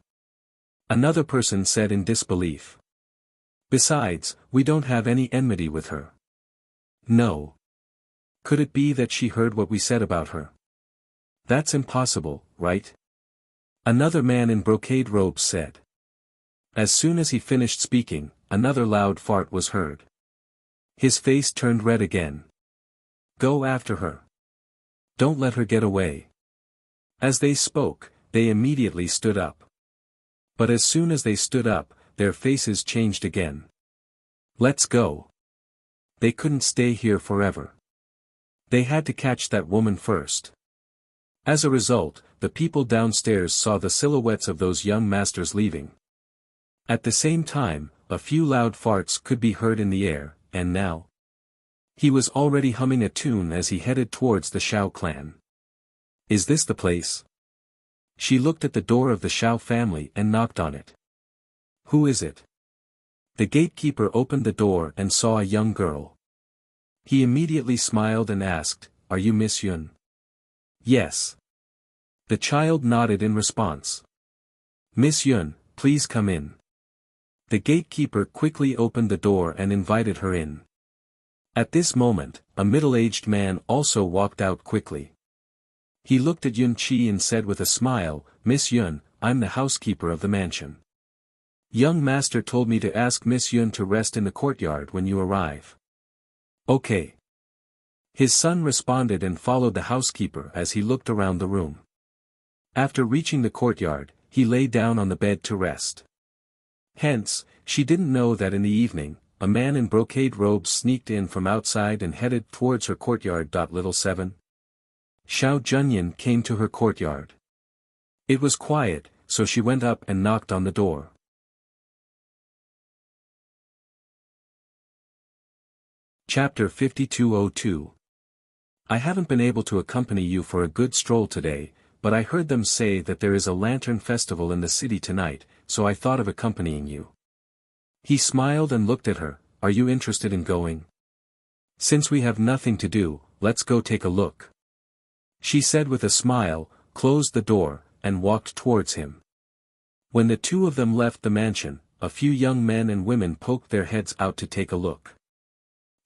[SPEAKER 1] Another person said in disbelief. Besides, we don't have any enmity with her. No. Could it be that she heard what we said about her? That's impossible, right? Another man in brocade robes said. As soon as he finished speaking, another loud fart was heard. His face turned red again. Go after her. Don't let her get away. As they spoke, they immediately stood up. But as soon as they stood up, their faces changed again. Let's go. They couldn't stay here forever. They had to catch that woman first. As a result, the people downstairs saw the silhouettes of those young masters leaving. At the same time, a few loud farts could be heard in the air, and now he was already humming a tune as he headed towards the Shao clan. Is this the place? She looked at the door of the Shao family and knocked on it. Who is it? The gatekeeper opened the door and saw a young girl. He immediately smiled and asked, Are you Miss Yun? Yes. The child nodded in response. Miss Yun, please come in. The gatekeeper quickly opened the door and invited her in. At this moment, a middle-aged man also walked out quickly. He looked at Yun Qi and said with a smile, Miss Yun, I'm the housekeeper of the mansion. Young master told me to ask Miss Yun to rest in the courtyard when you arrive. Okay. His son responded and followed the housekeeper as he looked around the room. After reaching the courtyard, he lay down on the bed to rest. Hence, she didn't know that in the evening, a man in brocade robes sneaked in from outside and headed towards her courtyard. 7. Xiao Junyan came to her courtyard. It was quiet, so she went up and knocked on the door. Chapter 5202. I haven't been able to accompany you for a good stroll today, but I heard them say that there is a lantern festival in the city tonight, so I thought of accompanying you. He smiled and looked at her, Are you interested in going? Since we have nothing to do, let's go take a look. She said with a smile, closed the door, and walked towards him. When the two of them left the mansion, a few young men and women poked their heads out to take a look.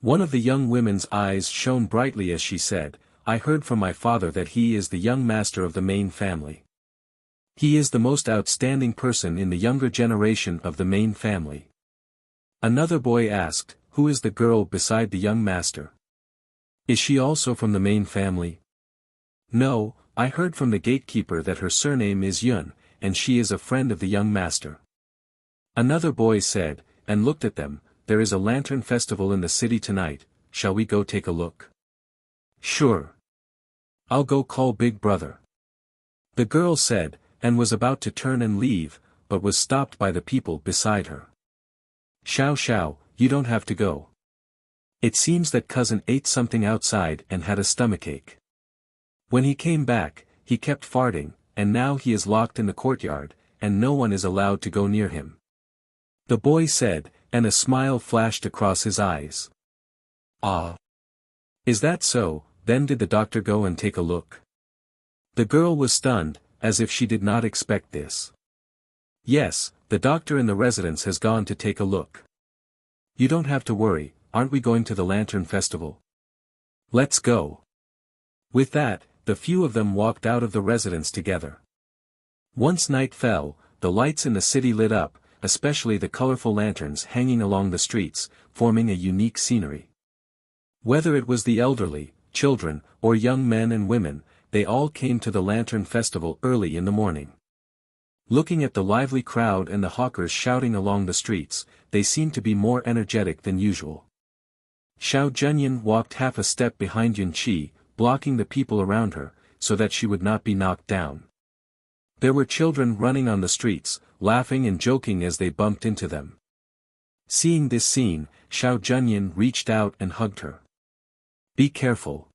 [SPEAKER 1] One of the young women's eyes shone brightly as she said, I heard from my father that he is the young master of the main family. He is the most outstanding person in the younger generation of the main family. Another boy asked, Who is the girl beside the young master? Is she also from the main family? No, I heard from the gatekeeper that her surname is Yun, and she is a friend of the young master. Another boy said, and looked at them, There is a lantern festival in the city tonight, shall we go take a look? Sure. I'll go call Big Brother. The girl said, and was about to turn and leave, but was stopped by the people beside her. Xiao, you don't have to go. It seems that cousin ate something outside and had a stomachache. When he came back, he kept farting, and now he is locked in the courtyard, and no one is allowed to go near him." The boy said, and a smile flashed across his eyes. "Ah. Is that so? Then did the doctor go and take a look?" The girl was stunned, as if she did not expect this. "Yes, the doctor in the residence has gone to take a look. You don't have to worry, aren't we going to the Lantern Festival? Let's go." With that, the few of them walked out of the residence together. Once night fell, the lights in the city lit up, especially the colorful lanterns hanging along the streets, forming a unique scenery. Whether it was the elderly, children, or young men and women, they all came to the Lantern Festival early in the morning. Looking at the lively crowd and the hawkers shouting along the streets, they seemed to be more energetic than usual. Xiao Zhenyan walked half a step behind Yunqi, blocking the people around her, so that she would not be knocked down. There were children running on the streets, laughing and joking as they bumped into them. Seeing this scene, Xiao Zhenyan reached out and hugged her. "Be careful."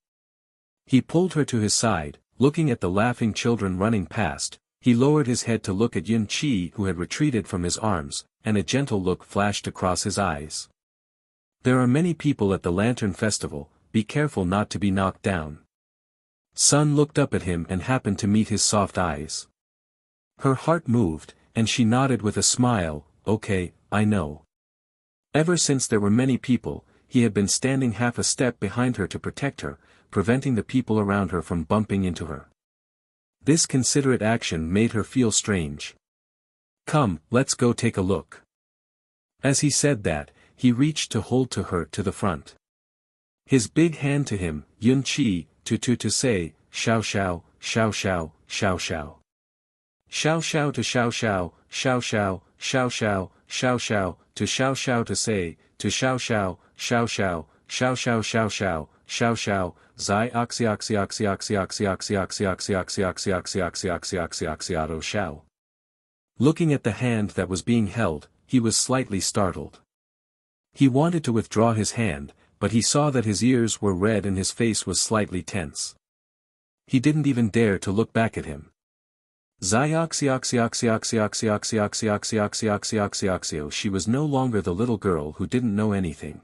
[SPEAKER 1] He pulled her to his side, looking at the laughing children running past. He lowered his head to look at Yunqi, who had retreated from his arms, and a gentle look flashed across his eyes. "There are many people at the Lantern Festival, be careful not to be knocked down." Sun looked up at him and happened to meet his soft eyes. Her heart moved, and she nodded with a smile, "Okay, I know." Ever since there were many people, he had been standing half a step behind her to protect her, preventing the people around her from bumping into her. This considerate action made her feel strange. "Come, let's go take a look." As he said that, he reached to hold to her to the front. His big hand to him, Yunqi, to say, "Xiao Xiao, Xiao Xiao, Xiao Xiao. Xiao Xiao to Xiao Xiao, Xiao Xiao, Xiao Xiao, Xiao Xiao, to Xiao Xiao to say, to Xiao Xiao, Xiao Xiao, Xiao Xiao Xiao Xiao, Xiao Xiao, Zai oxy oxy oxy oxy oxy oxy oxy oxy oxy oxy oxy oxy oxy oxy oxyato Xiao. Looking at the hand that was being held, he was slightly startled. He wanted to withdraw his hand, but he saw that his ears were red and his face was slightly tense. He didn't even dare to look back at him. Zioxioxioxioxioxioxioxioxioxioxioxioxioxio. She was no longer the little girl who didn't know anything.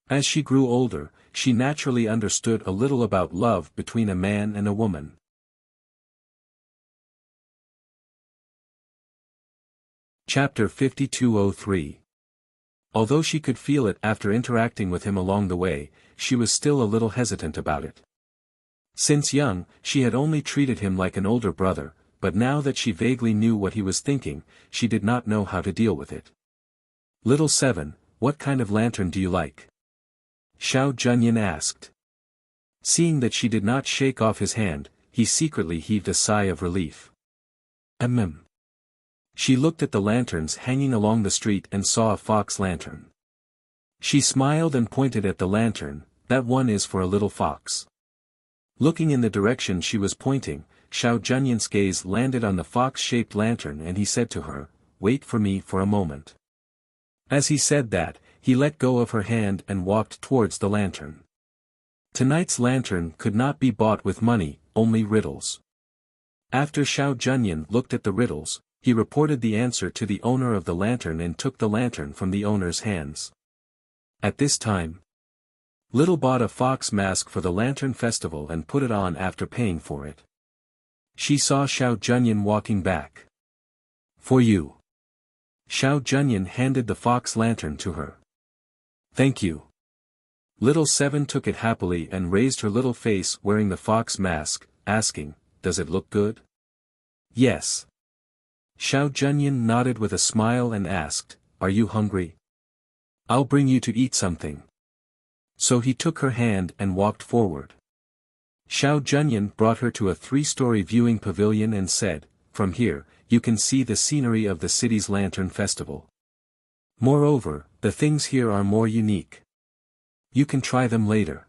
[SPEAKER 1] As she grew older, she naturally understood a little about love between a man and a woman. Chapter 5203. Although she could feel it after interacting with him along the way, she was still a little hesitant about it. Since young, she had only treated him like an older brother, but now that she vaguely knew what he was thinking, she did not know how to deal with it. "Little Seven, what kind of lantern do you like?" Xiao Zhenyan asked. Seeing that she did not shake off his hand, he secretly heaved a sigh of relief. She looked at the lanterns hanging along the street and saw a fox lantern. She smiled and pointed at the lantern. "That one is for a little fox." Looking in the direction she was pointing, Xiao Zhenyan's gaze landed on the fox-shaped lantern and he said to her, "Wait for me for a moment." As he said that, he let go of her hand and walked towards the lantern. Tonight's lantern could not be bought with money, only riddles. After Xiao Zhenyan looked at the riddles, he reported the answer to the owner of the lantern and took the lantern from the owner's hands. At this time, Little bought a fox mask for the Lantern Festival and put it on after paying for it. She saw Xiao Zhenyan walking back. "For you." Xiao Zhenyan handed the fox lantern to her. "Thank you." Little Seven took it happily and raised her little face wearing the fox mask, asking, "Does it look good?" "Yes." Xiao Zhenyan nodded with a smile and asked, "Are you hungry? I'll bring you to eat something." So he took her hand and walked forward. Xiao Zhenyan brought her to a 3-story viewing pavilion and said, "From here, you can see the scenery of the city's Lantern Festival. Moreover, the things here are more unique. You can try them later."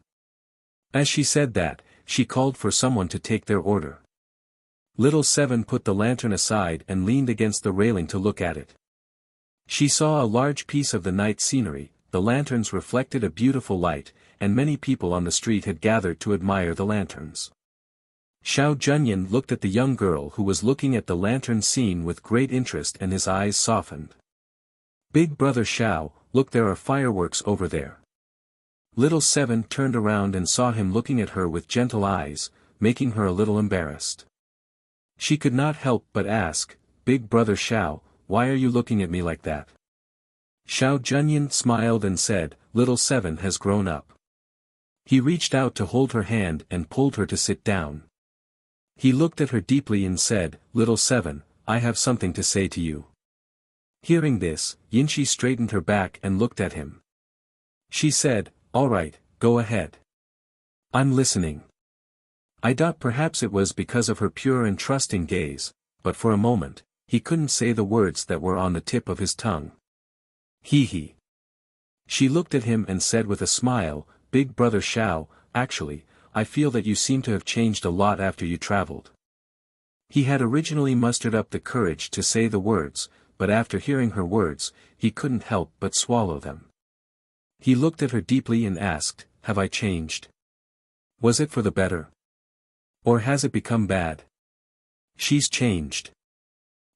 [SPEAKER 1] As she said that, she called for someone to take their order. Little Seven put the lantern aside and leaned against the railing to look at it. She saw a large piece of the night scenery. The lanterns reflected a beautiful light, and many people on the street had gathered to admire the lanterns. Xiao Junyan looked at the young girl who was looking at the lantern scene with great interest and his eyes softened. Big brother Xiao, look, there are fireworks over there. Little Seven turned around and saw him looking at her with gentle eyes, making her a little embarrassed. She could not help but ask, Big brother Xiao, why are you looking at me like that? Xiao Junyan smiled and said, Little Seven has grown up. He reached out to hold her hand and pulled her to sit down. He looked at her deeply and said, Little Seven, I have something to say to you. Hearing this, Yinshi straightened her back and looked at him. She said, All right, go ahead. I'm listening. I thought perhaps it was because of her pure and trusting gaze, but for a moment, he couldn't say the words that were on the tip of his tongue. He. She looked at him and said with a smile, Big brother Xiao, actually, I feel that you seem to have changed a lot after you traveled. He had originally mustered up the courage to say the words, but after hearing her words, he couldn't help but swallow them. He looked at her deeply and asked, Have I changed? Was it for the better? Or has it become bad? She's changed.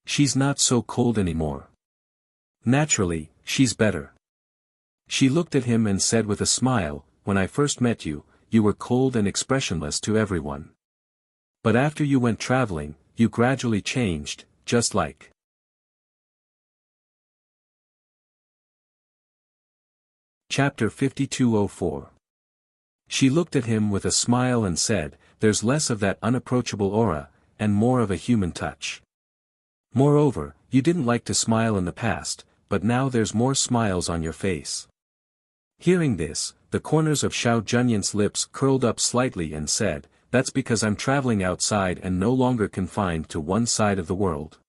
[SPEAKER 1] She's not so cold anymore. Naturally, she's better. She looked at him and said with a smile, When I first met you, you were cold and expressionless to everyone. But after you went traveling, you gradually changed, just like. Chapter 5204. She looked at him with a smile and said, There's less of that unapproachable aura, and more of a human touch. Moreover, you didn't like to smile in the past, but now there's more smiles on your face. Hearing this, the corners of Xiao Junyan's lips curled up slightly and said, That's because I'm traveling outside and no longer confined to one side of the world.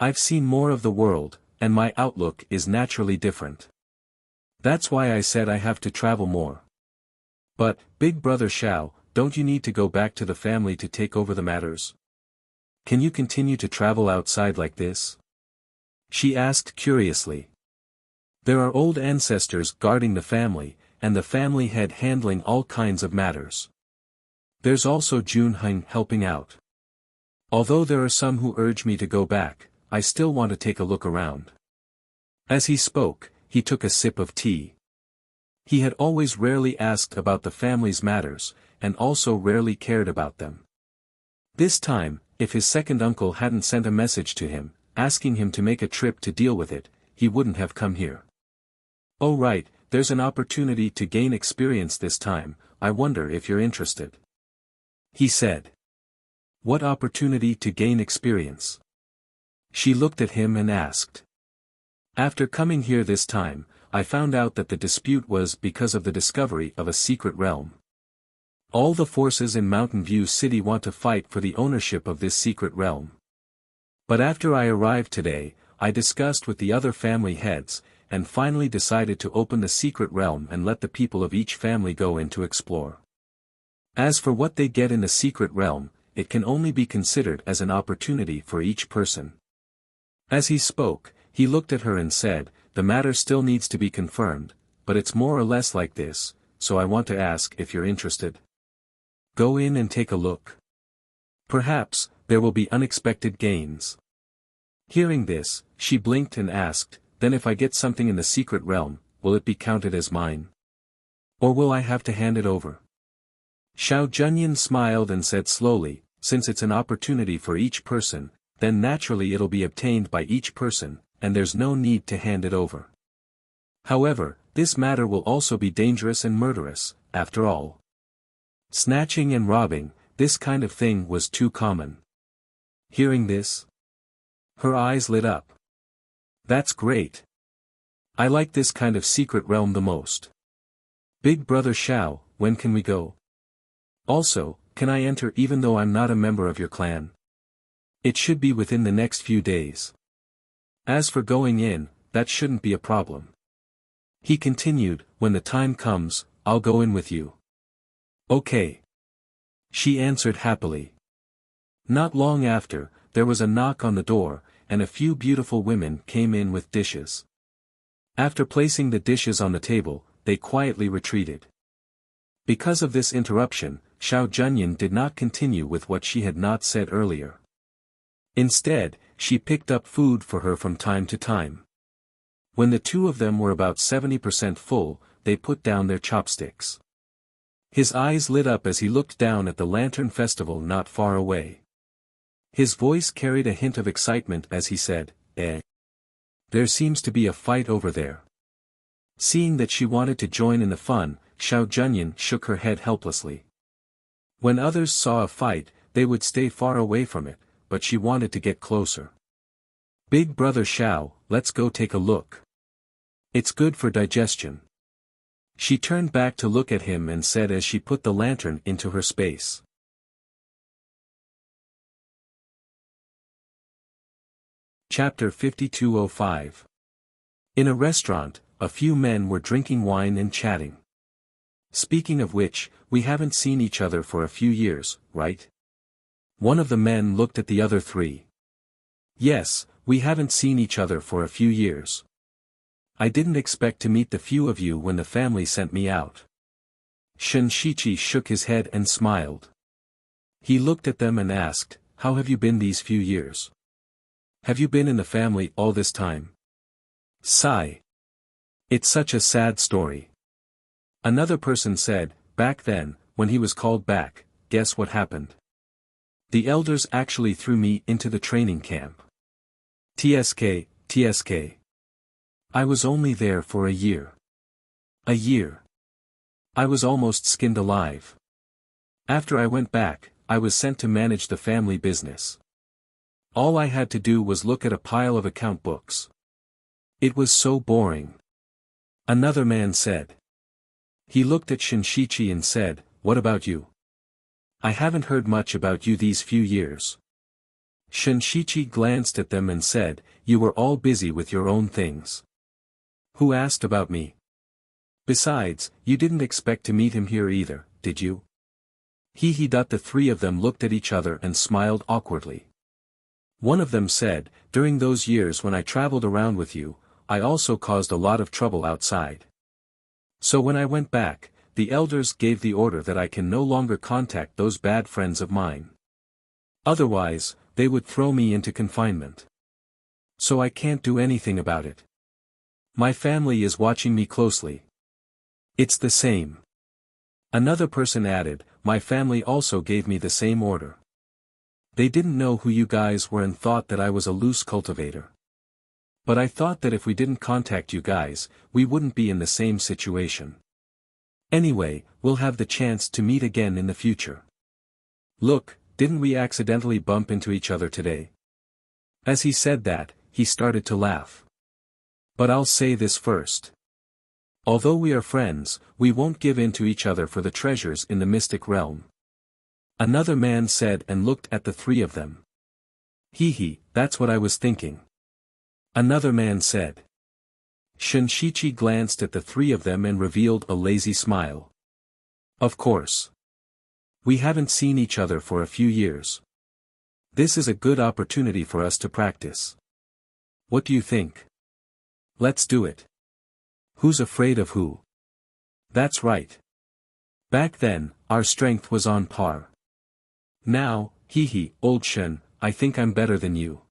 [SPEAKER 1] I've seen more of the world, and my outlook is naturally different. That's why I said I have to travel more. But, Big brother Xiao, don't you need to go back to the family to take over the matters? Can you continue to travel outside like this? She asked curiously. There are old ancestors guarding the family, and the family head handling all kinds of matters. There's also Junheng helping out. Although there are some who urge me to go back, I still want to take a look around. As he spoke, he took a sip of tea. He had always rarely asked about the family's matters, and also rarely cared about them. This time, if his second uncle hadn't sent a message to him, asking him to make a trip to deal with it, he wouldn't have come here. Oh right, there's an opportunity to gain experience this time, I wonder if you're interested. He said. What opportunity to gain experience? She looked at him and asked. After coming here this time, I found out that the dispute was because of the discovery of a secret realm. All the forces in Mountain View City want to fight for the ownership of this secret realm. But after I arrived today, I discussed with the other family heads, and finally decided to open the secret realm and let the people of each family go in to explore. As for what they get in the secret realm, it can only be considered as an opportunity for each person. As he spoke, he looked at her and said, The matter still needs to be confirmed, but it's more or less like this, so I want to ask if you're interested. Go in and take a look. Perhaps, there will be unexpected gains. Hearing this, she blinked and asked, Then if I get something in the secret realm, will it be counted as mine? Or will I have to hand it over? Xiao Junyan smiled and said slowly, Since it's an opportunity for each person, then naturally it'll be obtained by each person, and there's no need to hand it over. However, this matter will also be dangerous and murderous, after all. Snatching and robbing, this kind of thing was too common. Hearing this, her eyes lit up. That's great. I like this kind of secret realm the most. Big brother Xiao, when can we go? Also, can I enter even though I'm not a member of your clan? It should be within the next few days. As for going in, that shouldn't be a problem. He continued, When the time comes, I'll go in with you. Okay. She answered happily. Not long after, there was a knock on the door, and a few beautiful women came in with dishes. After placing the dishes on the table, they quietly retreated. Because of this interruption, Xiao Junyan did not continue with what she had not said earlier. Instead, she picked up food for her from time to time. When the two of them were about 70% full, they put down their chopsticks. His eyes lit up as he looked down at the lantern festival not far away. His voice carried a hint of excitement as he said, There seems to be a fight over there. Seeing that she wanted to join in the fun, Xiao Junyan shook her head helplessly. When others saw a fight, they would stay far away from it, but she wanted to get closer. Big brother Xiao, let's go take a look. It's good for digestion. She turned back to look at him and said as she put the lantern into her space. Chapter 5205. In a restaurant, a few men were drinking wine and chatting. Speaking of which, we haven't seen each other for a few years, right? One of the men looked at the other three. Yes, we haven't seen each other for a few years. I didn't expect to meet the few of you when the family sent me out. Shen Shiqi shook his head and smiled. He looked at them and asked, How have you been these few years? Have you been in the family all this time? Sigh. It's such a sad story. Another person said, Back then, when he was called back, guess what happened? The elders actually threw me into the training camp. TSK. I was only there for a year. A year. I was almost skinned alive. After I went back, I was sent to manage the family business. All I had to do was look at a pile of account books. It was so boring. Another man said. He looked at Shen Shiqi and said, What about you? I haven't heard much about you these few years. Shen Shiqi glanced at them and said, You were all busy with your own things. Who asked about me? Besides, you didn't expect to meet him here either, did you? The three of them looked at each other and smiled awkwardly. One of them said, During those years when I traveled around with you, I also caused a lot of trouble outside. So when I went back, the elders gave the order that I can no longer contact those bad friends of mine. Otherwise, they would throw me into confinement. So I can't do anything about it. My family is watching me closely. It's the same. Another person added, My family also gave me the same order. They didn't know who you guys were and thought that I was a loose cultivator. But I thought that if we didn't contact you guys, we wouldn't be in the same situation. Anyway, we'll have the chance to meet again in the future. Look, didn't we accidentally bump into each other today? As he said that, he started to laugh. But I'll say this first. Although we are friends, we won't give in to each other for the treasures in the mystic realm. Another man said and looked at the three of them. That's what I was thinking. Another man said. Shen Shiqi glanced at the three of them and revealed a lazy smile. Of course. We haven't seen each other for a few years. This is a good opportunity for us to practice. What do you think? Let's do it. Who's afraid of who? That's right. Back then, our strength was on par. Now, old Shen, I think I'm better than you.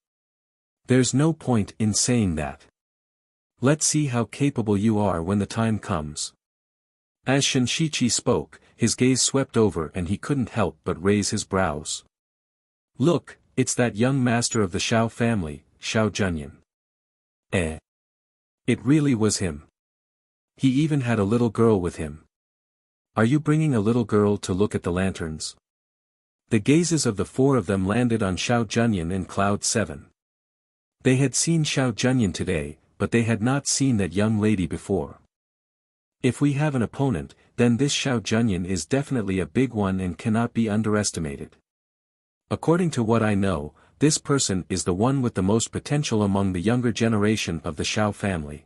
[SPEAKER 1] There's no point in saying that. Let's see how capable you are when the time comes. As Shen Shiqi spoke, his gaze swept over and he couldn't help but raise his brows. Look, it's that young master of the Xiao family, Xiao Junyan. It really was him. He even had a little girl with him. Are you bringing a little girl to look at the lanterns? The gazes of the four of them landed on Xiao Junyan and Cloud 7. They had seen Xiao Junyan today, but they had not seen that young lady before. If we have an opponent, then this Xiao Junyan is definitely a big one and cannot be underestimated. According to what I know, this person is the one with the most potential among the younger generation of the Xiao family.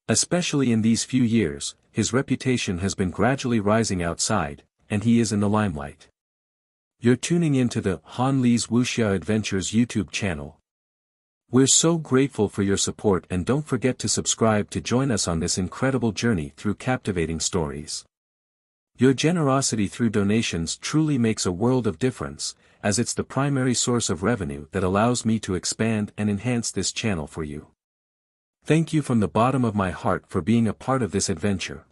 [SPEAKER 1] Especially in these few years, his reputation has been gradually rising outside, and he is in the limelight. You're tuning into the Han Li's Wuxia Adventures YouTube channel. We're so grateful for your support and don't forget to subscribe to join us on this incredible journey through captivating stories. Your generosity through donations truly makes a world of difference, as it's the primary source of revenue that allows me to expand and enhance this channel for you. Thank you from the bottom of my heart for being a part of this adventure.